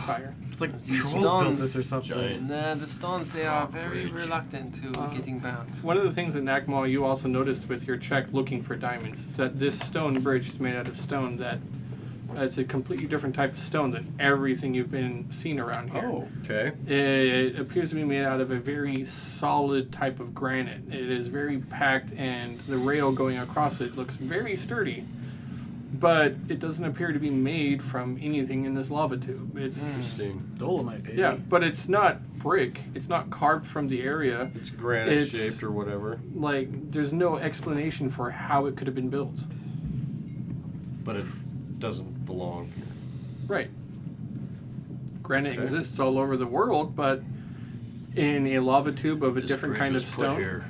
fire. It's like These trolls built stones- this or something. Giant. Nah, the stones, they are very Bridge. reluctant to getting bound. One of the things that Nakmal you also noticed with your check looking for diamonds is that this stone bridge is made out of stone that it's a completely different type of stone than everything you've been seen around here. Oh, Okay. It appears to be made out of a very solid type of granite. It is very packed, and the rail going across it looks very sturdy. But it doesn't appear to be made from anything in this lava tube. It's Interesting. Dolomite, baby. yeah, but it's not brick. It's not carved from the area. It's granite It's- shaped or whatever, Like there's no explanation for how it could have been built. but it doesn't belong here. Right. Granite Okay. exists all over the world, but in a lava tube of a This different bridge kind of was put stone. here.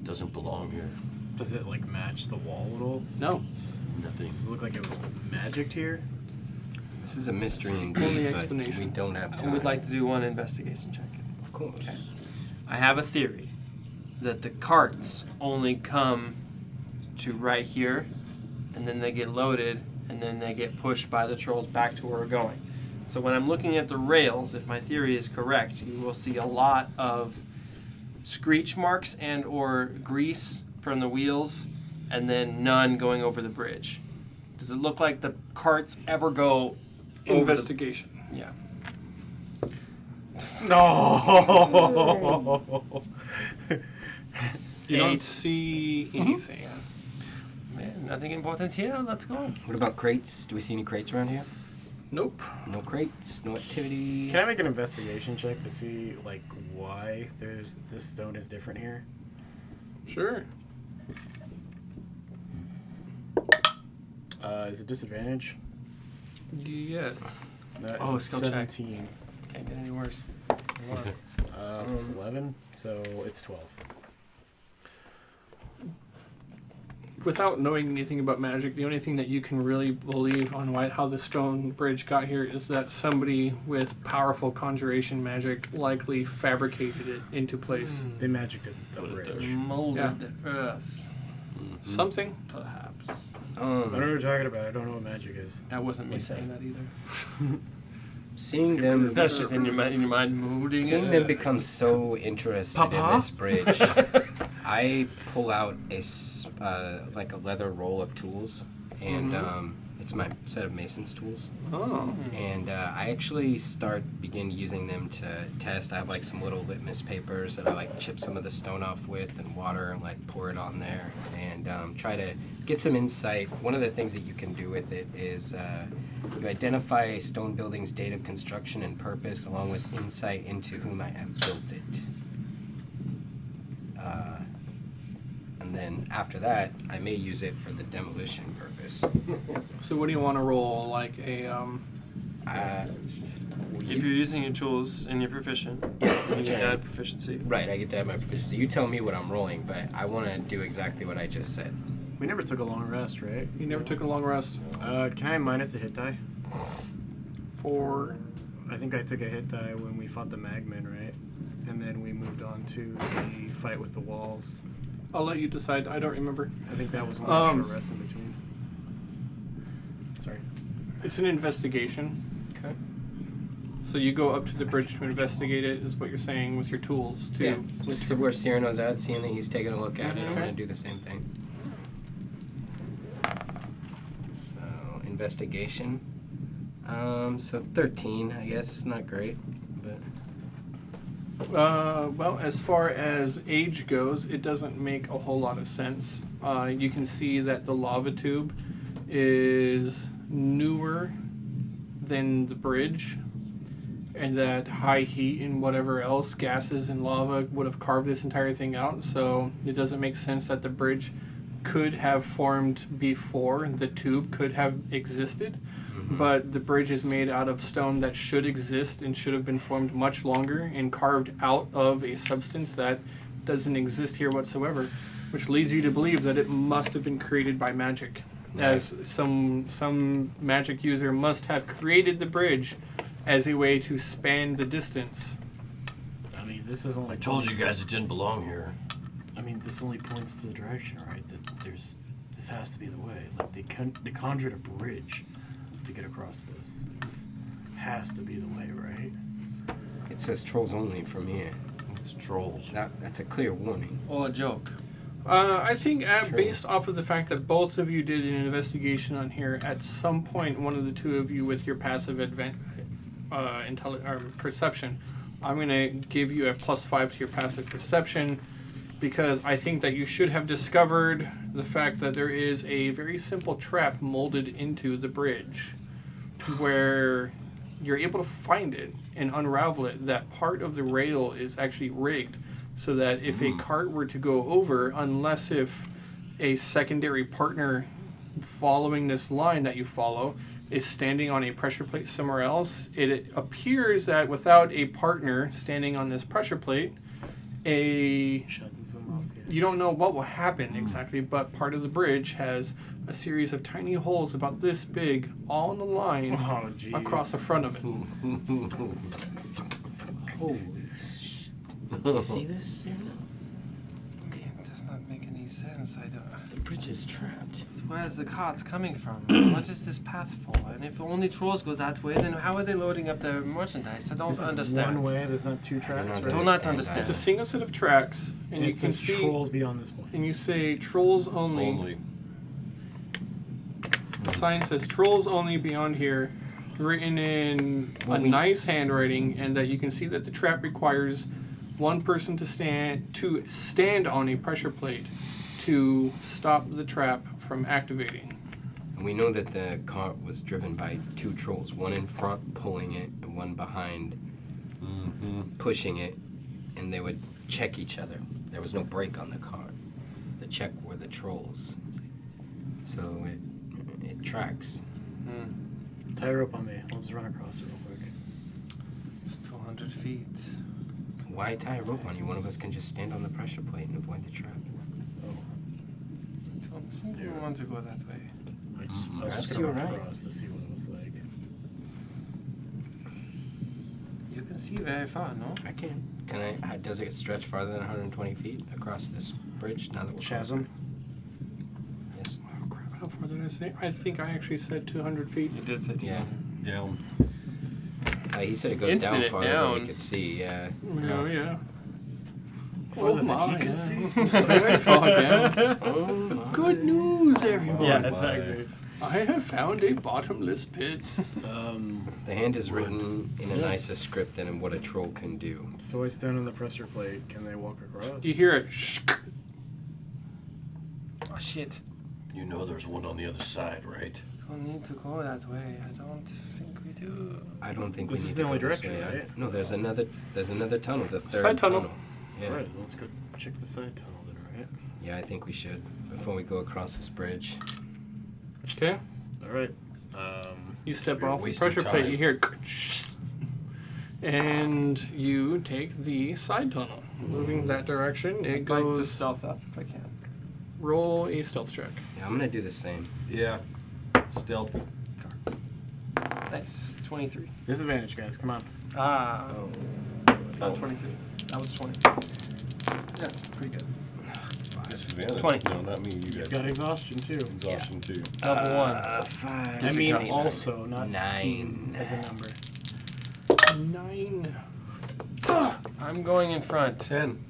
Doesn't belong here. Does it like match the wall at all? No. Nothing. Does it look like it was magicked here? This is a mystery Only indeed, but explanation. we don't have I time. would like to do one investigation check. Of course. I have a theory that the carts only come to right here, and then they get loaded, and then they get pushed by the trolls back to where we're going. So when I'm looking at the rails, if my theory is correct, you will see a lot of screech marks and or grease from the wheels, and then none going over the bridge. Does it look like the carts ever go over Investigation. the... Yeah. No. You don't Eight. see anything. Man, nothing important here. Let's go. What about crates? Do we see any crates around here? Nope. No crates, no activity. Can I make an investigation check to see like why there's this stone is different here? Sure. Is it disadvantage? Yes. No, Oh, it's skill check. 17. Can't get any worse. It's 11, so it's 12. Without knowing anything about magic, the only thing that you can really believe on how the stone bridge got here is that somebody with powerful conjuration magic likely fabricated it into place. They magicked it the Put it bridge. there. Molded earth, Something. perhaps. I don't know what you're talking about. I don't know what magic is. That wasn't me saying that either. Seeing them, That's just in your mind mooding. seeing them become so interested in Papa? this bridge, I pull out like a leather roll of tools, and it's my set of mason's tools. Oh. And I actually begin using them to test. I have like some little litmus papers that I like chip some of the stone off with and water and like pour it on there and try to get some insight. One of the things that you can do with it is you identify a stone building's date of construction and purpose along with insight into who might have built it. And then after that, I may use it for the demolition purpose. So what do you want to roll? Like a If you're using your tools and you're proficient, you get to add proficiency. Right, I get to have my proficiency. You tell me what I'm rolling, but I want to do exactly what I just said. We never took a long rest, right? you never took a long rest. Can I minus a hit die? For I think I took a hit die when we fought the Magman, right? And then we moved on to the fight with the walls. I'll let you decide. I don't remember. I think that was only a short rest in between. Sorry. It's an investigation. Okay. So you go up to the bridge to investigate it, is what you're saying with your tools too. Yeah, just see where Cyrano's at, seeing that he's taking a look at it. I'm Okay. going to do the same thing. So, investigation. So 13, I guess. Not great, but Well, as far as age goes, it doesn't make a whole lot of sense. You can see that the lava tube is newer than the bridge, and that high heat and whatever else, gases and lava, would have carved this entire thing out. So it doesn't make sense that the bridge could have formed before the tube could have existed. But the bridge is made out of stone that should exist and should have been formed much longer and carved out of a substance that doesn't exist here whatsoever, which leads you to believe that it must have been created by magic, as some magic user must have created the bridge as a way to span the distance. I mean, this is only. I told you guys it didn't belong here. I mean, this only points to the direction, right? That this This has to be the way. Like they conjured a bridge to get across this. This has to be the way, right? It says trolls only from here. It's trolls. That's a clear warning. Or a joke. I think True. based off of the fact that both of you did an investigation on here, at some point, one of the two of you with your passive perception, I'm going to give you a +5 to your passive perception, because I think that you should have discovered the fact that there is a very simple trap molded into the bridge where you're able to find it and unravel it. That part of the rail is actually rigged so that if a cart were to go over, unless if a secondary partner following this line that you follow is standing on a pressure plate somewhere else, it appears that without a partner standing on this pressure plate, Shuts them off here. you don't know what will happen exactly, but part of the bridge has a series of tiny holes about this big, all in a line Oh, jeez. across the front of it. Holy shit. You see this? Okay, it does not make any sense. I don't. The bridge is trapped. Where's the carts coming from? What is this path for? And if only trolls go that way, then how are they loading up their merchandise? I don't This is understand. one way. There's not two tracks. not Right? Do not understand. It's a single set of tracks, and It you can says see, trolls beyond this point. and you say trolls only. Only. The sign says trolls only beyond here, written in a nice handwriting, and that you can see that the trap requires one person to stand on a pressure plate to stop the trap from activating. And we know that the cart was driven by two trolls, one in front pulling it and one behind pushing it, and they would check each other. There was no brake on the cart. The check were the trolls. So it tracks. Tie a rope on me. I'll just run across it real quick. It's 200 feet. Why tie a rope on you? One of us can just stand on the pressure plate and avoid the trap. Don't think you want to go that way. I was Perhaps just you're gonna run right. across to see what it was like. You can see very far, no? I can. Does it stretch farther than 120 feet across this bridge now that we're Chasm. closer? Yes. Oh crap, how far did I say? I think I actually said 200 feet. You did say 200. Yeah. Down. He said it goes down Infinite farther than down. we could see, yeah. Oh, yeah. Farther Oh than my, he can yeah. see. Very far down. Oh my. Good news, everyone. Yeah, exactly. I have found a bottomless pit. The hand is written in a nicer script than in what a troll can do. So I stand on the pressure plate. Can they walk across? You hear it. Shk. Oh shit. You know there's one on the other side, right? Don't need to go that way. I don't think we do. I don't think This we is need the to only go this direction, way. right? No, there's another tunnel, the third Side tunnel. Yeah. Alright, let's go check the side tunnel then, right? Yeah, I think we should before we go across this bridge. Okay. Alright. You step You're off the wasting pressure plate. time. You hear, and you take the side tunnel. Moving that direction, it I'd like to goes. stealth up if I can. Roll a stealth check. Yeah, I'm gonna do the same. Yeah. Stealth. Nice. 23. Disadvantage, guys. Come on. Ah. Oh. Not 23. That was 20. That's pretty good. Disadvantage. 20. No, not me. You guys. You've got exhaustion too. Exhaustion too. Level 1. 5. I mean, 6, 7, also not 9. team as a number. 9. I'm going in front. 10.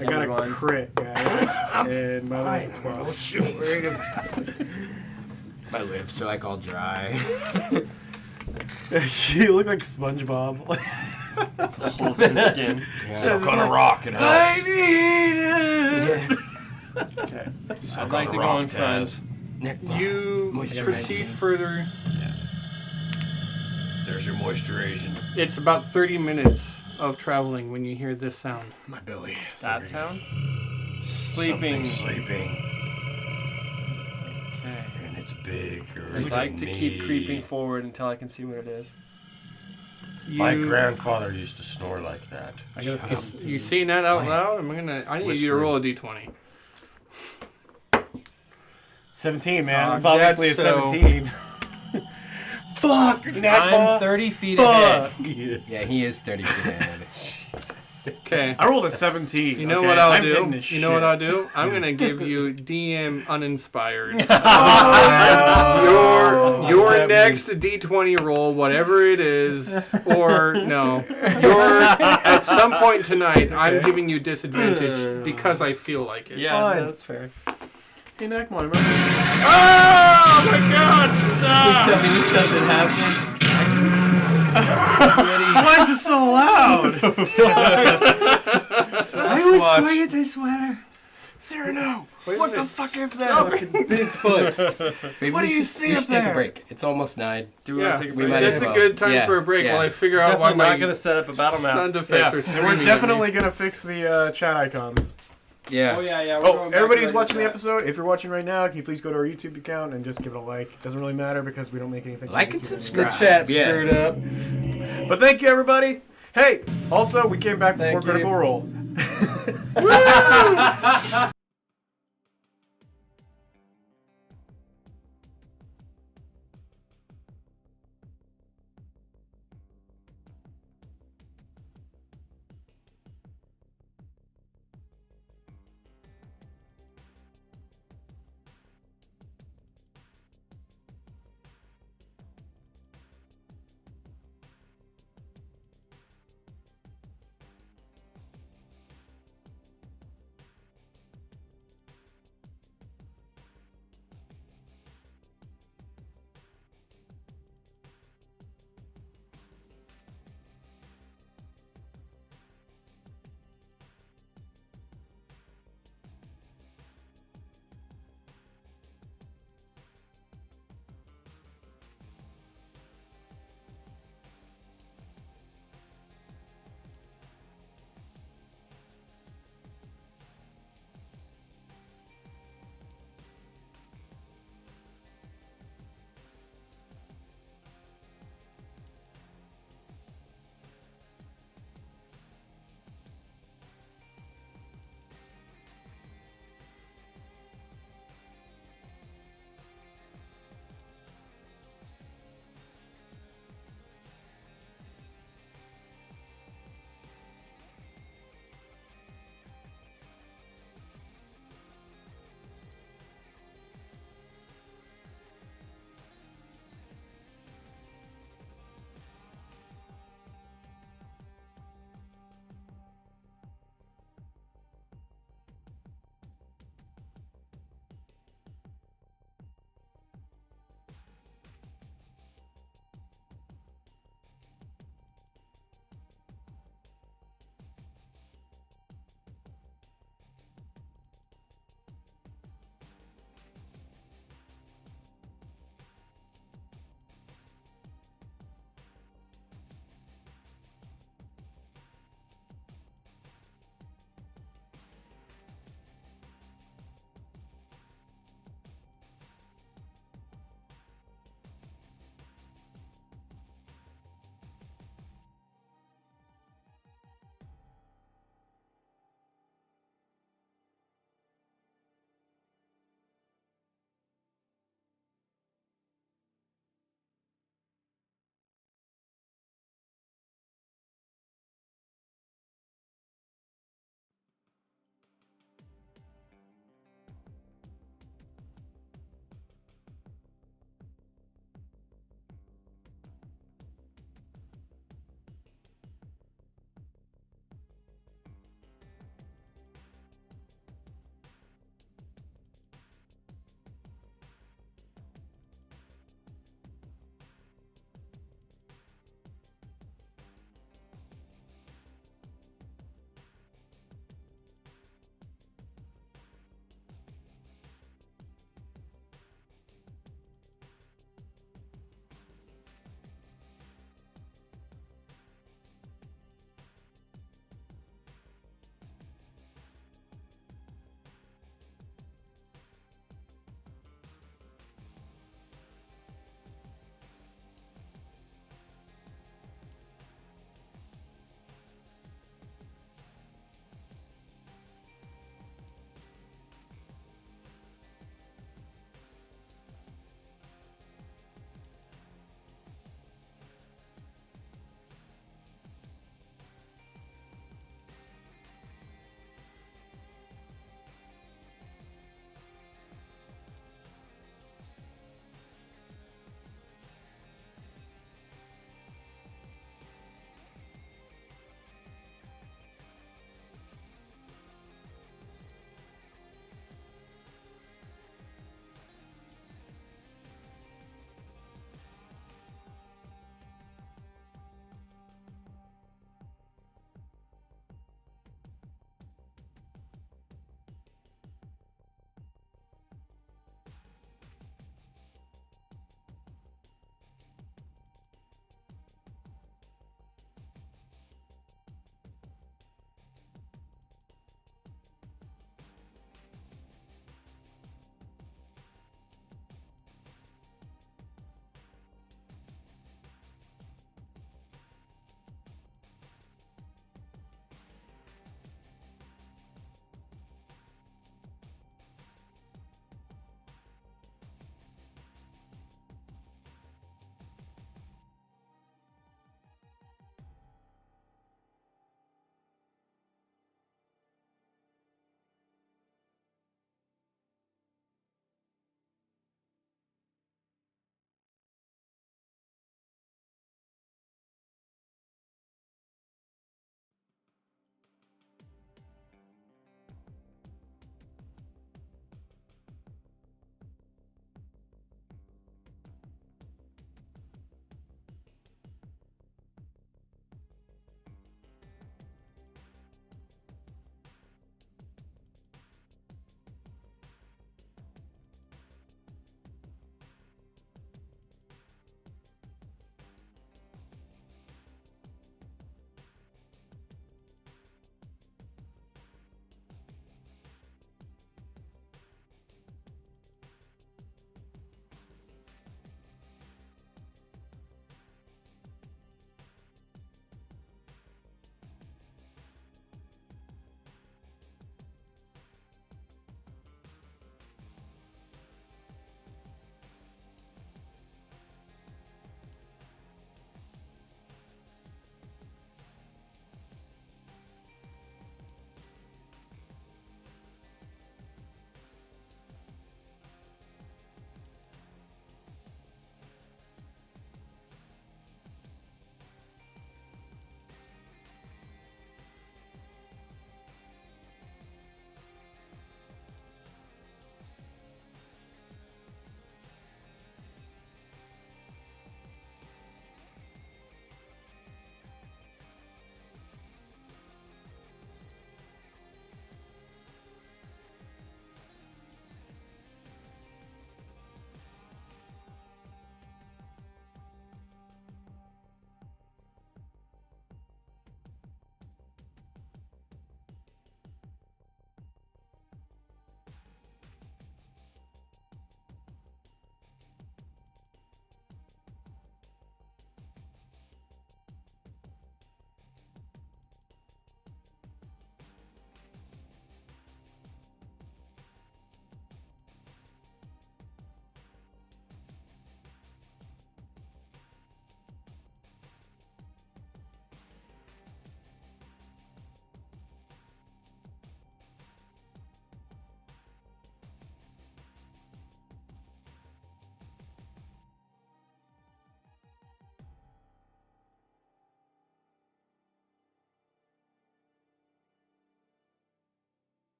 I got a Everyone. crit, guys, and my limit's 12. My lips are like all dry. You look like SpongeBob. Holes in the skin. Suck on a rock and I need it. Okay. Suck I'd like on to a go rock, in front. Taz. Neck You Moisture proceed 19. further. Yes. There's your moisturization. It's about 30 minutes of traveling when you hear this sound. My belly. That Sorry. sound? Sleeping. Something sleeping, Okay. and it's big. I'd like to keep creeping forward until I can see what it is. My You- grandfather used to snore like that. I got a You, 17. you saying that out loud? I need you to Whisper. roll a d20. 17, man. It's Dog, obviously a that's so- 17. Fuck! I'm 30 feet ahead. Yeah, he is 30 feet ahead. Okay. I rolled a 17. You know okay? what I'll I'm do? hitting this You know what shit. I'll do? I'm gonna give you DM uninspired. Oh, Your next D20 roll, whatever it is, or no, your at some point tonight, I'm giving you disadvantage because I feel like it. Yeah, Fine. no, that's fair. Hey, Neckmore, remember? Oh my God! Stop! Please tell me this doesn't happen. Why is it so loud? Sasquatch. I swear. Cyrano, What what the the fuck is that? Bigfoot. Maybe What do you see up should take there? a break. It's almost 9. Do we want to take a break? might That's as a well. good time Yeah, for a break yeah. while I figure out why Definitely not my going to set up a battle map. sound effects are And screaming we're at me. definitely gonna fix the chat icons. Yeah. yeah. Oh, everybody who's watching the episode, if you're watching right now, can you please go to our YouTube account and just give it a like? Doesn't really matter because we don't make anything. Like on and YouTube anymore. subscribe. The chat Yeah. screwed up. But thank you, everybody. Hey, also, we came back before Thank you. Critical Role.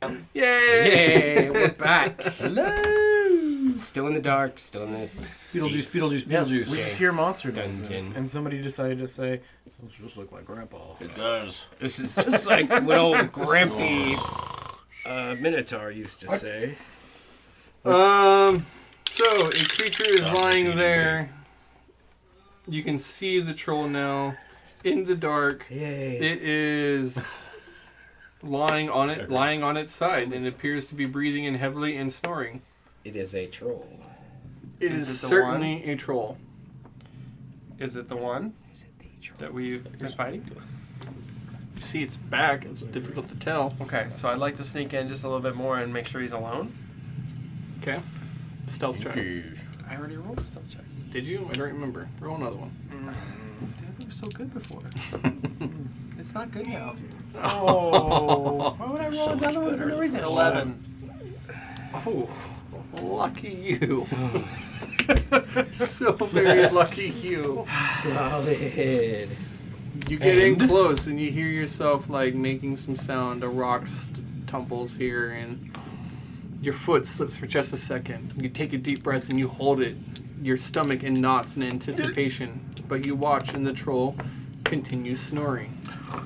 Yay! Yay, we're back. Hello. Still in the dark, still in the... Beetlejuice. We just hear monster Dungeon. noises, and somebody decided to say, "Sounds just like my grandpa." It does. This is just like what old Grampy Minotaur used to say. So a creature is lying there. You can see the troll now in the dark. Yay. It is lying on its side and appears to be breathing in heavily and snoring. It is a troll. It Is is it the certainly a troll. Is it the one Is it the troll? that we've been fighting? You see its back. It's difficult to tell. Okay, so I'd like to sneak in just a little bit more and make sure he's alone. Okay. Stealth check. I already rolled a stealth check. Did you? I don't remember. Roll another one. Dude, it was so good before. It's not good now. Oh, Why would I roll another one for no reason? 11. Oh, lucky you. So very lucky you. Solid. You get in close and you hear yourself like making some sound. A rock tumbles here and your foot slips for just a second. You take a deep breath and you hold it. Your stomach in knots in anticipation. But you watch and the troll continues snoring.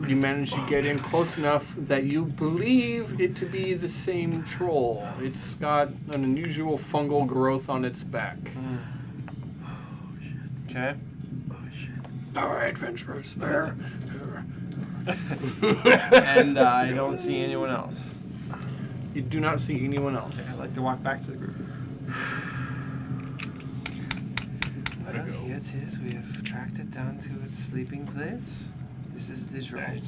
You manage to get in close enough that you believe it to be the same troll. It's got an unusual fungal growth on its back. Okay. Alright, adventurers. There. And I don't see anyone else. You do not see anyone Okay, else. I'd like to walk back to the group. Well, here it is. We have tracked it down to its sleeping place. This is the troll. It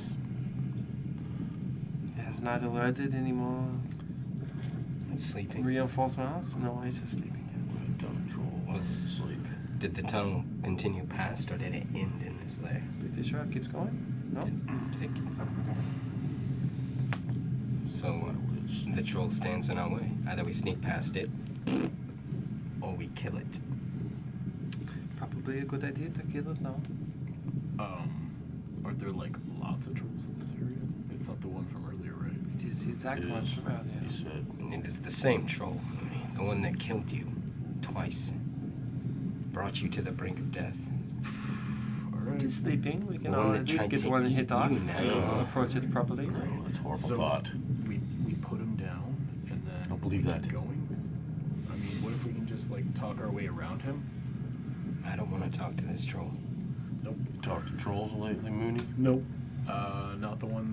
has not alerted anymore. It's sleeping. Reinforcements? No, it's just sleeping. Was Did the tunnel continue past, or did it end in this lair? Yes. The trap keeps going? No? So the troll stands in our way. Either we sneak past it, or we kill it. Probably a good idea to kill it now. Aren't there like lots of trolls in this area? It's not the one from earlier, right? It is the exact one from earlier. He said. It is the same troll, the one that killed you twice, brought you to the brink of death. It is sleeping. We can The one all that at least tried get to one eat hit off. you now. Approach it properly. Oh, that's a horrible So- thought. We put him down, and then I don't believe we that. keep going. I mean, what if we can just like talk our way around him? I don't want to talk to this troll. Nope. Talked to trolls lately, Mooney? Nope. Not the one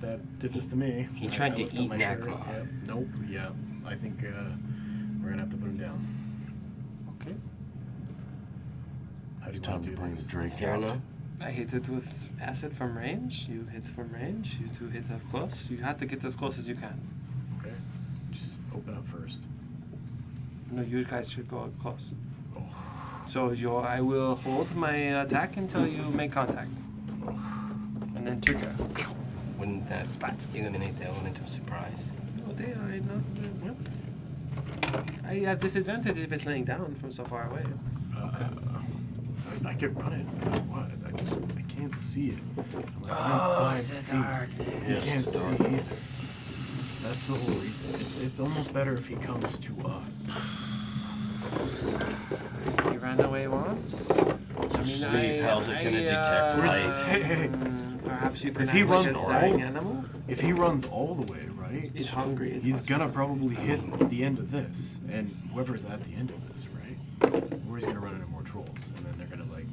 that did this to me. He tried I to lifted eat my shirt. Nakma. Yep. Nope. Yeah. I think we're gonna have to put him down. Okay. How do you It's want time to to do bring the this? drink Cyrano? out. I hit it with acid from range. You hit from range. You two hit up close. You have to get as close as you can. Okay. Just open up first. No, you guys should go up close. Oh. So I will hold my attack until you make contact. And then trigger. Wouldn't that eliminate the element of surprise? Oh, I know. Well, I have disadvantage if it's laying down from so far away. I can run it. But what? I can't see it unless I'm 5 feet. I can't see it. That's the whole reason. It's almost better if he comes to us. He ran away once. Sleep, how's it gonna detect light? Perhaps you can If he have runs a all- dying animal. If he runs all the way, right? He's hungry. He's gonna probably hit the end of this, and whoever's at the end of this, right? Or he's gonna run into more trolls, and then they're gonna like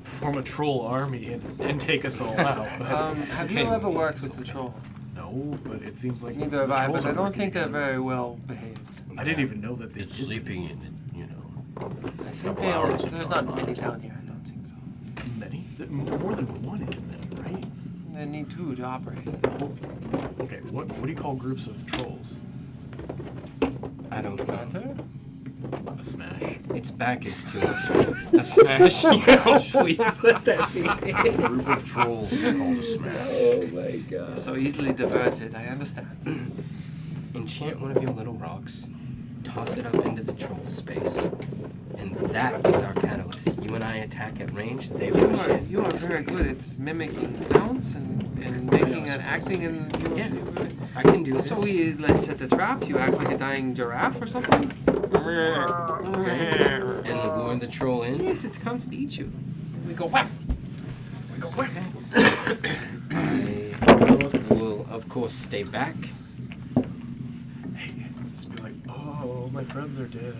form a troll army and take us all out. Have you ever worked with the troll? No, but it seems like Neither have the I, trolls but I are don't working think they're together. very well behaved. I didn't even know that they It's did sleeping this. in it, you know. I think Couple they hours there's ago. not many down here. I don't think so. Many? More than one is many, right? They need two to operate. Okay, what do you call groups of trolls? I don't know. Matter? A smash? Its back is to us. A smash? No, please let that be. A group of trolls is called a smash. Oh my god. So easily diverted. I understand. Enchant one of your little rocks, toss it up into the troll's space, and that is our catalyst. You and I attack at range, they rush in. You are very good at mimicking sounds and making and acting and Yeah. I can do this. So we like set the trap. You act like a dying giraffe or something. Okay. And lure the troll in. Yes, it comes to eat you. We go whack. We go whack. I will, of course, stay back. Just be like, oh, my friends are dead.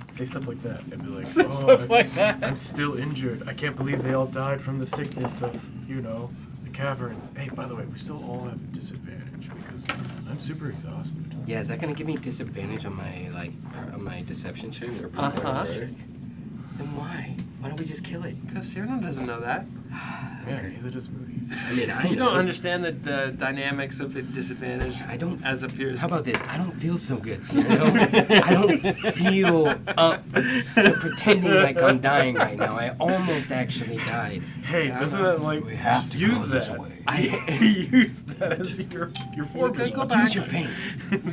Say stuff like that. And be like, Say oh, stuff like that. I'm still injured. I can't believe they all died from the sickness of, you know, the caverns. Hey, by the way, we still all have a disadvantage because I'm super exhausted. Yeah, is that gonna give me disadvantage on my on my deception check or Uh-huh. performance check? Then why? Why don't we just kill it? Because Cyrano doesn't know that. Yeah, neither does Moody. I mean, I You know. don't understand the dynamics of a disadvantage. I don't. As appears. How about this? I don't feel so good, Cyrano. I don't feel up to pretending like I'm dying right now. I almost actually died. Hey, doesn't that like We have to use go this that? way. Use that as your forward could go position. Use your pain.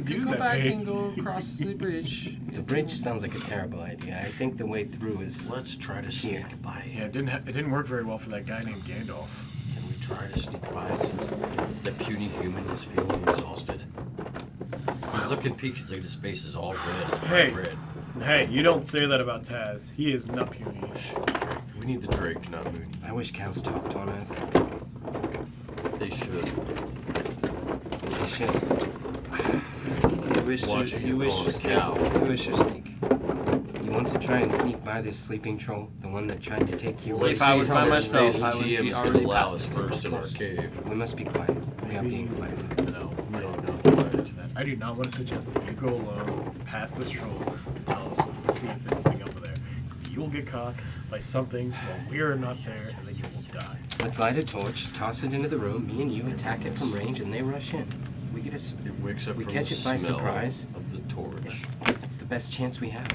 Use go that back pain. and go across the bridge. The bridge sounds like a terrible idea. I think the way through is. Let's try to Here. sneak by. Yeah, it didn't work very well for that guy named Gandalf. Can we try to sneak by since the puny human is feeling exhausted? We look and peek, like his face is all red. It's Hey. bright red. Hey, you don't say that about Taz. He is not puny. Shh, Drake. We need the Drake, not Mooney. I wish cows talked on Earth. They should. They should. You wish Watching you you wish call to a cow. You wish to sneak. You want to try and sneak by this sleeping troll, the one that tried to take you Well, away? If I was how by much myself, space I the would GM be is going already to allow past us it. first in our cave. We must be quiet. We are being quiet. No, I do not suggest that. I do not want to suggest that you go alone past this troll and tell us to see if there's something over there. Because you will get caught by something while we are not there, and then you will die. Let's light a torch, toss it into the room. Me and you attack it from range, and they rush in. We get a. It wakes up We from catch the it by smell surprise. of the torch. It's the best chance we have.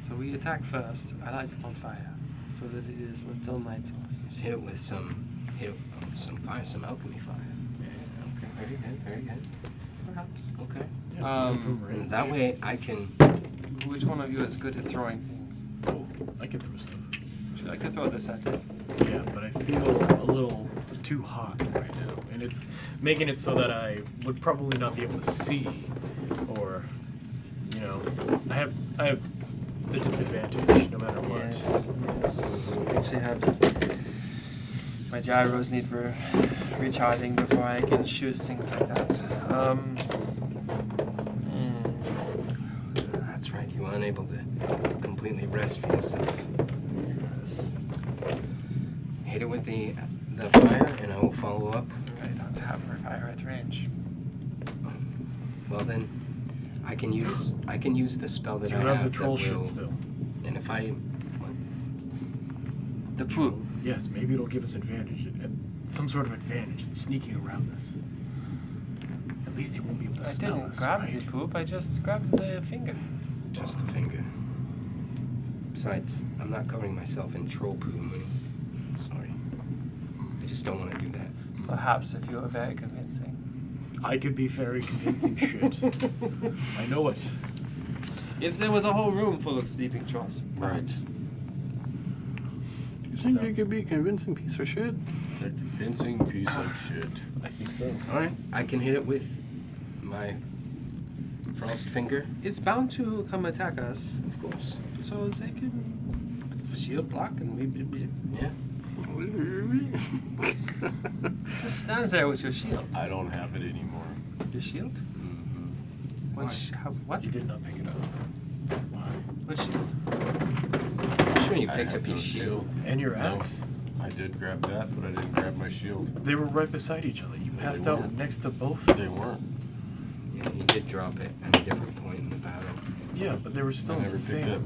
So we attack first. I light it on fire, so that it is its own light source. Just hit it with some fire, some alchemy fire. Yeah, okay, very good, very good. Perhaps. Okay. Yeah, from And range. that way I can. Which one of you is good at throwing things? Oh, I can throw stuff. I could throw this at it. Yeah, but I feel a little too hot right now, and it's making it so that I would probably not be able to see, or, you know, I have the disadvantage no matter what. Yes. I actually have my gyros need recharging before I can shoot things like that. That's right. You are unable to completely rest for yourself. Hit it with the fire, and I will follow up. I don't have fire at range. Well then, I can use the spell that Do I you have. have the troll that shit will- still? And if I, The pool. Yes, maybe it'll give us advantage, some sort of advantage in sneaking around this. At least he won't be able to I smell didn't us, grab right? the poop, I just grabbed the finger. just the finger. Besides, I'm not covering myself in troll poo, Mooney. Sorry. I just don't want to do that. Perhaps if you are very convincing. I could be very convincing shit. I know it. If there was a whole room full of sleeping trolls. Right. You think you could be a convincing piece of shit? A convincing piece of shit. I think so. All right, I can hit it with my frost finger, It's bound to come attack us, of course. so they can shield block and we Yeah. just stands there with your shield. I don't have it anymore. Your shield? Mm-hmm. What? You did not pick it up. Why? What shield? I'm sure you I picked had up your no shield. And your No. axe. I did grab that, but I didn't grab my shield. They were right beside each other. You they passed out weren't. next to both. They weren't. Yeah, you did drop it at a different point in the battle. Yeah, but they were still I in never the picked same. up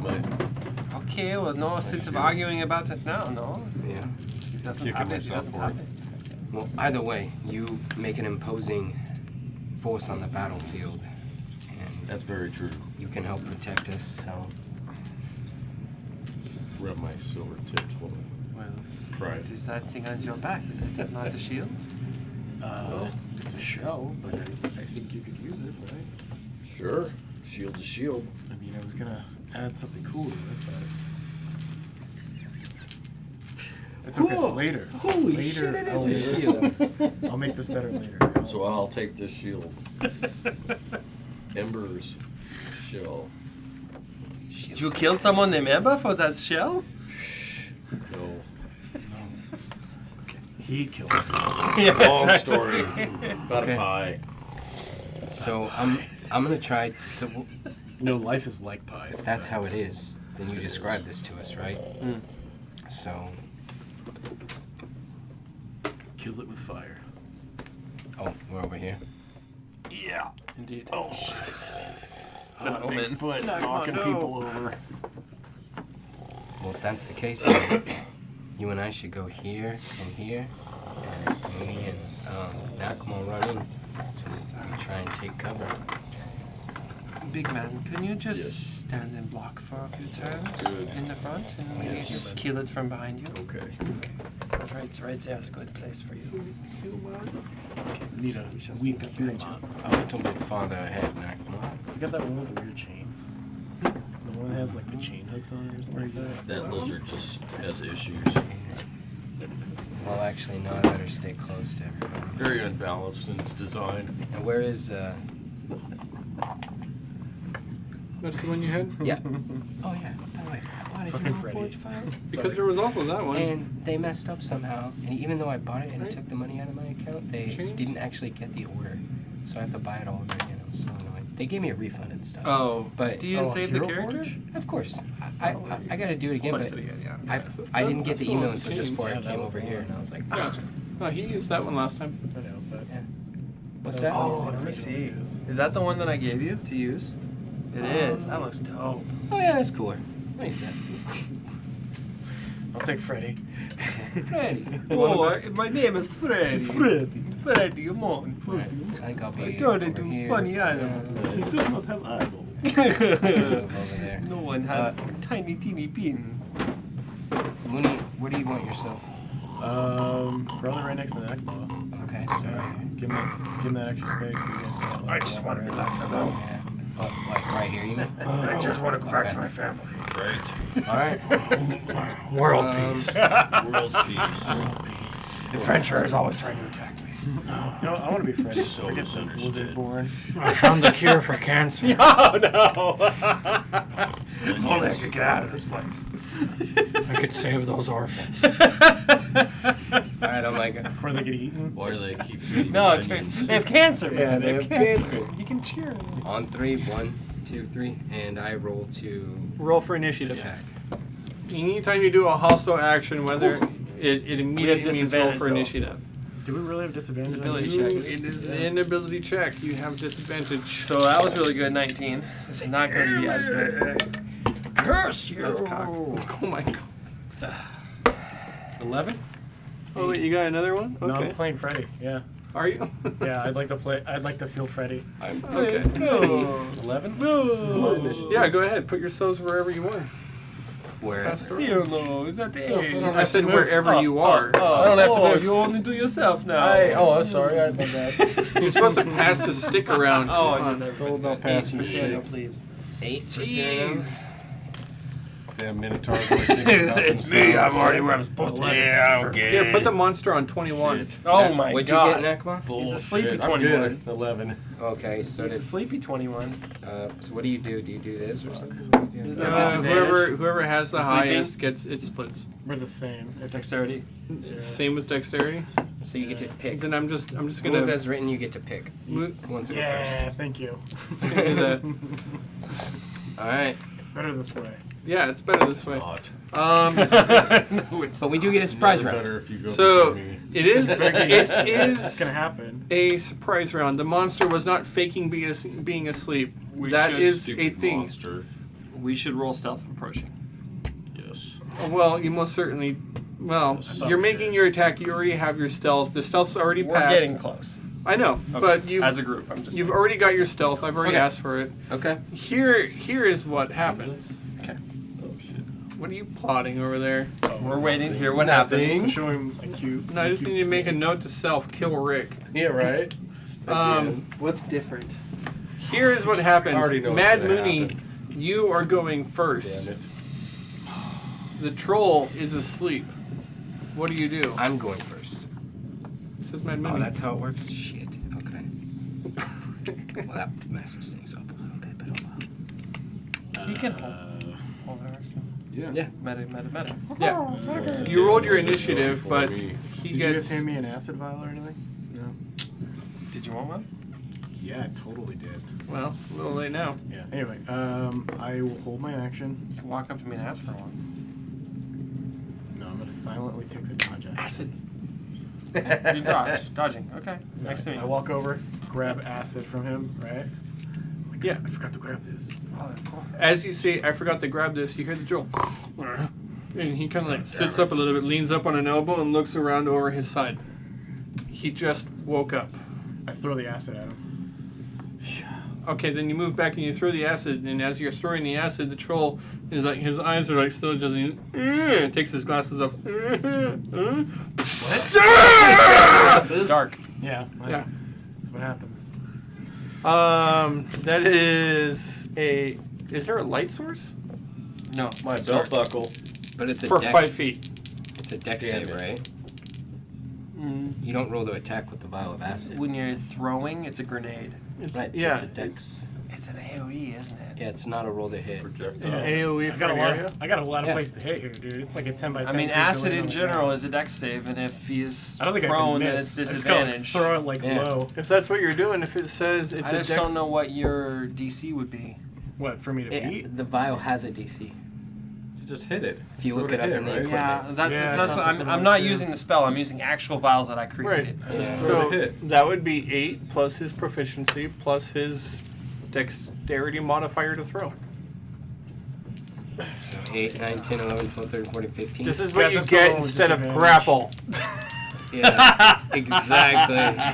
my. Okay, well, no sense of arguing about it now, no? Yeah. He doesn't Kicking have it, he myself doesn't for have it. it. Well, either way, you make an imposing force on the battlefield, and That's very true. you can help protect us. So Rub my silver tips. Hold on. Well, Pride. what is that thing on your back? Is that not a shield? It's a shell, but I think you could use it, right? Sure. Shield's a shield. I mean, I was gonna add something cool to it, but It's okay. Whoa. Later. Holy Later. shit, it I'll is a make shield. I'll make this better later. So I'll take this shield. Ember's shell. Did you kill someone named Ember for that shell? No. He killed me. Yeah, Long exactly. story. It's about Okay. a pie. So I'm gonna try. So Life is like pie. if that's how it sometimes. is, then you describe this to us, right? So, Kill it with fire. oh, we're over here. Yeah. Indeed. Oh. Gentlemen. Bigfoot knocking people over. Well, if that's the case, then you and I should go here and here, and Mooney and Nakmo run in. Just try and take cover. Big man, can you just Yes. stand and block for a few turns good. in the front, and we Yes. just kill it from behind you? Okay. Right there's a good place for you. Need a weak agent. A little bit farther ahead, Nakmo. You got that one with the weird chains? The one that has like the chain hooks on it or something like that? That lizard just has issues. Well, actually, no, I better stay close to everybody. Very unbalanced in its design. And where is, That's the one you had? yeah. Oh, yeah. Oh, wait. Why did Fucking you know Freddy. Forge File? Because there was also that one. And they messed up somehow. And even though I bought it and Right. it took the money out of my account, they Chains? didn't actually get the order. So I have to buy it all over again. It was so annoying. They gave me a refund and stuff. Oh, But do you Oh, save the Hero character? Forge? of course, I got to do it again. Place But it again, yeah. I didn't get the That's the one email with the until just chains. before Yeah, I that came was over the here, one. and I was like, Yeah. Oh, he used that one last time. I know, but yeah. What's That that? was Oh, the let me original see. news. Is that the one that I gave you to use? It is. That looks dope. Oh yeah, that's cooler. I like that. I'll take Freddy. Freddy. My name is Freddy. It's Freddy. Freddy, come on. Right. I think I'll be I turned over into here. funny animal. He does not have eyeballs. Move over there. No one has tiny, teeny pin. Mooney, where do you want yourself? Probably right next to the neck ball. Okay, so Yeah, right here. give him that extra space so you guys can. Like, I just want to be walk left around. alone. Yeah. Oh, like right here, you mean? I just want to go back Okay. to my family. Right? All right. World peace. World peace. Adventure is always trying to attack me. You know, I want to be Freddy. So I get this misunderstood. lizard born. I found the cure for cancer. Oh no! If only I could get out of this place. I could save those orphans. All right, I'm like, Before they get eaten. Why do they keep feeding No, me onions? they have cancer, man. Yeah, they have cancer. You can cheer. on 3, 1, 2, 3, and I roll to Roll for initiative. attack. Anytime you do a hostile action, whether it immediately means roll disadvantage, for though. initiative. Do we really have disadvantage? It's on ability these? check. It is an ability check. You have disadvantage. So that was really good, 19. This is not going to be as good. Curse you! That's cock. Oh my god. 11? Oh wait, you got another one? No, Okay. I'm playing Freddy. Yeah. Are you? Yeah, I'd like to play. I'd like to field Freddy. Okay. No. 11. Yeah, go ahead. Put yourselves wherever you are. Where? Still no, is that the I said wherever you are. I don't have to move. You only do yourself now. I'm sorry. I did that. You're supposed to pass the stick around. Oh, I Come did that. It's all about passing Cyrano, sticks. please. 8 for Jeez. Damn Minotaur boys thinking about It's me. I'm themselves. already where I'm supposed to be. Yeah, okay. Here, put the monster on 21. Oh my What'd god. you get, Nakma? He's a sleepy Bullshit. I'm 21. good at 11. Okay, so He's a did, sleepy 21. so what do you do? Do you do this or something? What do you do? Is that- Whoever has the Sleeping? highest gets it splits. We're the same. If it's- Dexterity. Same with dexterity. So you get to pick. Then I'm just Rules gonna as written, you get to pick. Once it go Yeah, first. thank you. do that. Alright. It's better this way. Yeah, it's better this way. Not. But we do get a surprise Never round. better if you go So before me. it is It's it gonna is happen. a surprise round. The monster was not faking being asleep. That is a Stupid thing. Monster. We should roll stealth approaching. Yes. Well, you most certainly. Well, thought you're we making did. your attack. You already have your stealth. The stealth's already We're passed. getting close. I know, Okay. but you've As a group, I'm just. you've already got your stealth. I've already Okay. asked for it. Okay. Here is what happens. Okay. Oh shit. What are you plotting over there? We're waiting to hear what So happens. show him a cute. No, I just cute need to make a snake. note to self. Kill Rick. Yeah, right? What's different? Here is what I happens. already know what's Mad gonna Mooney, happen. you are going first. Damn it. The troll is asleep. What do you do? I'm going first. This is Mad Oh, Mooney. that's how it works? Shit. Okay. Well, that messes things up a little bit, but oh He can hold our action. Yeah. Yeah. Meta. Yeah. You rolled your initiative, For but me. he Did you guys gets. hand me an acid vial or anything? No. Did you want one? Yeah, I totally did. Well, a little late now. Yeah. Anyway, I will hold my action. You can walk up to me and ask for one. No, I'm gonna silently take the dodge action. Acid. You dodging. Okay. Next to me. I walk over, grab acid from him, right? Yeah. I forgot to grab this. Oh, cool. As you say, I forgot to grab this, you hear the drill. And he kind of like sits up a little bit, leans up on an elbow, and looks around over his side. He just woke up. I throw the acid at him. Okay, then you move back and you throw the acid, and as you're throwing the acid, the troll is like, his eyes are like still just, takes his glasses off. It's dark. Yeah. Yeah. That's what happens. That is a. Is there a light source? No. My belt buckle. But it's a For dex, 5 feet. It's a dex save, Damn it. right? You don't roll to attack with the vial of acid. When you're throwing, it's a grenade. It's, Right, so yeah. it's a dex. It's an AoE, isn't it? Yeah, it's not a roll to hit. Projectile. An AoE I for got a an lot. area. I got a lot of Yeah. place to hit here, dude. It's like a 10 by 10. I mean, piece acid laying in on the general ground. is a dex save, and if he's I don't think prone, I then can it's miss. I just gotta, like, disadvantage. throw it like Yeah. low. If that's what you're doing, if it says it's I a just dex. don't know what your DC would be. What for me to beat? The vial has a DC. Just hit it. If you Throw look to it up hit, in the right? equipment. Yeah, that's Yeah, I that's thought what that's I'm. what I I'm was not doing. using the spell. I'm using actual vials that I Right. created. Yeah. Throw So to hit. that would be 8 plus his proficiency plus his dexterity modifier to throw. So 8, 9, 10, 11, 12, 13, 14, 15. This is what Guys, you I'm get still with instead of disadvantage. grapple. Yeah, exactly.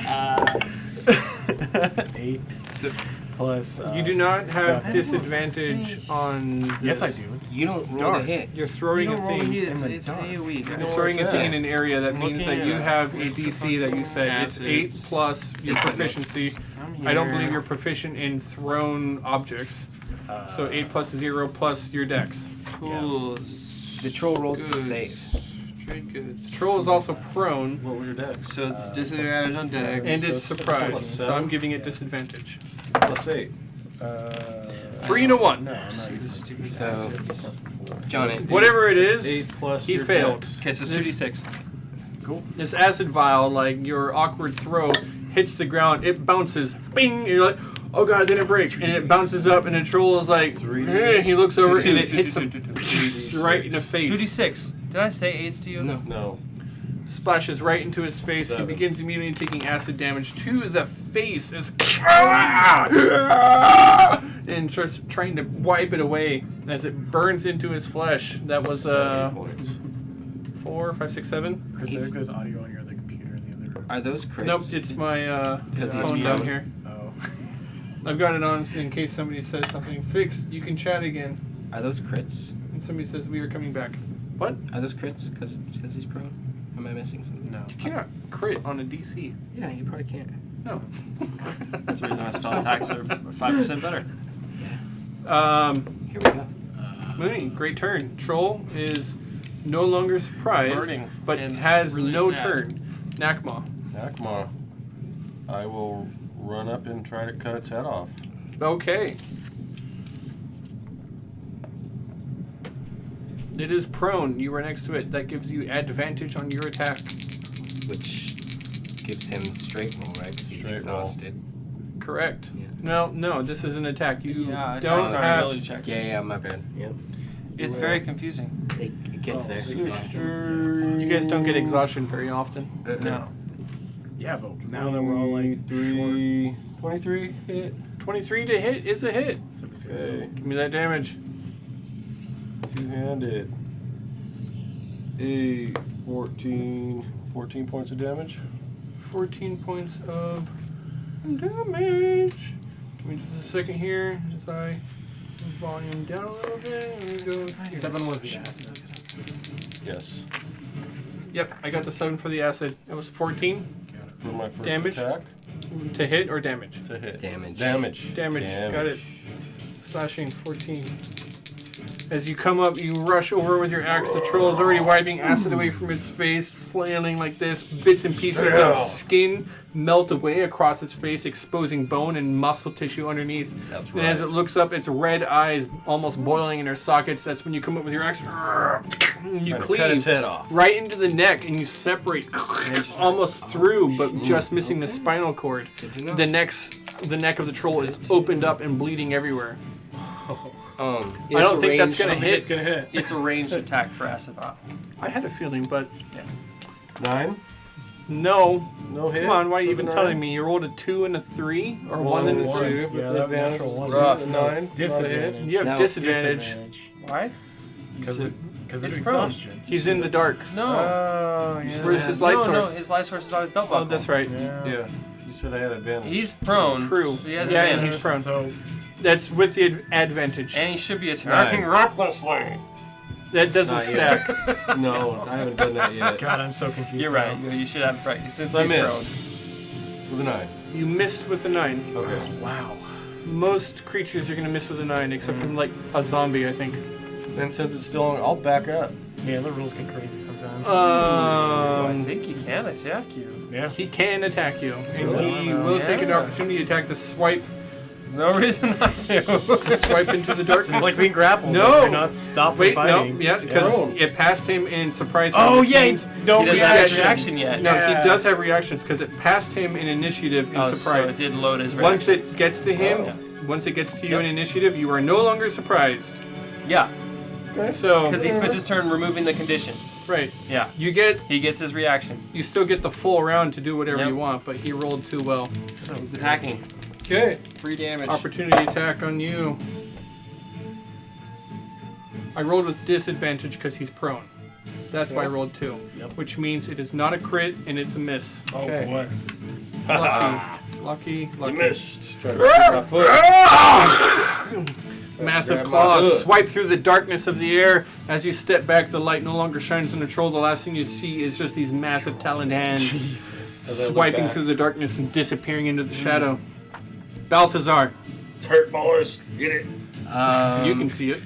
8 So plus. You do not have 7. disadvantage on this. Yes, I do. It's you don't roll dark. to hit. You're throwing a thing. It's, in the it's dark. AoE. You're guys. throwing a what's thing that? in an area that I'm means that looking you at have a where's the DC that you said. It's 8 acids. plus your Equipment. proficiency. I'm I don't here. believe you're proficient in thrown objects. So 8 plus 0 plus your dex. Cool. The troll rolls to Good. save. Very good. The troll is also prone, What was your dex? So it's disadvantage on dex. and So it's it's surprised. plus So 7. I'm giving it disadvantage. Plus 8. 3 and a 1. No, I'm not using stupid. So- Plus the 4. John, Whatever it is, 8 plus he your failed. dex. Okay, so This- 2d6. Cool. This acid vial, like your awkward throw, hits the ground. It bounces, bing, and you're like, oh god, then it breaks, and it bounces up, and the troll is like, eh, he looks over, and it hits him right in the face. 2d6. Did I say 8s to you? no. No. Splashes right into his face. 7. He begins immediately taking acid damage to the face as and starts trying to wipe it away as it burns into his flesh. That was 7 points. 4, 5, 6, 7. Chris, I think there's audio on your other computer in the other room. Are those crits? Nope, it's my 'Cause he's phone down prone. here. Oh. I've got it on in case somebody says something. Fixed. You can chat again. Are those crits? And somebody says we are coming back. What? Are those crits? Because he's prone? Am I missing something? No. You cannot crit on a DC. Yeah, you probably can't. No. That's the reason my spell attacks are 5% better. Here we go. Mooney, great turn. Troll is no longer surprised, Burning but and has really no sad. turn. Nakma. Nakma. I will run up and try to cut its head off. Okay. It is prone. You are next to it. That gives you advantage on your attack. Which gives him straight roll, right? Because he's Straight roll. exhausted. Correct. Yeah. No, this is an attack. You Yeah, don't attacks are have. ability checks. Yeah, my bad. Yep. It's very confusing. It gets there. You guys don't get exhaustion very often. No. Yeah, but now that we're all like short. 23 hit. 23 to hit is a hit. Okay. Give me that damage. Two-handed. 8, 14. 14 points of damage. 14 points of damage. Give me just a second here as I volume down a little bit. And we go here. 7 was the acid. Yes. Yep, I got the 7 for the acid. That was 14 For my first Damage? attack. to hit or damage? To hit. Damage. Damage. Damage. Got it. Slashing 14. As you come up, you rush over with your axe. The troll is already wiping acid away from its face, flailing like this. Bits and pieces of skin melt away across its face, exposing bone and muscle tissue underneath. That's And as it looks up, its red eyes almost boiling in her sockets. That's when you come up with your axe. And you Cut its cleave head off. right into the neck, and you separate almost through, but just missing the spinal cord. The neck of the troll is opened up and bleeding everywhere. I don't think that's gonna hit. It's gonna hit. It's a ranged attack for acid pop. I had a feeling, but 9. no. No hit. Come on, why are you With even a telling 9? me? You rolled a 2 and a 3, or 1 and a 2. With Yeah, the that advantage. natural one. Rough. No, 9. it's Not a hit. disadvantage. You have No. disadvantage. Why? Because of It's exhaustion. He's in the dark. No. Oh, yeah. Where's his light no, source? his light source is on his belt Oh, buckle. that's right. Yeah. You said I had advantage. He's prone. True. So he has Yeah, and advantage. he's prone. So That's with the advantage. And he should be attacking recklessly. That doesn't Not yet. stack. No, I haven't done that yet. God, I'm so confused. You're now. right. You should have practice since I he's missed. With a 9. You missed with a 9. Okay. Wow. Most creatures are going to miss with a 9, except for like a zombie, I think. And since it's still on, I'll back up. Yeah, the rules get crazy sometimes. I think he can attack you. Yeah. He can attack you, and he Yeah. will take an opportunity attack to swipe No reason not to. swipe into the darkness. It's like being grappled. No. You're not stopped Wait, from no, fighting. yeah, because Oh. it passed him in surprise. Oh, which yeah. means- No He doesn't have his reactions. reaction yet. No, Yeah. he does have reactions because it passed him in initiative in Oh, so surprise. it did load his Once reaction. it gets to him, once it gets to you in initiative, you are no longer surprised. Yeah, So, because he spent his turn removing the condition. right, Yeah, you he gets his reaction. still get the full round to do whatever Yep. you want, but he rolled too well. He's attacking. Okay. 3 damage. Opportunity attack on you. I rolled with disadvantage because he's prone. That's why I rolled 2, which means it is not a crit and it's a miss. Oh, Okay. boy. Lucky. You missed. Try to shoot my foot. Massive Grab my claws hood. swipe through the darkness of the air. As you step back, the light no longer shines on the troll. The last thing you see is just these massive taloned hands Jesus. As I look swiping back. through the darkness and disappearing into the shadow. Balthazar, It's hurt, boys. Get it. you can see it.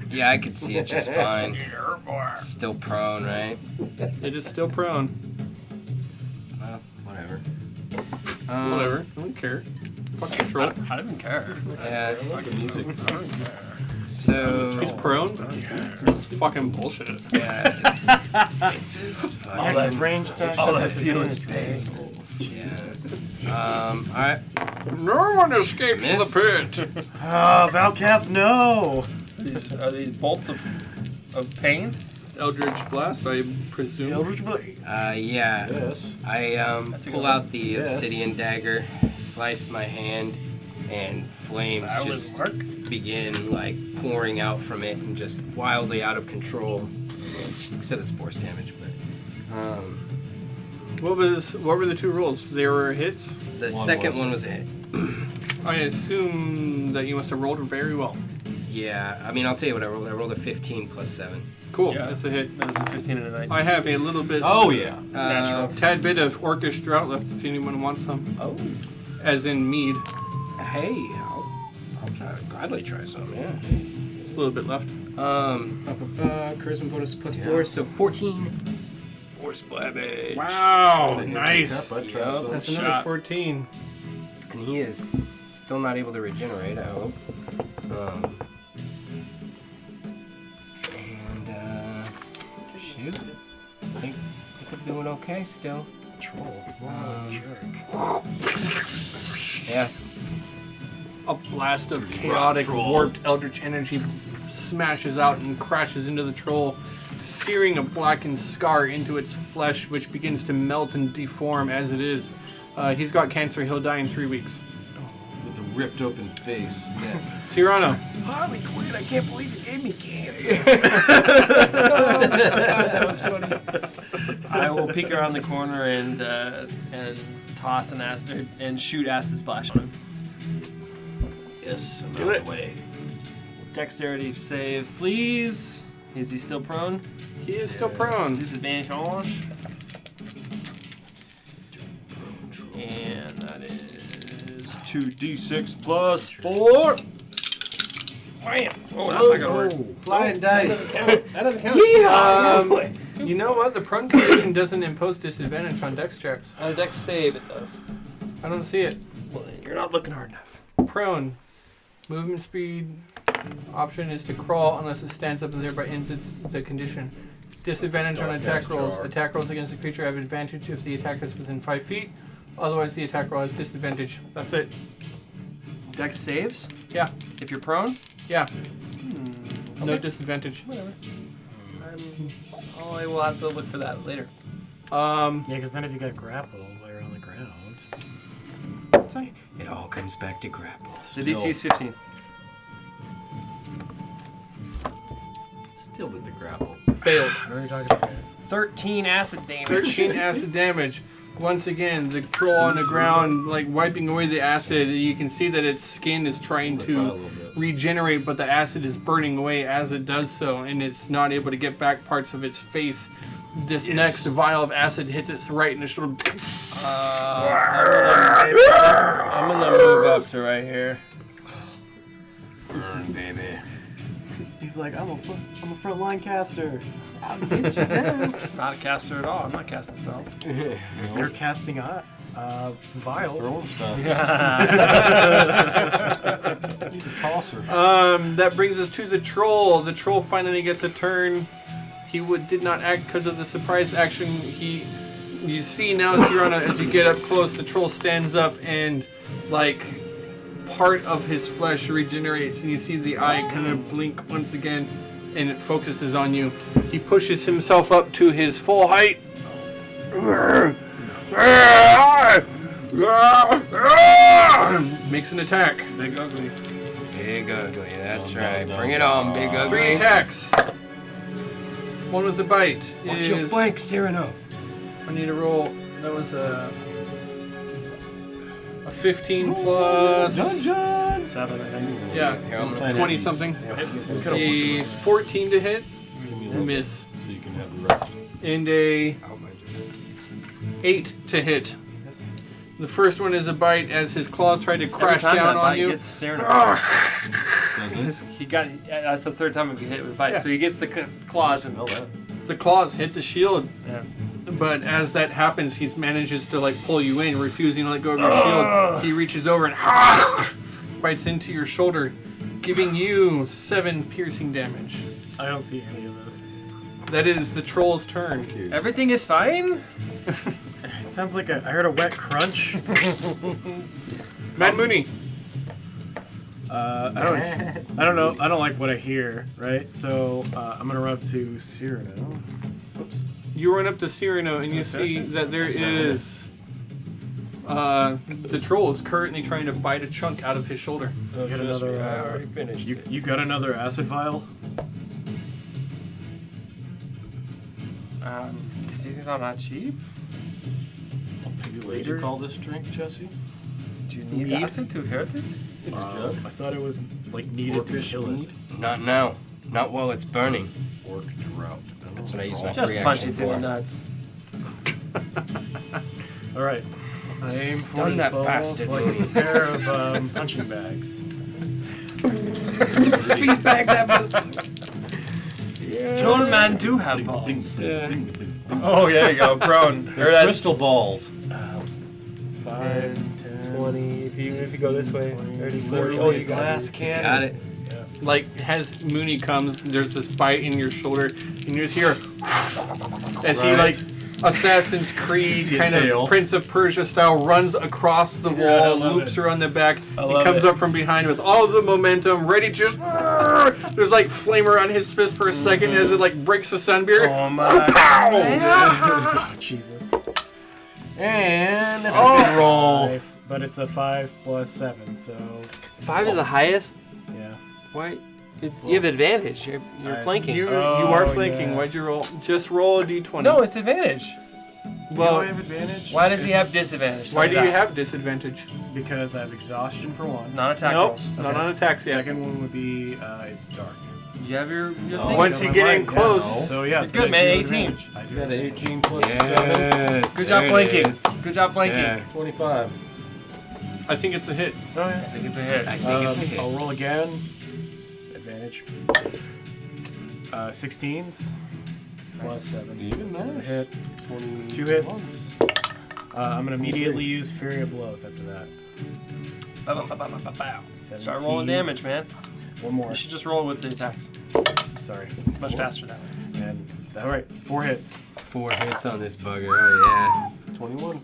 Yeah, I could see it just fine. Still prone, right? It is still prone. Well, whatever. Whatever. I don't care. Fuck the troll. I don't even care. Yeah. So. He's prone? That's fucking bullshit. Yeah. This is All fine. that range attack. All I feel is pain. Alright. No one escapes Miss. the pit. Oh, Valcath, no! Are these bolts of pain? Eldritch Blast, I presume. Yeah. Yes. I That's a pull good out the Yes. obsidian dagger, slice my hand, and flames That would just work. begin like pouring out from it and just wildly out of control. Except it's force damage, but What were the 2 rolls? They were hits? the One second was. one was a hit. I assume that you must have rolled very well. Yeah, I mean I'll tell you what I rolled. I rolled a 15 plus 7. Cool, Yeah. that's a hit. That was a 15 and a 19. I have a little bit, Oh, yeah. Natural. tad bit of orcish drought left if anyone wants some. Oh. As in mead. Hey, I'll gladly try some. Yeah. Just a little bit left. Charisma bonus plus 4, so 14. Force damage. Wow, I'd nice. try Yep. some. That's another Shot. 14. And he is still not able to regenerate, I hope. Shoot. I think I'm doing okay still. Troll. Yeah. A blast of chaotic, warped eldritch energy smashes out and crashes into the troll, searing a blackened scar into its flesh, which begins to melt and deform as it is. He's got cancer. He'll die in 3 weeks. With a ripped open face. Yeah. Cyrano. Harley Quinn, I can't believe you gave me cancer. That was funny. I will peek around the corner and toss an acid and shoot acid splash on him. Yes, I'm Do out it. of the way. Dexterity save, please. Is he still prone? He is still prone. Disadvantage. And that is 2d6 plus 4. Bam! Oh, that's not gonna work. Flying dice. That doesn't count. You know what? The prone condition doesn't impose disadvantage on dex checks. On a dex save, it does. I don't see it. Well, you're not looking hard enough. Prone. Movement speed option is to crawl unless it stands up and thereby ends the condition. Disadvantage on attack rolls. Attack rolls against the creature have advantage if the attacker is within 5 feet. Otherwise, the attack roll has disadvantage. That's it. Dex saves? Yeah. If you're prone? Yeah. No Okay. disadvantage. Whatever. I will have to look for that later. Yeah, because then if you got grappled while you're on the ground. Sorry. It all comes back to grapple. The DC is 15. Still with the grapple. Failed. What are you talking about, guys? 13 acid damage. 13 acid damage. Once again, the troll on the ground, like wiping away the acid, you can see that its skin is trying to regenerate, but the acid is burning away as it does so, and it's not able to get back parts of its face. This next vial of acid hits its right in the shoulder. I'm gonna move up to right here. Burn, baby. He's like, I'm a frontline caster. Not a caster at all. I'm not casting spells. You're casting vials. Throwing stuff. He's a tosser. That brings us to the troll. The troll finally gets a turn. He did not act because of the surprise action. You see now, Sirana, as you get up close, the troll stands up and like part of his flesh regenerates, and you see the eye kind of blink once again, and it focuses on you. He pushes himself up to his full height. Makes an attack. Big ugly. Big ugly, that's right. Bring it on, big ugly. 3 attacks. One with a bite. Watch your flank, Cyrano. I need a roll. That was a 15 plus. 7, I think. Yeah, Here, I'm 20 something. A 14 to hit. Miss. So you can have the rest. And a 8 to hit. The first one is a bite as his claws try to crash down on you. Gets he got. That's the third time he hit with a bite. Yeah. So he gets the claws and. The claws hit the shield. Yeah. But as that happens, he manages to like pull you in, refusing to let go of your shield. He reaches over and bites into your shoulder, giving you 7 piercing damage. I don't see any of this. That is the troll's turn. Everything is fine. It sounds like I heard a wet crunch. Mad Mooney. I don't know. I don't like what I hear, right? So I'm gonna run up to Cyrano. Oops. You run up to Cyrano and you see that there is the troll is currently trying to bite a chunk out of his shoulder. Get another. I already finished. You got another acid vial? These things are not cheap. What did you call this drink, Jesse? Do you need acid to hurt it? It's a jug. I thought it was like needed to kill it. Not now. Not while it's burning. Orc drought. That's what I use my Just free punch action it through the for. nuts. All right. I aim for Done his that balls bastard, like it's a pair of punching bags. Speed bag that Troll man do have balls. Oh, there you go, prone. Or that's Crystal balls. 5, 10, 20, if you go this way. 30, 40. Oh, you got it. cannon. Got it. Like as Mooney comes, there's this bite in your shoulder, and you just hear as he like Assassin's Creed See a kind tail. of Prince of Persia style runs across the wall, love loops it. around the back, and love comes it. up from behind with all of the momentum, ready to just. There's like flamer on his fist for a second as it like breaks the sunbeard. Oh my. Oh, Jesus. And that's Oh, roll. But it's a 5 plus 7, so 5 is the highest. yeah. Why? You have advantage. You're flanking. You Oh, are flanking. yeah. Why'd you roll? Just roll a d20. No, it's advantage. well, Do I have advantage? Why does he have disadvantage? why do Tell you me that. have disadvantage? Because I have exhaustion for one. Non-attack Nope, rolls? not on attacks yet. Second one would be it's dark. You have your thing. Once you get in close, So yeah, Good, man, 18. I do You got an advantage. 18 plus 7. Yes. Good job there it flanking. is. Good job flanking. Yeah. 25. I think it's a hit. Oh, yeah. I think it's a hit. I think it's a hit. I'll roll again. Advantage. advantage. 16s. Plus 7. Even nice. Hit. 21. 2 hits. I'm going to immediately use Fury of Blows after that. Start rolling damage, man. One more. You should just roll with the attacks. Sorry. It's much faster that way. And, alright, 4 hits. 4 hits on this bugger. Oh 21.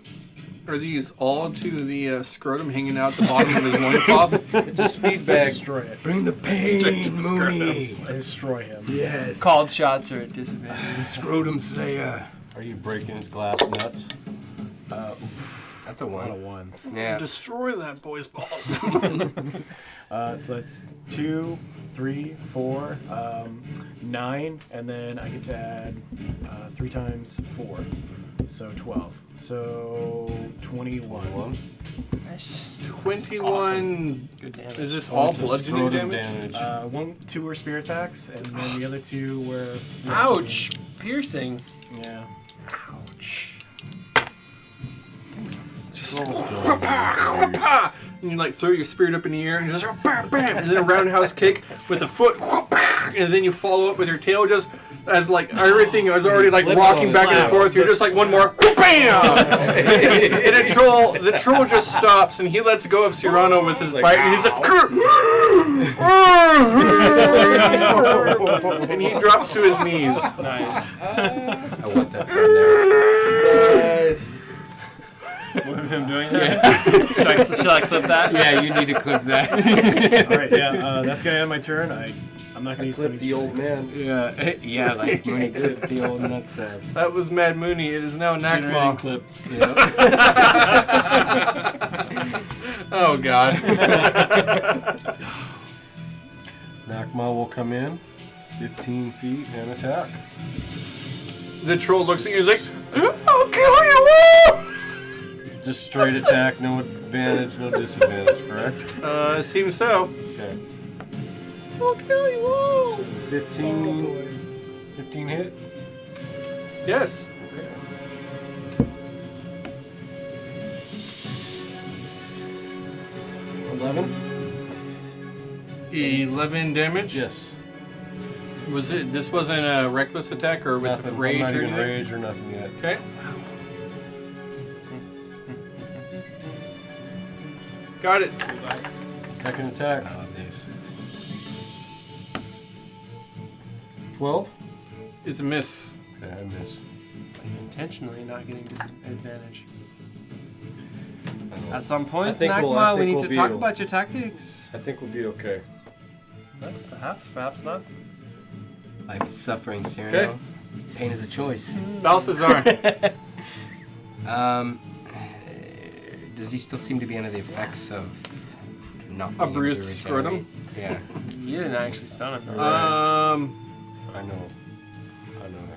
Are these all to the scrotum hanging out the bottom of his loincloth? It's a speed bag. Destroy it. yeah. Bring the pain, Mooney. I destroy him. Yes. Called shots are at disadvantage. The scrotum slayer. Are you breaking his glass nuts? That's a A lot of 1. ones. Yeah. Destroy that boy's balls. So that's 2, 3, 4, 9, and then I get to add 3 times 4. So 12. So 21. 21. Good damage. Is this all It's a bludgeoning scrotum damage? 2 were spear attacks, and then the other 2 were. Ouch! Piercing. Yeah. And you like throw your spirit up in the air and just bam, bam, and then a roundhouse kick with a foot, and then you follow up with your tail just as like everything is already like rocking back and forth. You're just like one more, bam, and the troll just stops and he lets go of Cyrano with his bite and he's like, and he drops to his knees. Nice. I want that from there. Nice. Look at him doing that. Should I clip that? Yeah, you need to clip that. Alright, yeah, that's gonna end my turn. I'm not gonna use Clip the old man. Yeah, yeah, like Mooney clipped the old nutsack. That was Mad Mooney. It is now Generating Nakma. clip. Yeah. Oh God. Nakma will come in, 15 feet, and attack. The troll looks at you and is like, I'll kill you! Just straight attack, no advantage, no disadvantage, correct? Seems so. Okay. I'll kill you all! 15 hit? Yes. 11? 11 damage? Yes. This wasn't a reckless attack or with Nothing. rage I'm not or even anything? rage or nothing yet. Okay. Got it. Second attack. 12? It's a miss. Okay, I miss. Intentionally not getting disadvantage. I know. At some point, I think Nakma, we'll we need to be talk able- about your tactics. I think we'll be okay. Perhaps, perhaps not. Life is suffering, Cyrano. Pain is a choice. Balthazar. Does he still seem to be under the effects of not A being able to bruised regenerate? scrotum? Yeah. You didn't actually stun him. though. I know. I know now.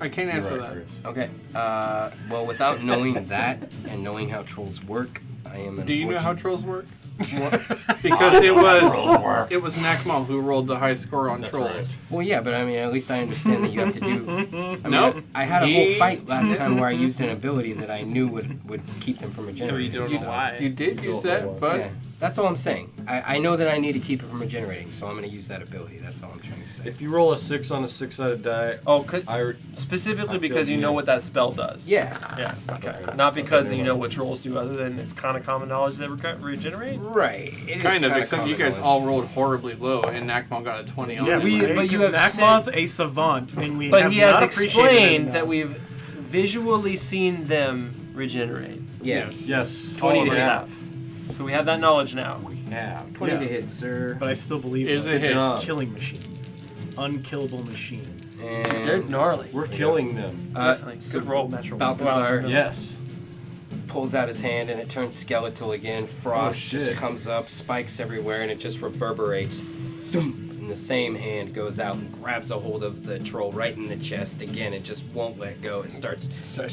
I can't You're answer right, that. Chris. Okay. Well, without knowing that and knowing how trolls work, I am. Do you know how unfortunate- trolls work? Because it was Nakmal who rolled the high score on trolls. Well, yeah, but I mean, at least I understand that you have to do. I mean, Nope. I had a whole fight last time where I used an ability that I knew would keep them from regenerating. don't know so- why. You did use that, but Yeah, that's all I'm saying. I know that I need to keep it from regenerating, so I'm going to use that ability. That's all I'm trying to say. If you roll a 6 on a 6-sided die, Oh, I specifically feel because you know you. what that spell does. Yeah. Yeah. Okay. Not because you know what trolls do, other than it's kind of common knowledge that regenerate. Right. It is kind of, kinda except you common guys knowledge. all rolled horribly low, and Nakmal got a 20 on Yeah, it. but you have Nakma's a savant, and we But have he not has appreciated it explained enough. that we've visually seen them regenerate. Yes. yes. 20 all to of hit. that. So we have that knowledge now. Yeah. 20 to hit, sir. But I still believe Is they're a hit. job. killing machines, unkillable machines. They're And gnarly. We're killing them. Definitely. so Good roll, natural. Balthazar Yes. pulls out his hand and it turns skeletal again. Frost just shit. comes up, spikes everywhere, and it just reverberates. Dum! And the same hand goes out and grabs a hold of the troll right in the chest. Again, it just won't let go. It starts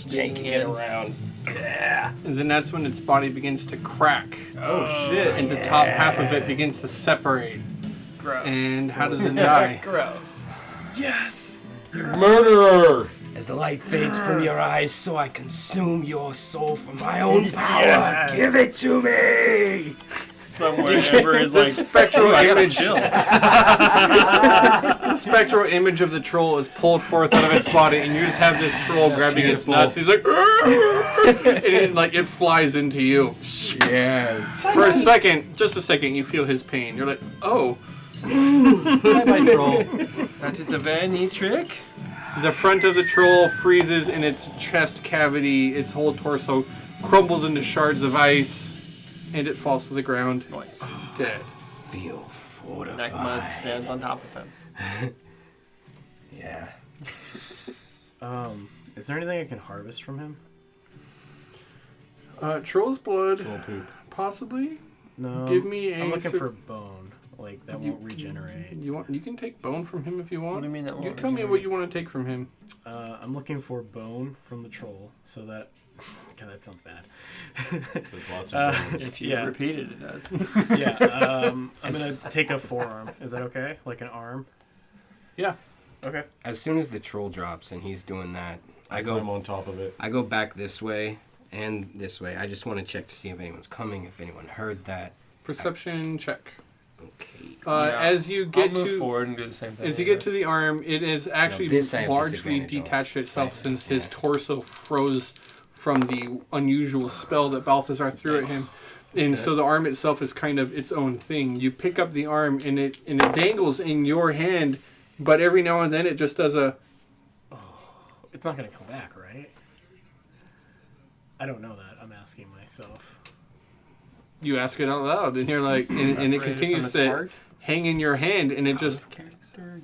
yanking it around. Yeah. And then that's when its body begins to crack, Oh, shit. and the top half of it begins to separate. Gross. And how does it die? Gross. Yes. Murderer! As the light fades from your eyes, so I consume your soul for my own power. Yes. Give it to me! somewhere. Ember is The like, spectral "Ooh, I gotta image. chill." The spectral image of the troll is pulled forth out of its body, and you just have this troll grabbing its nuts. He's like, and it flies into you. Yes. For a second, just a second, you feel his pain. You're like, oh. Bye-bye, troll. That is a very neat trick. The front of the troll freezes in its chest cavity. Its whole torso crumbles into shards of ice, and it falls to the ground, Nice. dead. Feel fortified. Nekma stands on top of him. Yeah. Is there anything I can harvest from him? Troll's blood, Troll poop. possibly. No. Give me I'm a looking for bone. Like that won't regenerate. You can take bone from him if you want. What do you mean that You won't tell me what you want to take from him. I'm looking for bone from the troll, so that. God, that sounds bad. There's lots of bone. If you Yeah. repeat it, it does. Yeah. I'm gonna take a forearm. Is that okay? Like an arm? Yeah. Okay. As soon as the troll drops and he's doing that, I climb go on top of it. I go back this way and this way. I just want to check to see if anyone's coming, if anyone heard that. Perception check. Okay. As you I'll get move to forward and do the same thing. as you get to the arm, it is actually this I have largely disadvantage on. detached itself Right. since his Yeah. torso froze from the unusual spell that Balthazar threw at him. And so the arm itself is kind of its own thing. You pick up the arm and it dangles in your hand, but every now and then it just does a It's not gonna come back, right? I don't know that. I'm asking myself. you ask it out loud and you're like and it Separated continues from its to heart? hang in your hand and it just Character.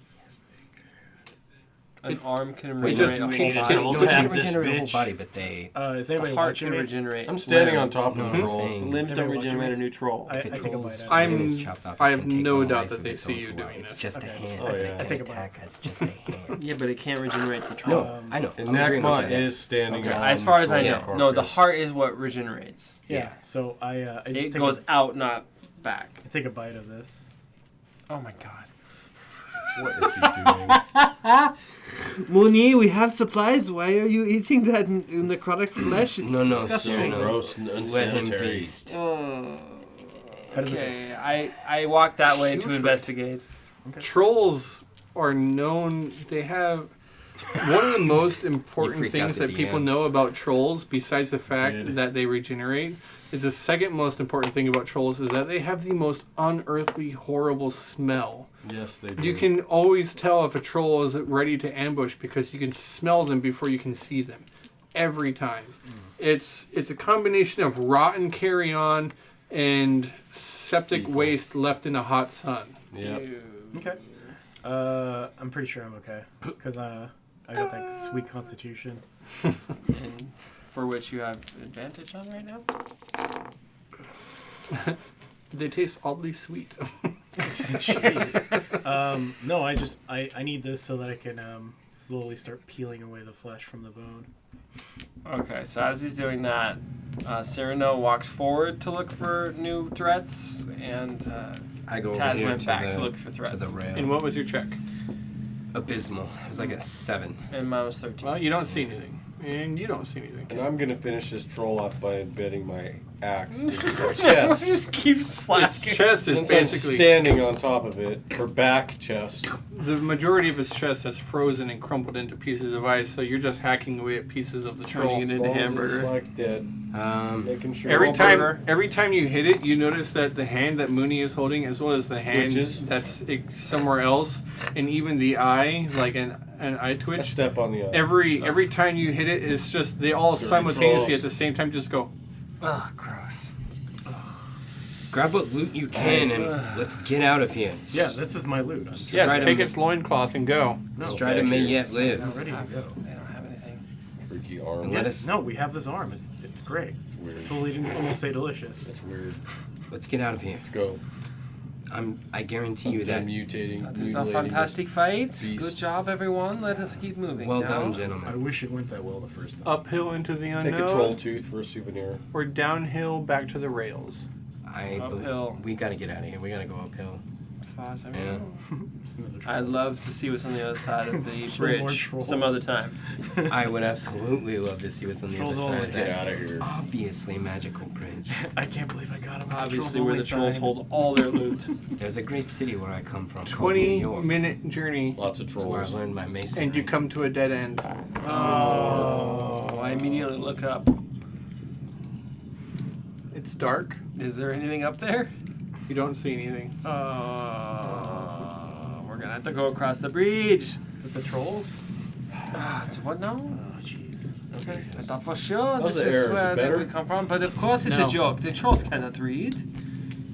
An arm can It regenerate just a whole keeps body. We'll No, tap it can this regenerate a whole bitch. body, but they. Is A anybody heart watching can me? regenerate. I'm standing on limbs. top of No, the I'm troll. saying. Limbs Is don't everyone regenerate a watching new troll. I If a take a troll's bite out of limb it. is chopped off, I it have can take no on doubt life that of they its see own you will. doing It's this. just Okay. a hand. Oh, but yeah. it I can take a bite. attack as just a hand. Yeah, but it can't regenerate the troll. No, I know. And I'm agreeing with Nakma that. is standing Okay, on as far as I the know. troll No, the carcass. heart is what regenerates. Yeah. So I just It take goes a, out, not back. I take a bite of this. Oh my god. What is he doing? Mooney, we have supplies. Why are you eating that necrotic flesh? It's No, disgusting. sir, So no. gross and Let him unsanitary. feast. How does it taste? I walk that way to Putrid. investigate. Trolls are known. They have one of the most important freaked out things the that people DM. know about trolls, besides the fact Dude. that they regenerate, is the second most important thing about trolls is that they have the most unearthly, horrible smell. Yes, they do. You can always tell if a troll is ready to ambush because you can smell them before you can see them. Every time. It's a combination of rotten carrion and septic People. waste left in a hot sun. Yep. Okay. I'm pretty sure I'm okay because I got that sweet constitution. And for which you have advantage on right now? They taste oddly sweet. Jeez. No, I need this so that I can slowly start peeling away the flesh from the bone. Okay, so as he's doing that, Cyrano walks forward to look for new threats, and I go over Taz here went to back the, to look for to threats. the rail. And what was your check? Abysmal. It was like a 7. And mine was 13. Well, you don't see anything. And you don't see anything. And I'm gonna finish this troll off by embedding my axe into the chest. just keep slacking. Its chest is Since I'm basically... standing on top of it, her back chest. The majority of its chest has frozen and crumpled into pieces of ice, so you're just hacking away at pieces of the troll. Turning it As into long as hamburger. it's like dead. Making sure. Every time you hit it, you notice that the hand that Mooney is holding, as well as the hand Twitches. that's somewhere else, and even the eye, like an eye I twitch. step on the eye. Every time you hit it, it's just they all simultaneously trolls. at the same time just go. Ugh, gross. Grab what loot you can and let's get out of here. Yeah, this is my loot. I'm Yes, Strider take may- its loincloth and go. Strider thank may you. yet live. not ready to go. They don't have anything. Freaky arm. And let Yes, us- no, we have this arm. It's great. It's weird. Totally didn't almost say delicious. It's weird. Let's get out of here. Let's go. I guarantee you that. Mutating. That is a mutilating fantastic fight. beast. Good job, everyone. Let us keep moving. Well now. done, I gentlemen. wish it went that well the first time. Uphill into the this. unknown, Take a troll tooth for a souvenir. or downhill back to the rails. Uphill. Uphill. We gotta get out of here. We gotta go uphill. as far as I Yeah. know. Just another I'd trolls. love to see what's on the other side of the Still more bridge trolls. some other time. I would absolutely love to see what's on the Trolls other only. side of Get that out of here. obviously magical bridge. I can't believe I got him. Obviously, where the trolls hold all their loot. There's a great city where I come from called New York. 20-minute journey, Lots of That's where I trolls. learned my masonry. and you come to a dead end. Oh, I immediately look up. It's dark. Is there anything up there? You don't see anything. We're gonna have to go across the bridge. With the trolls? It's what now? Oh, jeez. Okay. I thought for sure How's this the is air? Is it where they better? would come from, but of course it's No. a joke. The trolls cannot read.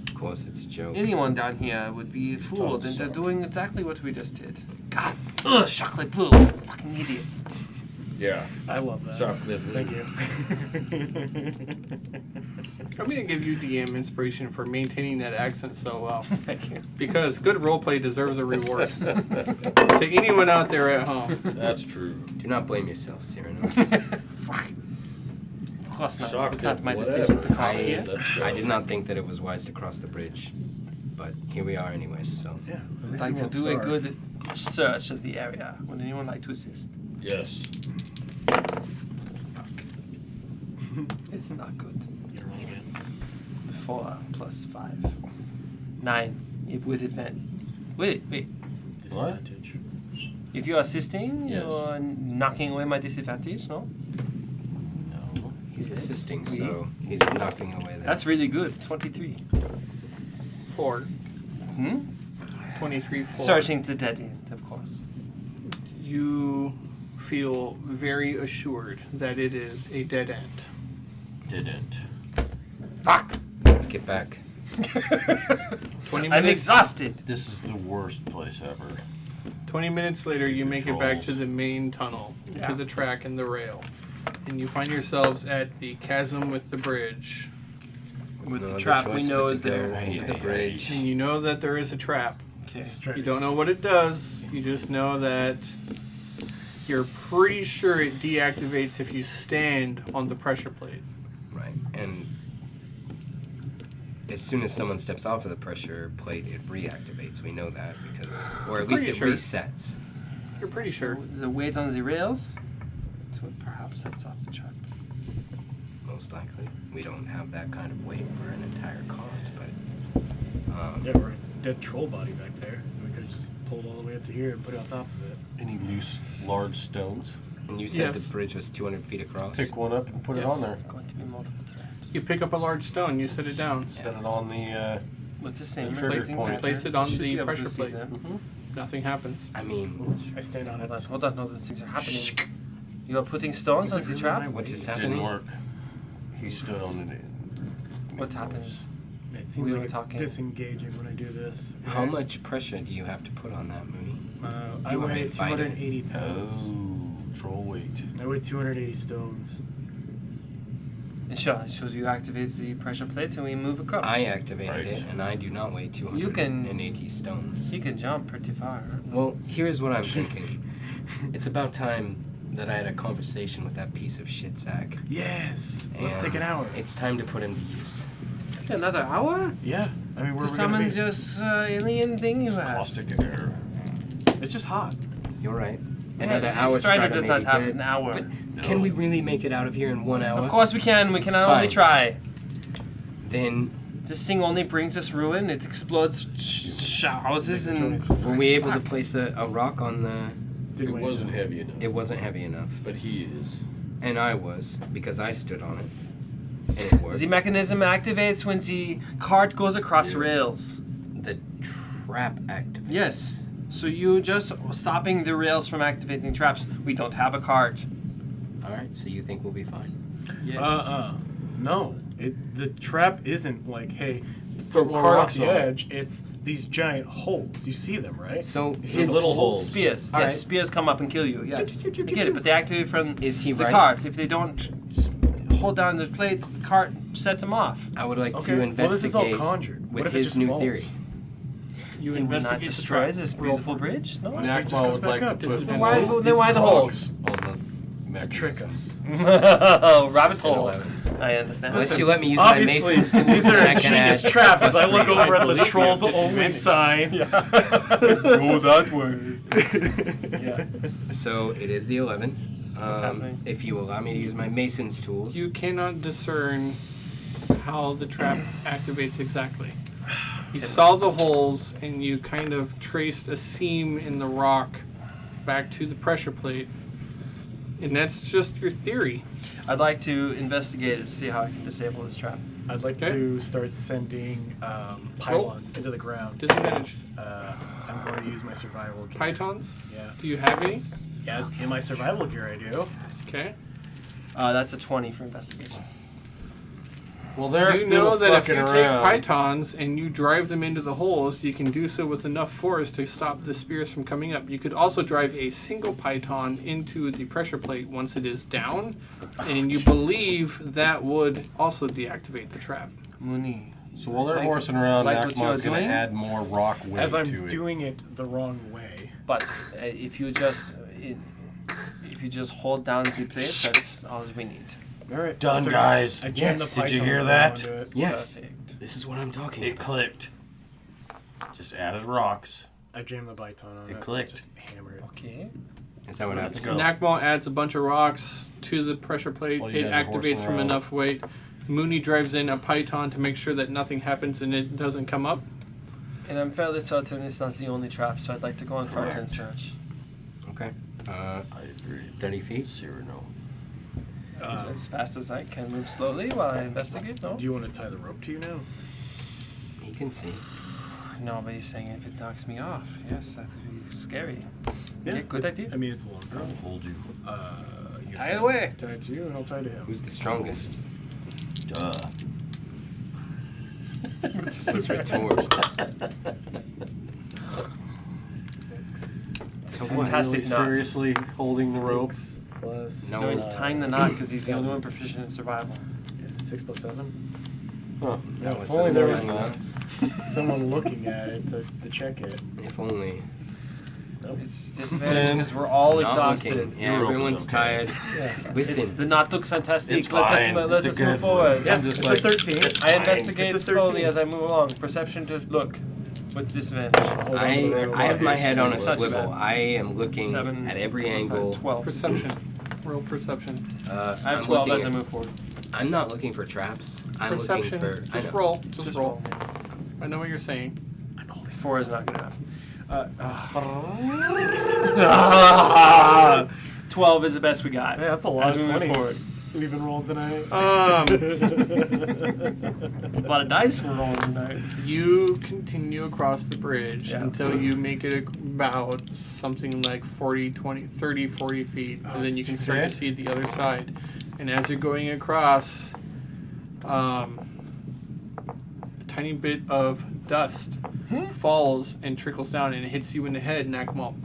Of course, it's a joke. Anyone down here would be fooled Trolls into suck. doing exactly what we just did. God, ugh, chocolate blue, fucking idiots. Yeah. I love that. Chocolate. Thank you. I'm gonna give you DM inspiration for maintaining that accent so well, Thank you. because good roleplay deserves a reward. To anyone out there at home, That's true. Do not blame yourself, Cyrano. Fuck. Of course not. It Chocolate, was not my whatever. decision to come here. Let's go. I did not think that it was wise to cross the bridge, but here we are anyways, so. Yeah. At I'd least like we to won't do a starve. good search of the area. Would anyone like to assist? Yes. It's not good. You roll again. 4 plus 5. 9. If with advantage. Wait. Disadvantage. If you're assisting, Yes. you're knocking away my disadvantage, no? No. He's assisting, so he's knocking away that. That's really good. 23. 4, Hmm? 23, 4. Searching the dead end, of course. You feel very assured that it is a dead end. Didn't. Fuck! Let's get back. 20 I'm minutes. exhausted. This is the worst place ever. 20 minutes later, you make it back to Trolls. the main tunnel, Yeah. to the track and the rail. And you find yourselves at the chasm with the bridge. With No the other trap we choice know but is to go there. over the bridge. And you know that there is a trap. Okay. You don't know what it does. You just know that you're pretty sure it deactivates if you stand on the pressure plate. Right, and as soon as someone steps off of the pressure plate, it reactivates. We know that because, or at least Pretty it sure. resets. You're pretty sure. The weight on the rails, so it perhaps sets off the trap. Most likely, we don't have that kind of weight for an entire cart, but Yeah, we're a dead troll body back there. We could have just pulled all the way up to here and put it on top of it. Any loose, large stones? and you said Yes. the bridge was 200 feet across. Pick one up and put it Yes. on there. It's going to be multiple traps. You pick up a large stone, you set it down. Set it on the. With the same trigger rotating point. pattern, Place it on you should the be able to pressure see plate. them. Nothing happens. I mean, I stand on it. Hold on, no, the things are happening. You are putting stones Is on it the really trap? my what weight? is Didn't happening? work. He stood on it. What happens? It seems We like were it's talking. disengaging when I do this. How much pressure do you have to put on that, Mooney? I You are weigh a fighter. 280 pounds. Oh, troll weight. I weigh 280 stones. Sure, so you activate the pressure plate and we move across. I activated Right. it, and I do not weigh 280 stones. You can jump pretty far. Well, here's what I'm thinking. It's about time that I had a conversation with that piece of shit sack. Yes. Let's And take an hour. It's time to put him to use. Another hour? Yeah. I mean, To we're summon gonna be. this alien thing you It's have. caustic air. It's just hot. You're right. Yeah, Another the hour. Strider does not have an hour. But can we really make it out of here in 1 hour? Of course we can. We can only Fine. try. Then This thing only brings us ruin. It explodes houses and. were we able to place a rock on the... Didn't It weigh wasn't enough. heavy enough. It wasn't heavy enough. But he is. And I was, because I stood on it. And it worked. The mechanism activates when the cart goes across rails. The trap activated. Yes. So you just stopping the rails from activating traps. We don't have a cart. Alright, so you think we'll be fine? Yes. No. The trap isn't like, hey, throw more cart off rocks the on it. edge. It's these giant holes. You see them, right? So, You see is, little holes. Spears. All Yes, right. spears come up and kill you. Yes. I get it, but they activate from Is he the right? cart. If they don't hold down the plate, the cart sets them off. I would like Okay. to Well, this is all investigate conjured. with What if it his just new falls? theory. You Then we not investigate the destroy trap. this Roll beautiful for it. bridge? No. What if it just Nakma goes would back like to up? put This is Then one why, of then why the holes? on the trick us. Oh, rabbit Just an hole. 11. I understand. Unless you let me use my Obviously, mason's tools, these are then I can genius add traps as I look +3. over at the believe you trolls have only disadvantage. sign. Go that way. Yeah. So it is the 11. happening? If you allow me to use my mason's tools, You cannot discern how the trap activates exactly. You saw the holes and you kind of traced a seam in the rock back to the pressure plate. And that's just your theory. I'd like to investigate it to see how I can disable this trap. I'd like Okay. to start sending pylons into the ground. Disadvantage. I'm going to use my survival gear. Pythons? Yeah. Do you have any? Yes, in my survival gear I do. Okay. That's a 20 for investigation. Well, they're You know that if you fucking take around. pythons and you drive them into the holes, you can do so with enough force to stop the spears from coming up. You could also drive a single python into the pressure plate once it is down, and you believe that would also deactivate the trap. Muni. So while they're Like- horsing around, like what Nakma's you're going to doing? add more rock weight As I'm to it. doing it the wrong way. But if you just hold down the plate, that's all we need. All right. Done, so guys. I jammed Yes. the Did you pythons hear that? onto it. yes, Perfect. this is what I'm talking It about. clicked. Just added rocks. I jammed the python on it. It clicked. Just hammer it. Okay. Is that what Let's happened? go. Nakmal adds a bunch of rocks to the pressure plate. While you It guys are activates horsing from around. enough weight. Mooney drives in a python to make sure that nothing happens and it doesn't come up. And I'm fairly certain it's not the only trap, so I'd like to go in front and Correct. search. Okay. I agree. 30 feet? Cyrano. As fast as I can move slowly while I investigate, no? Do you want to tie the rope to you now? He can see. No, but he's saying if it knocks me off. Yes, that would be scary. Yeah, good it's- idea. I mean, it's a long I'll rope. hold you. You Tie it away. Tie it to you, and I'll tie it to him. Who's the strongest? Duh. He's rhetorical. Six. So Fantastic. what? Fantastic Really knot. seriously holding the rope? 6 plus. No. So he's tying the knot because he's the only Seven. one proficient in survival. Yeah, 6 plus 7. Huh. That No, was if only some there long was knots. someone looking at it to check it. If only. Nope. It's disadvantage because we're all Not exhausted. looking. Yeah, Your rope is everyone's okay. tired. Yeah. Listen, The knot looks fantastic. It's Let fine. us It's a move good forward. one. Yeah, I'm just it's like, a 13. it's I fine. investigate It's a slowly 13. as I move along. Perception to look with disadvantage. Hold on to the rope. I have my head on a It's not too swivel. bad. I am looking 7 at every plus angle. 12. Perception. Roll perception. I have I'm 12 looking as I at- move forward. I'm not looking for traps. I'm Perception. looking for. I Just know. roll. Just Just roll. I know what you're saying. 4 is not good enough. 12 is the best we got. Yeah, that's a lot As of we move 20s. We've been rolled tonight. A lot of dice we're rolling tonight. You continue across the bridge Yeah. until you make it about something like 40 feet, and then you can start to Okay. see the other side. And as you're going across, a tiny bit of dust falls and trickles down and it hits you in the head, Nakmal.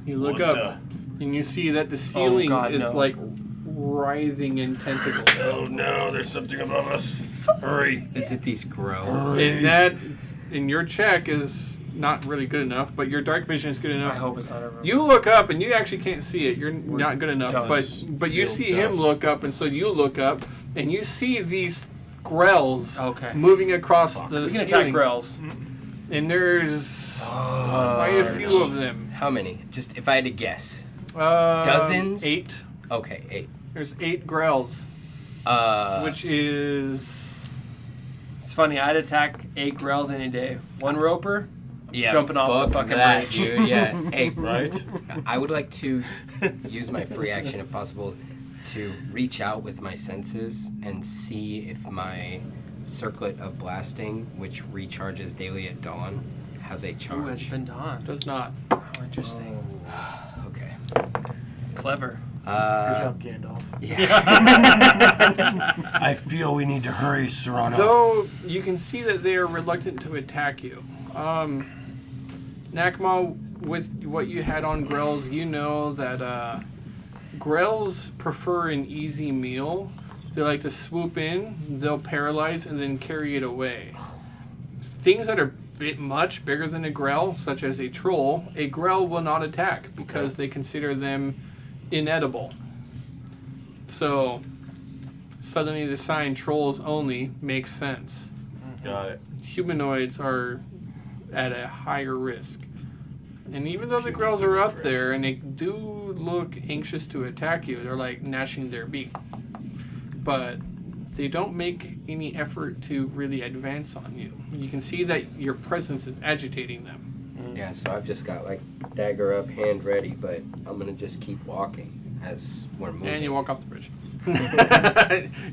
You look What up and you see that the ceiling God, is no. like writhing in tentacles. Oh no, there's something above us. Hurry. Is it these growls? And that, in your check, is not really good enough, but your dark vision is good I enough. hope it's not a room. You look up and you actually can't see it. You're not good enough, dust. but you Feel see him dust. look up, and so you look up and you see these grells Okay. moving across the We can attack ceiling, Grells. and there's quite a few of them. How many? Just if I had to guess. Dozens? 8. Okay, 8. There's 8 grells, which is It's funny, I'd attack 8 Grells any day. 1 Roper, yeah, jumping off the fuck fucking that, bridge. dude. Yeah. Hey, Right? I would like to use my free action, if possible, to reach out with my senses and see if my circlet of blasting, which recharges daily at dawn, has a Ooh, it's charge. been done. does not. Oh, interesting. Okay. Clever. Good job, Gandalf. Yeah. I feel we need to hurry, Serrano. Though you can see that they are reluctant to attack you. Nakma, with what you had on Grells, you know that Grells prefer an easy meal. They like to swoop in, they'll paralyze, and then carry it away. Things that are much bigger than a Grell, such as a troll, a Grell will not attack because they consider them inedible. So suddenly the sign trolls only makes sense. Got it. Humanoids are at a higher risk. And even though the growls are up there and they do look anxious to attack you, they're like gnashing their beak. But they don't make any effort to really advance on you. You can see that your presence is agitating them. Yeah, so I've just got like dagger up, hand ready, but I'm gonna just keep walking as we're moving. And you walk off the bridge.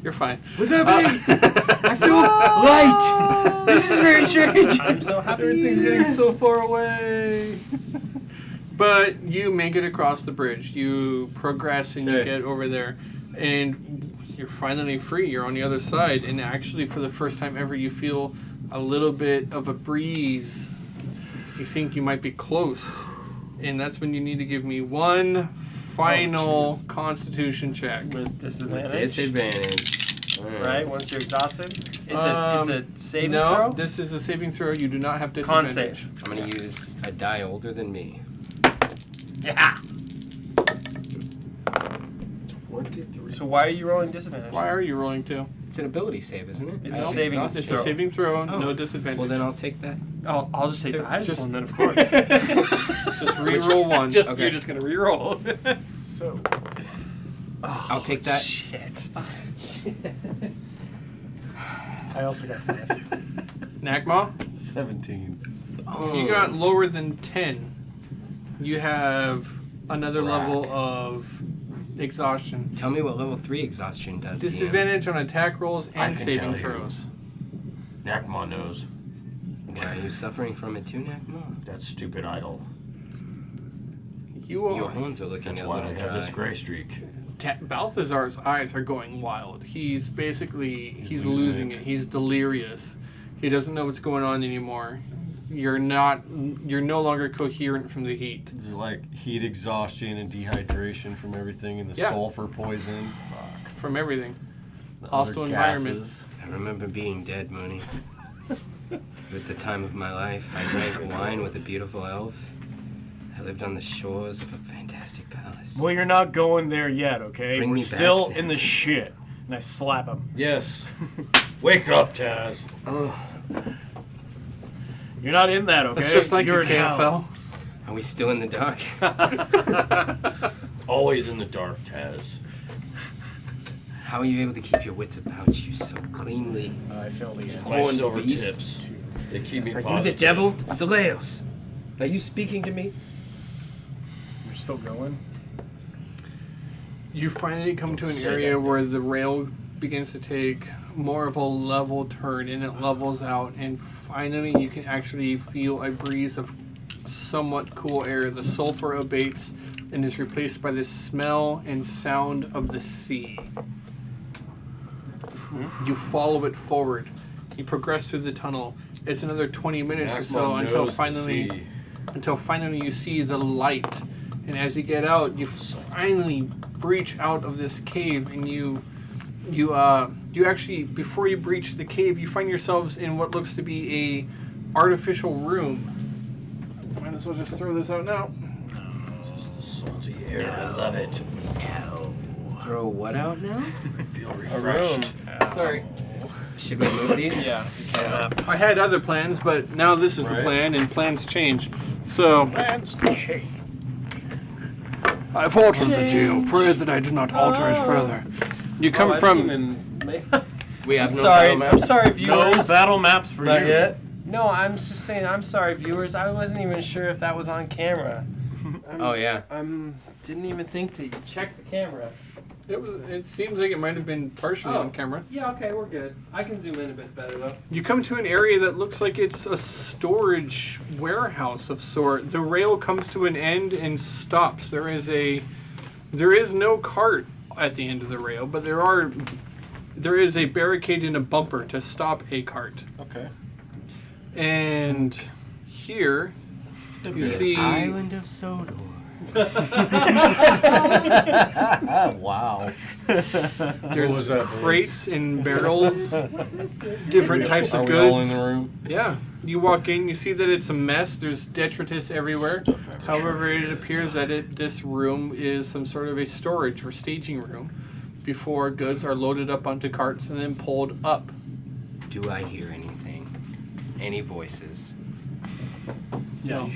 You're fine. What's happening? I feel light. This is very strange. I'm so happy. Everything's getting so far away. But you make it across the bridge. You progress and you Okay. get over there. And you're finally free. You're on the other side. And actually, for the first time ever, you feel a little bit of a breeze. You think you might be close. And that's when you need to give me one final constitution check. With disadvantage. Disadvantage. Right, once you're exhausted. It's a saving no, throw? this is a saving throw. You do not have Con disadvantage. save. I'm gonna use a die older than me. Yeah. 23. So why are you rolling disadvantage? Why are you rolling two? It's an ability save, isn't it? It's I a don't saving exhaust It's it. a saving throw, Oh. no disadvantage. Well, then I'll take that. I'll just take the highest Just- one then, of course. just re-roll one. Okay. You're just gonna reroll. So, I'll take that. Shit. I also got 5. Nakma, 17. if you got lower than 10, you have another level of exhaustion. Tell me what level 3 exhaustion does. DM. Disadvantage on attack rolls I and can saving tell you. throws. Nakma knows. Yeah, are you suffering from it too, Nakma? That stupid idol. You Your are. horns are looking That's a why I little have this dry. gray streak. Balthazar's eyes are going wild. He's basically he's losing it. He's delirious. He doesn't know what's going on anymore. You're no longer coherent from the heat. It's like heat exhaustion and dehydration from everything and the Yeah. sulfur poison. Fuck. From everything. The Hostile other environment. gases. I remember being dead, Mooney. It was the time of my life. I drank wine with a beautiful elf. I lived on the shores of a fantastic palace. Well, you're not going there yet, okay? Bring We're me back still then. in the shit. And I slap him. Yes. Wake up, Taz. Oh, You're not in that, okay? It's just like you're your in hell. KFL. are we still in the dark? Always in the dark, Taz. How are you able to keep your wits about you so cleanly? I feel the end. My Horned silver beast. tips. They keep me Are you the positive. devil? Saleos, are you speaking to me? You're still going? You finally come to an say area that. where the rail begins to take more of a level turn and it levels out, and finally you can actually feel a breeze of somewhat cool air. The sulfur abates and is replaced by the smell and sound of the sea. You follow it forward. You progress through the tunnel. It's another 20 minutes or so Nakma until knows the finally sea. you see the light. And as you get out, you finally breach out of this cave, and you actually, before you breach the cave, you find yourselves in what looks to be a artificial room. Might as well just throw this out now. Salty air. I love it. Throw what out now? I feel A refreshed. room. Sorry. Should we move these? Yeah. I had other plans, but now this is the Right. plan, and plans change. So, Plans change. I've altered the jail. Pray that I do not alter it further. You come from... We have I'm no sorry. battle map. I'm sorry, No viewers. battle maps for Not you. yet. No, I'm just saying. I'm sorry, viewers. I wasn't even sure if that was on camera. Oh yeah. Didn't even think to check the camera. It seems like it might have been partially on camera. Yeah. Okay, we're good. I can zoom in a bit better though. You come to an area that looks like it's a storage warehouse of sort. The rail comes to an end and stops. There is no cart at the end of the rail, but there is a barricade and a bumper to stop a cart. Okay. And here you see Island of Sodor. Wow. There's was that, crates and barrels, different types Are of we all in goods. the room? Yeah. You walk in, you see that it's a mess. There's detritus everywhere. However, it appears that this room is some sort of a storage or staging room before goods are loaded up onto carts and then pulled up. Do I hear anything? Any voices? Yeah.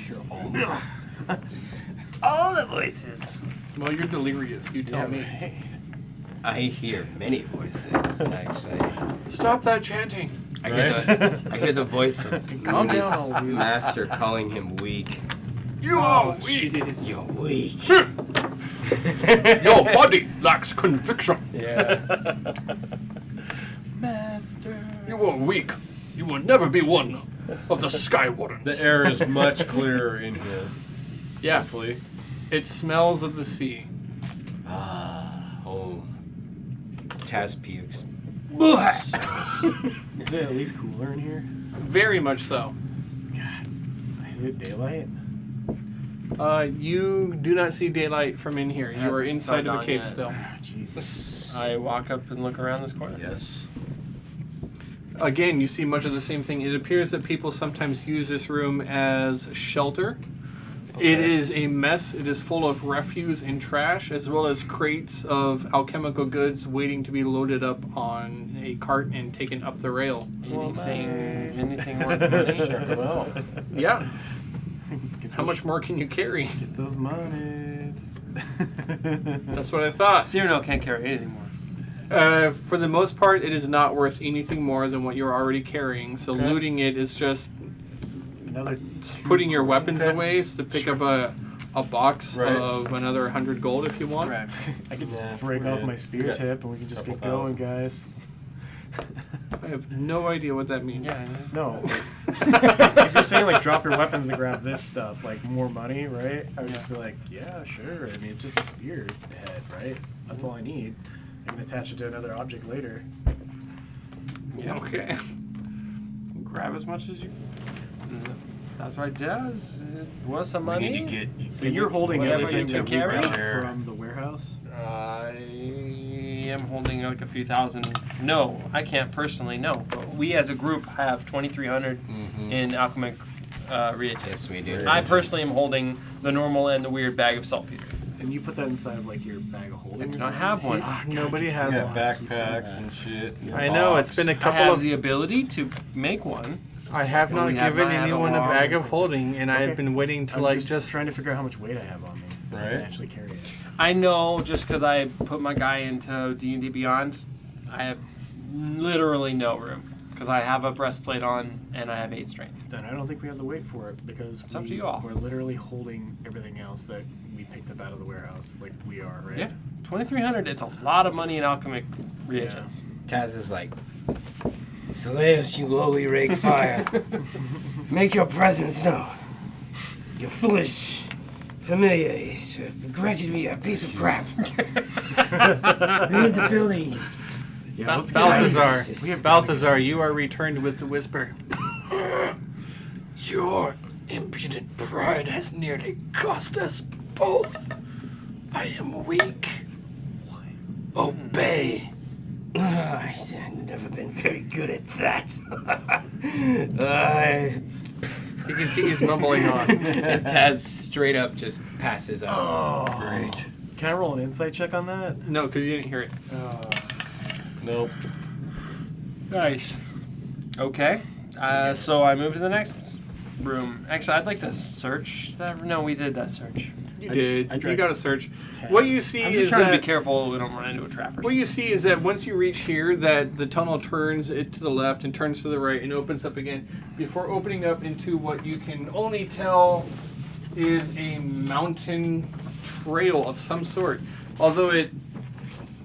All the voices. Well, you're delirious. You tell me. I hear many voices, actually. Stop that chanting. I hear the voice of Calm his down, old dude. master calling him weak. You are weak. You're weak. Your body lacks conviction. Yeah. Master. You are weak. You will never be one of the Sky Wardens. The air is much clearer in here. Yeah. Hopefully. It smells of the sea. Oh. Taz pukes. Is it at least cooler in here? Very much so. Is it daylight? You do not see daylight from in here. You are Hasn't inside of gone a cave yet. still. Jesus. I walk up and look around this corner. Yes. Again, you see much of the same thing. It appears that people sometimes use this room as shelter. It is a mess. It is full of refuse and trash, as well as crates of alchemical goods waiting to be loaded up on a cart and taken up the rail. Anything worth money? Check it out. Yeah. Get How much more can you carry? Get those monies. That's what I thought. Cyrano can't carry anything more. For the most part, it is not worth anything more than what you're already carrying. So Okay. looting it is just Another putting your weapons Okay. away. So pick up a box Right. of another 100 gold if you want. Right. I could just Nah, break we're off good. my spear Yeah. tip and we can just Couple get going, thousand. guys. I have no idea what that means. Yeah. No. If you're saying like drop your weapons and grab this stuff, like more money, right? I would just be like, yeah, sure. I mean, it's just a spear head, right? That's all I need. I can attach it to another object later. Yeah. Okay. Grab as much as you. That's what it does. It was some We money. need to get. So you're holding Whatever everything you that can we carry? got Sure. from the warehouse? I am holding like a few thousand. No, I can't personally. No, but we as a group have 2,300 in alchemic reagents. Yes, we do. I personally am holding the normal and the weird bag of saltpeter. And you put that inside of like your bag of holding? I do or not something? have one. Ah, God, Nobody keep has saying one. that. Keep saying Backpacks that. and shit. I know, it's been a I couple have of... the ability to make one. I have not We have given not had a anyone a long- bag of holding, and I Okay. have been waiting to I'm just... just trying to figure out how much weight I have on me, if I Right. can actually carry it. I know just because I put my guy into D&D Beyond, I have literally no room because I have a breastplate on and I have 8 strength. Then I don't think we have the weight for it because It's up to you all. we're literally holding everything else that we picked up out of the warehouse, like we are, right? Yeah, 2,300. It's a lot of money in alchemic reagents. Taz is like, Slaves, you lowly rake fire. Make your presence known. Your foolish familiars have granted me a piece of crap. Leave the building. Yeah, let's get Balthazar, We have- Balthazar, you are returned with the whisper. Your impudent pride has nearly cost us both. I am weak. Obey. I've never been very good at that. He continues mumbling on. And Taz straight up just passes out. Great. Can I roll an insight check on that? No, because you didn't hear it. Nope. Nice. Okay. So I move to the next room. Actually, I'd like to search that. No, we did that search. You did. I You dragged got to search. Taz. What you see I'm is just trying to that be careful we don't run into a trap or what something. you see is that once you reach here, that the tunnel turns it to the left and turns to the right and opens up again before opening up into what you can only tell is a mountain trail of some sort. Although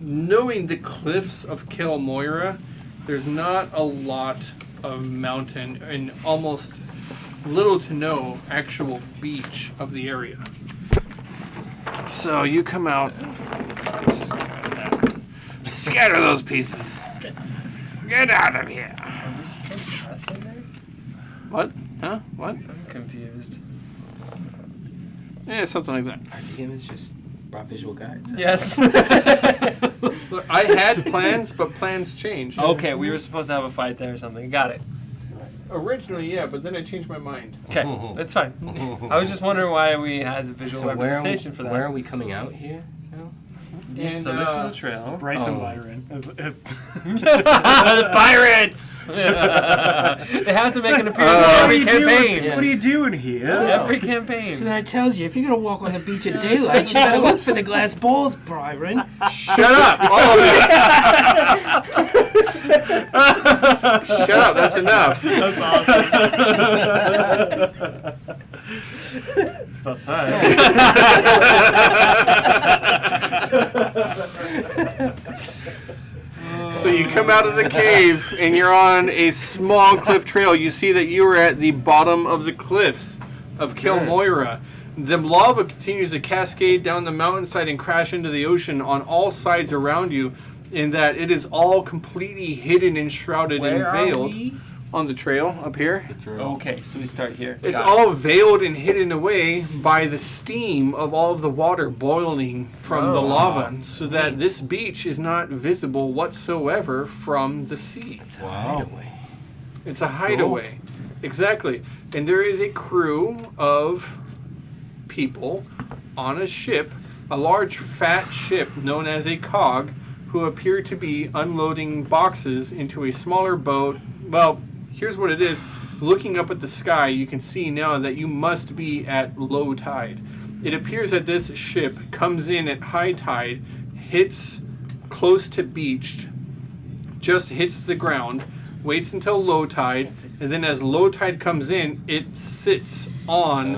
knowing the cliffs of Kel'moira, there's not a lot of mountain and almost little to no actual beach of the area. So you come out. Scatter those pieces. Get out of here. What? Huh? What? I'm confused. Yeah, something like that. Our DM is just brought visual guides. Yes. Look, I had plans, but plans change. Okay, we were supposed to have a fight there or something. Got it. Originally, yeah, but then I changed my mind. Okay, that's fine. I was just wondering why we had the visual So representation for that. where are we coming out here? now? And, So this is the trail. Bryce and Oh. Byron. The pirates! They have to make an appearance in every campaign. Yeah. What are you doing here? Every campaign. So then it tells you if you're gonna walk on the beach at daylight, you better look for the glass balls, Byron. Shut up, all of you! Shut up, that's enough. That's awesome. It's about time. So you come out of the cave and you're on a small cliff trail. You see that you are at the bottom of the cliffs of Kel'moira. The lava continues to cascade down the mountainside and crash into the ocean on all sides around you, in that it is all completely hidden and shrouded Where and are veiled we? on the trail up here. Okay, so we start here. It's Got it. all veiled and hidden away by the steam of all of the water boiling from the lava, so that this beach is not visible whatsoever from the sea. It's a hideaway. It's a hideaway. Exactly. And there is a crew of people on a ship, a large fat ship known as a cog, who appear to be unloading boxes into a smaller boat. Well, here's what it is. Looking up at the sky, you can see now that you must be at low tide. It appears that this ship comes in at high tide, hits close to beach, just hits the ground, waits until low tide, and then as low tide comes in, it sits on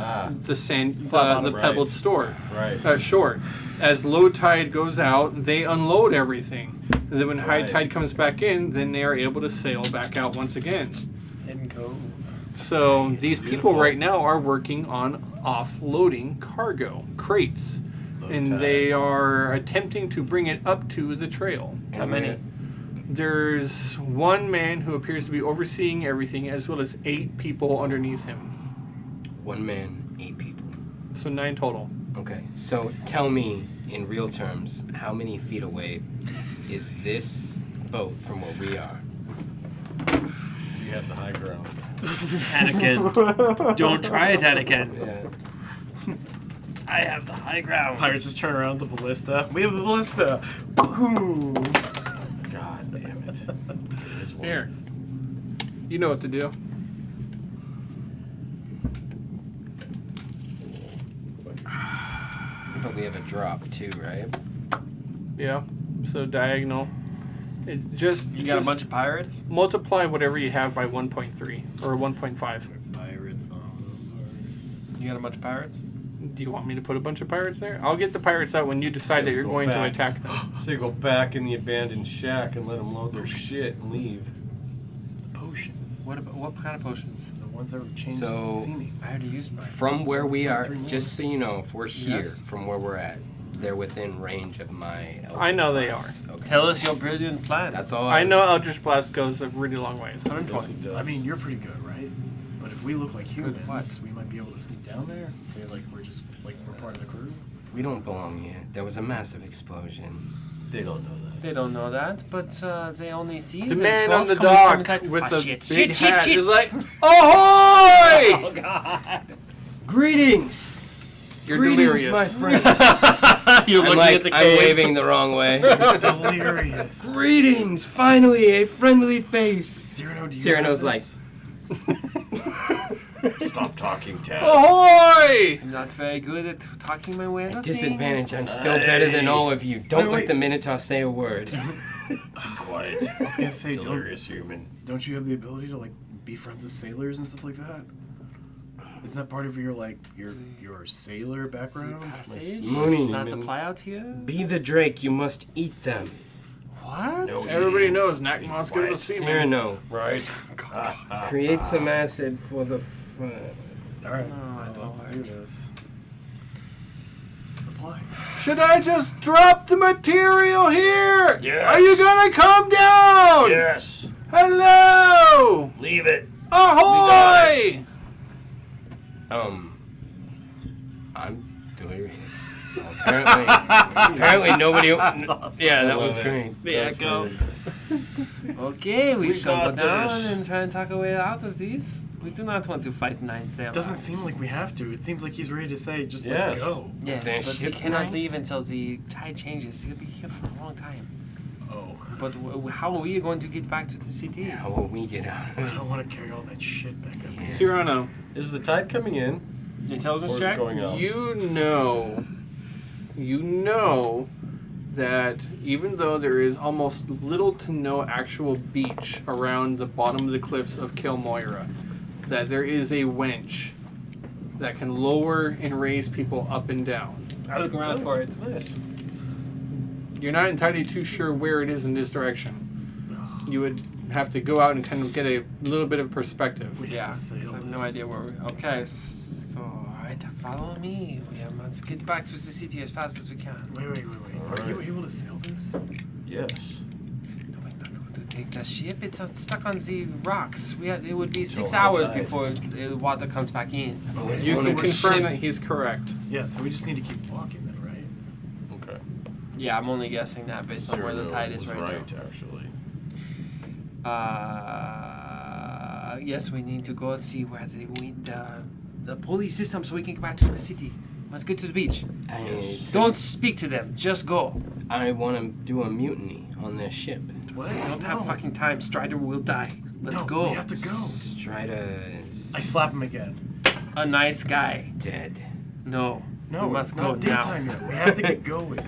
the sand, the pebbled shore. As low tide goes out, they unload everything. And then when high tide comes back in, then they are able to sail back out once again. Hidden cove. So these people right now are working on offloading cargo, crates. And they are attempting to bring it up to the trail. How many? There's one man who appears to be overseeing everything, as well as 8 people underneath him. 1 man, 8 people. So 9 total. Okay, so tell me in real terms, how many feet away is this boat from where we are? You have the high ground. Anakin. Don't try it, Anakin. Yeah. I have the high ground. Pirates just turn around the ballista. We have a ballista. Boom. God damn it. Here. You know what to do. But we have a drop too, right? Yeah. So diagonal. It's just You got a bunch of pirates? multiply whatever you have by 1.3 or 1.5. Pirates on You got a bunch of pirates? Do you want me to put a bunch of pirates there? I'll get the pirates out when you decide that you're Go going to back. attack them. So you go back in the abandoned shack and let them load their shit and leave. the potions. What kind of potions? The ones that were changed So- seeming. I already used mine. From where we are, S03 just so you know, if we're here, Yes. from where we're at, they're within range of my I know they Blast. Okay. Tell us your brilliant plan. That's all I know was- Eldritch Blast goes a really long ways. 120. I mean, you're pretty good, right? But if we look like humans, we might be able to sneak down there and say like we're just like we're part of the crew. We don't belong here. There was a massive explosion. They don't know that. They don't know that, but they only see The the man trolls on the coming from dock attack- with Ah, the shit, big shit, hat shit. is like, ahoy! Oh god! Greetings! You're Greetings, delirious. my friend. You're I'm looking like, at the I'm cave. waving the wrong way. Delirious. Greetings! Finally, a friendly face. Cyrano, do you Cyrano's have like, this? Stop talking, Tad. Ahoy! I'm not very good at talking my way out at of disadvantage, things. I'm still better than all of you. Don't Wait, let wait. the Minotaur say a word. Quiet. I was gonna say, Delirious human. don't you have the ability to like be friends with sailors and stuff like that? Isn't that part of your like your sailor background? Passage? Mooney. Not to fly out here? Be the Drake, you must eat them. What? No, Everybody knows Nakmo's good with seamen. Cyrano, Right. create some acid for the fun. All right, Oh, let's do this. Apply. Should I just drop the material here? Yes. Are you gonna come down? Yes. Hello! Leave it. Ahoy! I'm So apparently nobody. Yeah, that was love it. great. There you go. Okay, we shall go got down this. and try and talk our way out of these. We do not want to fight 9 samurai. It doesn't seem like we have to. It seems like he's ready to say, just Yes. go. Yes, Is there but he ship cannot nice? leave until the tide changes. He'll be here for a long time. Oh, But how are we going to get back to the city? How will we get out? I don't want to carry all that shit back up. Yeah. Cyrano, Is the tide coming in or Intelligence is it check? going out? you know that even though there is almost little to no actual beach around the bottom of the cliffs of Kel'moira, that there is a winch that can lower and raise people up and down. I look around for it. Nice. You're not entirely too sure where it is in this direction. You would have to go out and kind of get a little bit of perspective. We Yeah, have to sail I have this. no idea where we. Okay, so alright, follow me. Let's get back to the city as fast as we can. Wait. Are you able to sail this? Yes. No, we're not going to take the ship. It's stuck on the rocks. It would be 6 So hours high tide. before the water comes back in. You can confirm that he's correct. Yeah, so we just need to keep walking then, right? Okay. Yeah, I'm only guessing that based on where the tide is was right, actually. now. Yes, we need to go see where the police system so we can get back to the city. Let's get to the beach. Don't speak to them. Just go. I want to do a mutiny on their ship. What? We don't have fucking time. Strider will die. Let's No, go. we have to go. Strider is I slap him again. A nice guy. dead. No. No, we must it's go not daytime now. yet. We have to get going.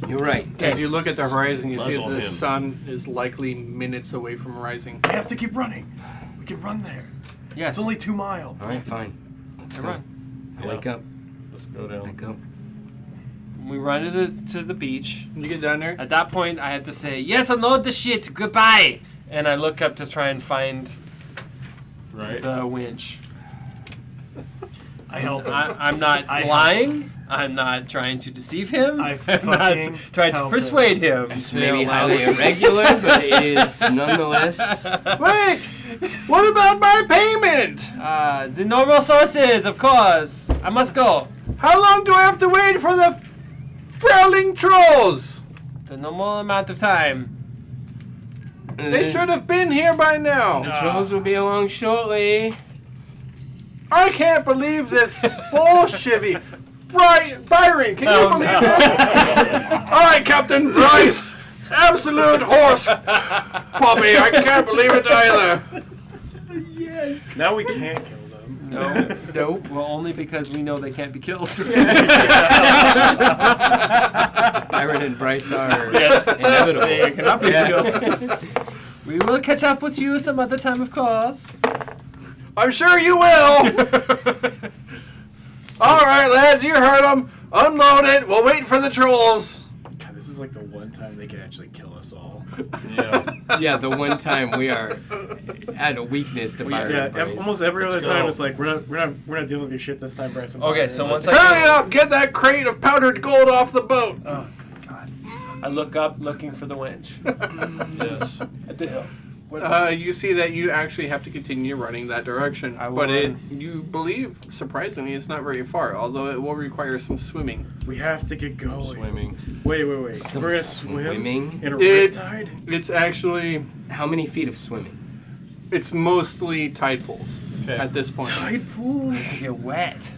You're right. As you look at the horizon, you see that Muzzle the him. sun is likely minutes away from rising. We have to keep running. We can run there. Yes. It's only 2 miles. All right, fine. Let's To go. run. I wake up. Let's go I down. go. We run to the beach. You get down there. At that point, I have to say, yes, unload the shit. Goodbye. And I look up to try and find Right. the winch. I help him. I'm not I help lying. I'm not trying to deceive him. I I'm fucking not trying to help persuade him. It's maybe highly irregular, but it is nonetheless. Wait! What about my payment? The normal sources, of course. I must go. How long do I have to wait for the frowning trolls? The normal amount of time. They should have been here by now. The trolls will be along shortly. I can't believe this bullshivy. Byron, can you believe this? All right, Captain Bryce. Absolute horse puppy. I can't believe it either. Now we can't kill them. No, nope. Well, only because we know they can't be killed. Byron and Bryce are Yes. inevitable. They cannot be Yeah. killed. We will catch up with you some other time, of course. I'm sure you will. All right, lads, you heard them. Unload it. We'll wait for the trolls. God, this is like the one time they can actually kill us all. Yeah. Yeah, the one time we are at a weakness to Byron Yeah, and Bryce. almost every other Let's time go. it's like we're not dealing with your shit this time, Bryson. Okay, so once I Hurry up. Get that crate of powdered gold off the boat. Oh good God. I look up looking for the winch Yes. at the hill. You see that you actually have to continue running that direction. I will But run. you believe, surprisingly, it's not very far, although it will require some swimming. We have to get going. Swimming. Wait. Some We're gonna swim swimming? in a It- riptide? It's actually, How many feet of swimming? it's mostly tide pools Okay. at this point. Tide pools? Get wet.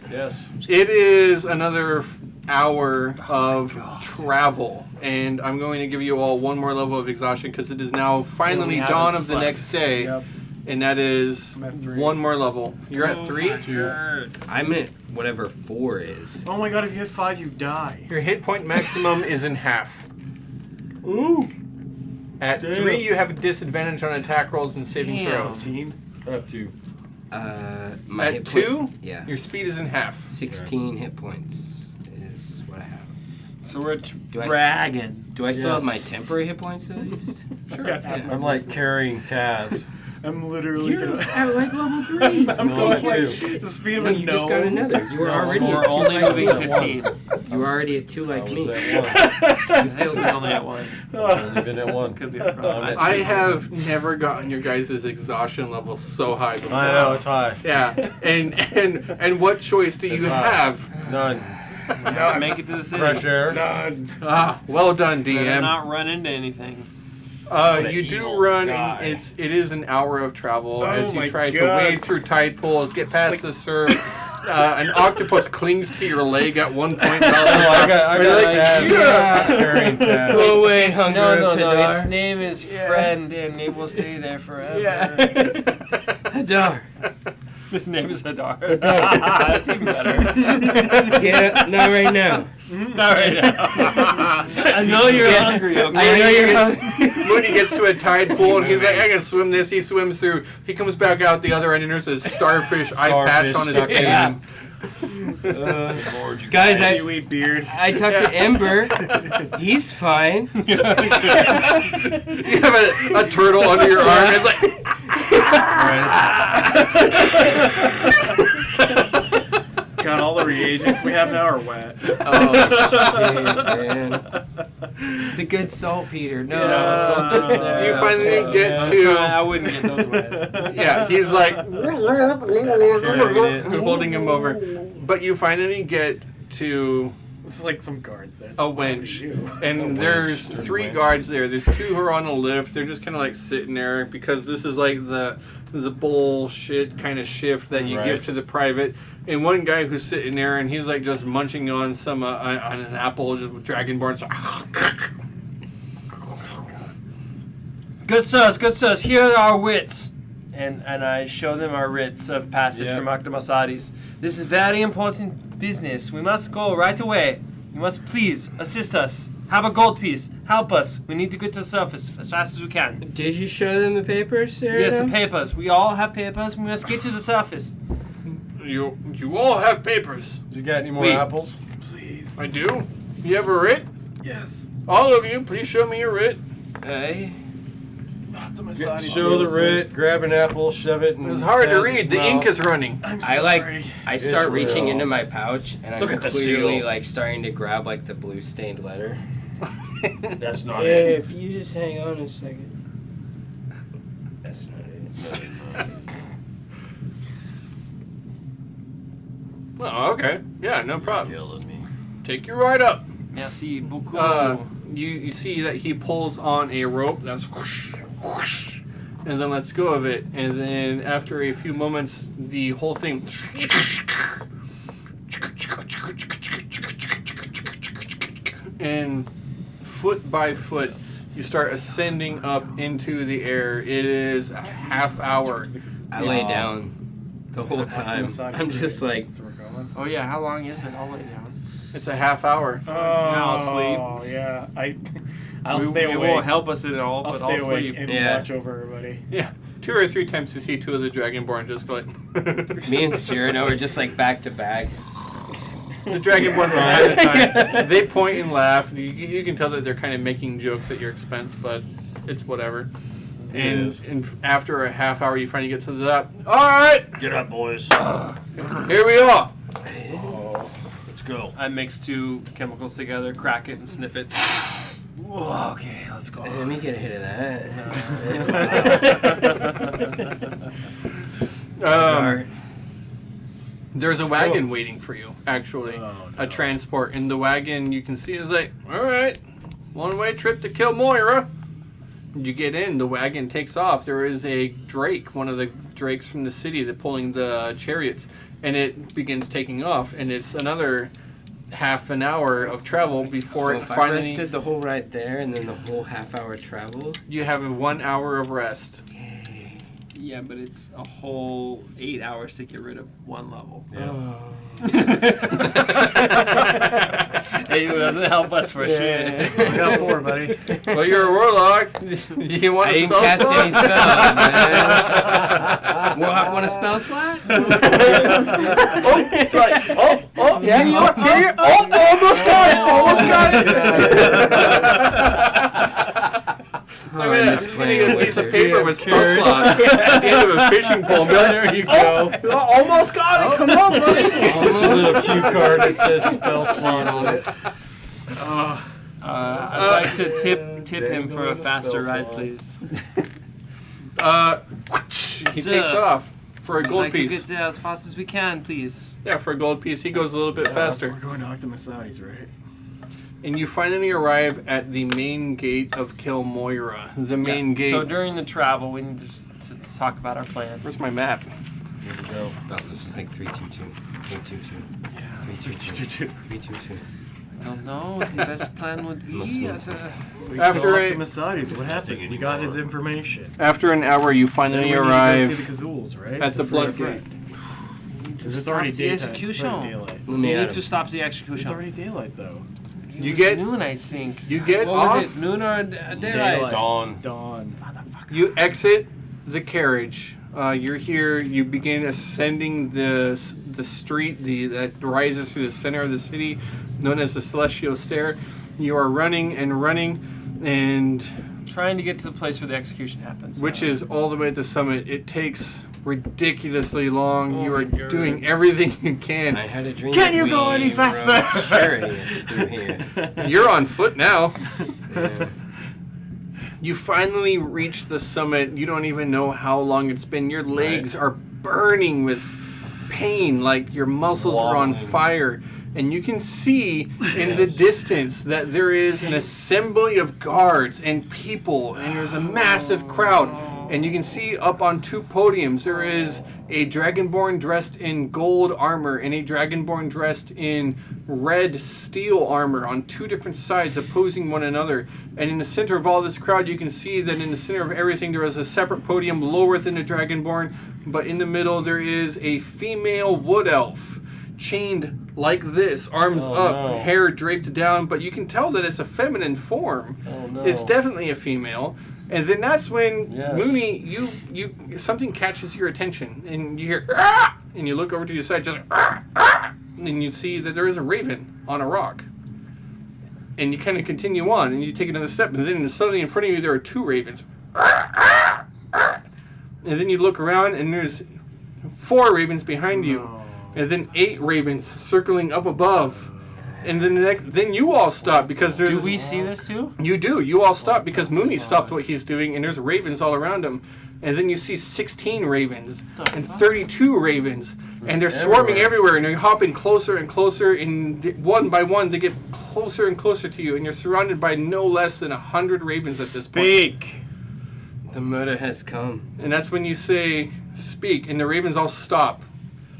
Yes. It is another hour of travel, and I'm going to give you all one more level of exhaustion because it is now finally we haven't dawn of the slept. next day, Yep. and that is I'm at 3. one more level. You're at 3? I'm at whatever 4 is. Oh my God, if you hit 5, you die. Your hit point maximum is in half. Ooh. At 3, you have a disadvantage on attack rolls and saving throws. 15. Up to. My At hit 2, point, yeah, your speed is in half. 16 hit points is what I have. So we're Do I dragging. Do I still have Yes. my temporary hit points at least? Sure. I'm like carrying Taz. I'm literally You're gonna. at like level 3. I'm No, going at 2. the speed of No, a you just got another. You were No, already We're at 2 only like moving me. 15. You were already at 2 I like was me. at You failed me only at 1. 1. I've only been at 1. Could be a problem. I'm at I 2. have never gotten your guys' exhaustion level so high before. I know, it's high. Yeah, and what choice do you It's high. have? None. No, make it to the city. Fresh air. None. Well done, Better DM. not run into anything. You do run, and it is an hour of travel as you my try to God. wade through tide pools, get past the surf. An octopus clings to your leg at one point. I got tabs. Yeah. Carrying tabs. Go away, No, hunger no, of no. Hadar. Its name is Friend, and it will stay there forever. Hadar. Its name is Hadar. That's even better. Yeah, not right now. Not right now. I know you're hungry. Okay? I know you're hungry. Mooney gets to a tide pool and he's like, I can swim this. He swims through. He comes back out the other end and there's a starfish eye patch on his stuck in face. Guys, Seaweed beard. I talked to Ember. He's fine. You have a turtle under your arm. It's like, God, all the reagents we have now are wet. Oh, shit, man. The good saltpeter. No. you finally get I to. wouldn't get those wet. Yeah, he's like holding him over. But you finally get to This is like some guards there. a winch. You. And there's three guards there. There's two who are on a lift. They're just kind of like sitting there because this is like the bullshit kind of shift that you give to the private. And one guy who's sitting there and he's like just munching on some on an apple, just Dragonborn. Good sirs, here are our wits. And I show them our writs of passage from Octomasades. This is very important business. We must go right away. You must please assist us. Have a gold piece. Help us. We need to get to the surface as fast as we can. Did you show them the papers, Sarah? Yes, the papers. We all have papers. We must get to the surface. You all have papers. You got any more Wait. apples? Please. I do. You have a writ? Yes. All of you, please show me your writ. Hey. Show the writ, grab an apple, shove it, and It was hard to Taz's read. The mouth. ink is running. I'm I sorry. start It's reaching real. into my pouch and I'm Look at the clearly seal. like starting to grab like the blue stained letter. That's not Yeah, it. if you just hang on a second. That's not it. Oh, okay. Yeah, no problem. Killing me. Take you right up. Merci beaucoup. You see that he pulls on a rope that's whoosh, whoosh, and then lets go of it, and then after a few moments, the whole thing and foot by foot, you start ascending up into the air. It is a half hour. I lay down the whole time. I'm just like, That's where we're going. Oh yeah, how long is it? I'll lay down. It's a half hour. Oh, I'll sleep. Yeah, I'll We- stay it awake. won't help us at all, I'll but stay I'll awake sleep. and Yeah. watch over everybody. Yeah, 2 or 3 times to see 2 of the Dragonborn just go like. me and Cyrano are just like back to back. The Dragonborn from time to time, they point and laugh. You can tell that they're kind of making jokes at your expense, but it's whatever. And after a half hour, you finally get to the. All right, Get up, boys. here we are. Let's go. I mix 2 chemicals together, crack it, and sniff it. Whoa, okay, let's go. Let me get a hit of that. Um, there's a wagon waiting for you. Actually, Oh, a transport. In the wagon, you can see is like, all right, one-way trip to Kel'moira. You get in, the wagon takes off. There is a drake, one of the drakes from the city, that pulling the chariots, and it begins taking off. And it's another half an hour of travel before So it if I finally. rested the whole ride there and then the whole half hour travel. You have 1 hour of rest. Yeah, but it's a whole 8 hours to get rid of 1 level. It doesn't help us for shit. I got 4, buddy. Well, you're a warlock. You want I a didn't spell cast slot? any spells, man. Want a spell slot? Yeah, you almost got it. Almost got it. I'm just gonna get a piece of paper with spell slot at the end of a fishing pole. There you go. Almost got it. Come on, buddy. Just a little cue card that says spell slot on it. I'd like to tip him for a faster ride, please. He takes off. For a I'd gold like to piece. get there as fast as we can, please. Yeah, for a gold piece, he goes a little bit faster. We're going to Octomissades, right? And you finally arrive at the main gate of Kel'moira. The main gate. So during the travel, we need to just to talk about our plan. Where's my map? Here we go. That was like 322. 322. 322. 322. I don't know what the best plan would Must be. be- As a, After a- Octomissades, what happened? You got his information. After an hour, you Then finally we need to go arrive see the Kazools, right? at the To free our blood gate. friend. Because it's already Stop the daytime. execution. It's already daylight. Let we me need at to him. stop the execution. It's already daylight, though. It You was get- noon, I think. You get What off. was it? Noon or daylight? Daylight. Dawn. Dawn. You exit the carriage. You're here. You begin ascending the street that rises through the center of the city, known as the Celestial Stair. You are running and running, and Trying to get to the place where the execution happens. which is all the way at the summit. It takes ridiculously long. Oh you are my God. doing everything you can. I had a dream. Can that you go we any faster? rode chariots through here. You're on foot now. Yeah. You finally reach the summit. You don't even know how long it's been. Your legs are burning with pain, like your muscles are on Wobbling. fire. And you can see in the distance that there is an assembly of guards and people, and there's a massive crowd. And you can see up on two podiums there is a dragonborn dressed in gold armor and a dragonborn dressed in red steel armor on two different sides opposing one another. And in the center of all this crowd, you can see that in the center of everything there is a separate podium lower than the dragonborn, but in the middle there is a female wood elf chained like this, arms Oh, up, no. hair draped down, but you can tell that it's a feminine form. Oh, no. It's definitely a female. And then that's when Yes. Mooney, you something catches your attention, and you hear "Ah!" and you look over to your side, just "Ah! Ah!" and you see that there is a raven on a rock. And you kind of continue on, and you take another step, and then suddenly in front of you there are two ravens. "Ah! Ah! Ah!" And then you look around, and there's 4 ravens behind you, and then 8 ravens circling up above. And then then you all stop because there's. Do we see this too? You do. You all stop because Mooney stopped what he's doing, and there's ravens all around him. And then you see 16 ravens and 32 ravens, and they're swarming everywhere, and they're hopping closer and closer, and one by one they get closer and closer to you, and you're surrounded by no less than 100 ravens at this point. Speak. The murder has come. And that's when you say, speak, and the ravens all stop.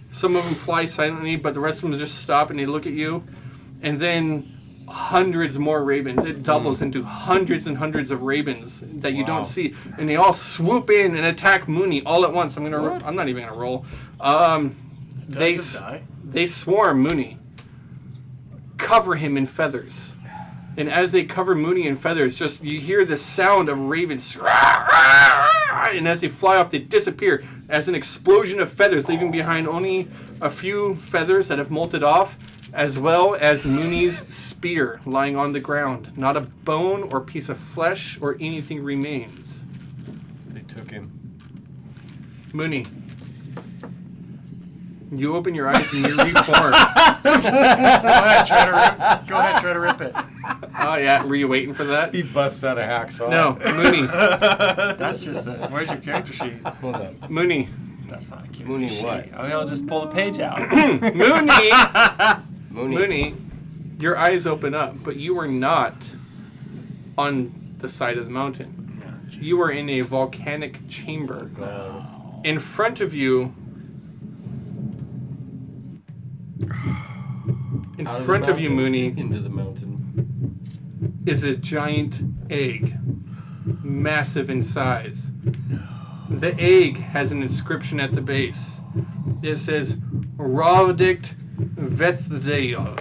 Some of them fly silently, but the rest of them just stop, and they look at you. And then hundreds more ravens. It doubles into hundreds and hundreds of ravens that you don't see, and they all swoop in and attack Mooney all at once. I'm not even gonna roll. They just die? they swarm Mooney, cover him in feathers, and as they cover Mooney in feathers, just you hear the sound of ravens. And as they fly off, they disappear as an explosion of feathers, leaving behind only a few feathers that have molted off, as well as Mooney's spear lying on the ground. Not a bone or piece of flesh or anything remains. They took him. Mooney, you open your eyes and you reform. Go ahead, try to rip it. Oh yeah, were you waiting for that? He busts out a hacksaw. No, Mooney. That's just it. Where's your character sheet? Hold up. Mooney. That's not a character Mooney sheet. what? I'll just pull the page out. Mooney! Mooney. Mooney, your eyes open up, but you are not on the side of the mountain. You are in a volcanic chamber. In front of you, Out of the front of you, mountain, Mooney, into the mountain. is a giant egg, massive in size. The egg has an inscription at the base. It says, Ravdict Vethdale.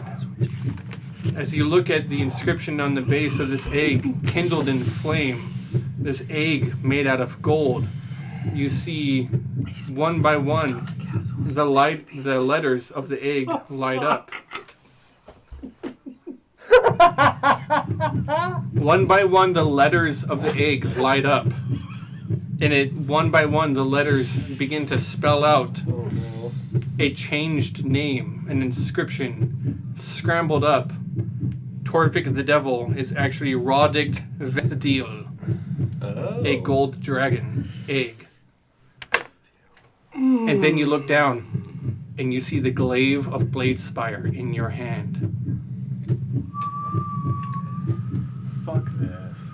As you look at the inscription on the base of this egg, kindled in flame, this egg made out of gold, you see one by one the letters of the egg light up. One by one, the letters of the egg light up. And one by one, the letters begin to spell out a changed name, an inscription, scrambled up. Torvik the Devil is actually Ravdict Vethdil, a gold dragon egg. And then you look down, and you see the glaive of Blade Spire in your hand. Fuck this.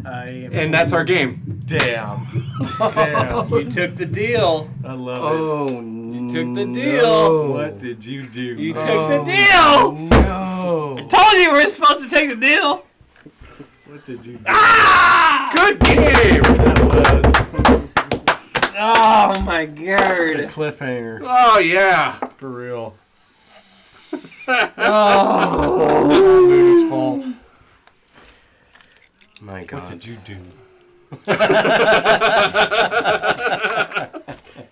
And that's our game. Damn. Damn. You took the deal. I love Oh, You took the deal. What did you do? You took the deal. No. I told you we were supposed to take the deal. What did you do? Good game! Oh my god. Cliffhanger. Oh, yeah. For real. Oh. Mooney's fault. My god. What did you do?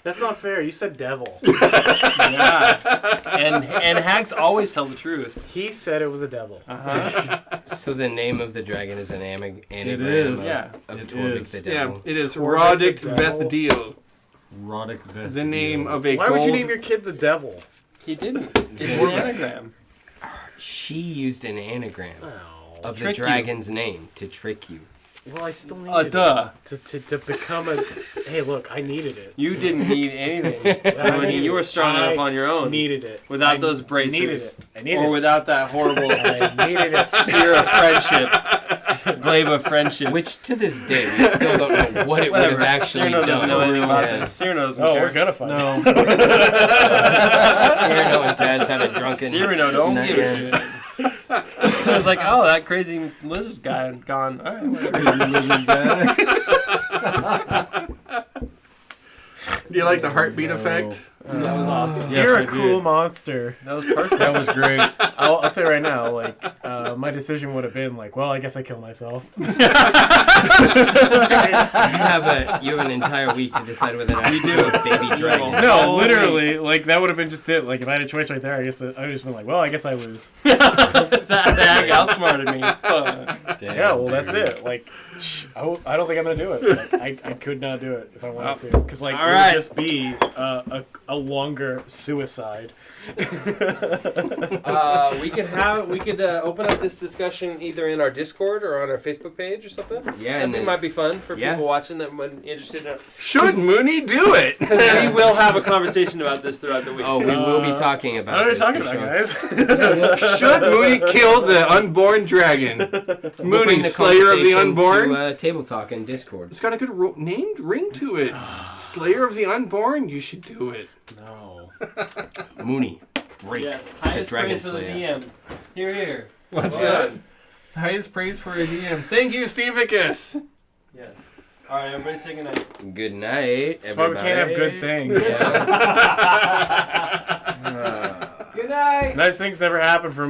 That's not fair. You said devil. Yeah. And hags always tell the truth. He said it was a devil. So the name of the dragon is an anagram is. Yeah. of It Torvik is. the Yeah, devil. it is Torvik the Roddick Devil. Vethdeel, Roddick Beth. the name of a Why would you gold... name your kid the devil? He didn't. It's an anagram. She used an anagram Oh. of the trick you. dragon's name to trick you. Well, I still needed Duh. it to become a. Hey, look, I needed it. You So- didn't need anything. I Mooney, needed you were it. strong I enough on your own. Needed it. Without I those bracers. Needed it. I needed Or it. without that horrible I needed it. spear of friendship. Glaive of friendship. Which to this day we still don't know what it would have Whatever. actually Cyrano doesn't know anything about Yeah. this. Cyrano doesn't Oh, care. we're gonna find out. Cyrano and Taz had a drunken Cyrano don't night. give a shit. I was like, oh, that crazy lizard guy gone. All right, whatever. Do you like the heartbeat effect? That was awesome. Yes, You're I a cruel did. monster. That was perfect. That was great. I'll tell you right now, like, my decision would have been like, well, I guess I kill myself. You have an entire week to decide whether or not you do a baby dragon. No, literally, like that would have been just it. Like if I had a choice right there, I guess I would have just been like, well, I guess I lose. that hag outsmarted me. Fuck. Damn, Yeah, well, that's dude. it. Like, I don't think I'm gonna do it. Like, I could not do it if I wanted to, because like All it right. would just be a longer suicide. We could open up this discussion either in our Discord or on our Facebook page or something. Yeah, I and think it might be fun for yeah. people watching that might be interested in Should Mooney do it? because we will have a conversation about this throughout the week. Oh, we will be talking I about don't know this what you're talking for about, sure. guys. Should Mooney kill the unborn dragon? We'll Mooney, bring the Slayer of the conversation Unborn? to, Table Talk and Discord. It's got a good named ring to it. Slayer of the Unborn? You should do it. No. Mooney, break Yes, the highest Dragon praise for the Slayer. DM. Here, here. What's Well that? Highest praise for a DM. Thank you, Stevicus. Yes. All right, everybody say goodnight. Good night, That's why we can't have good everybody. things. Yes. Good night. Nice things never happen for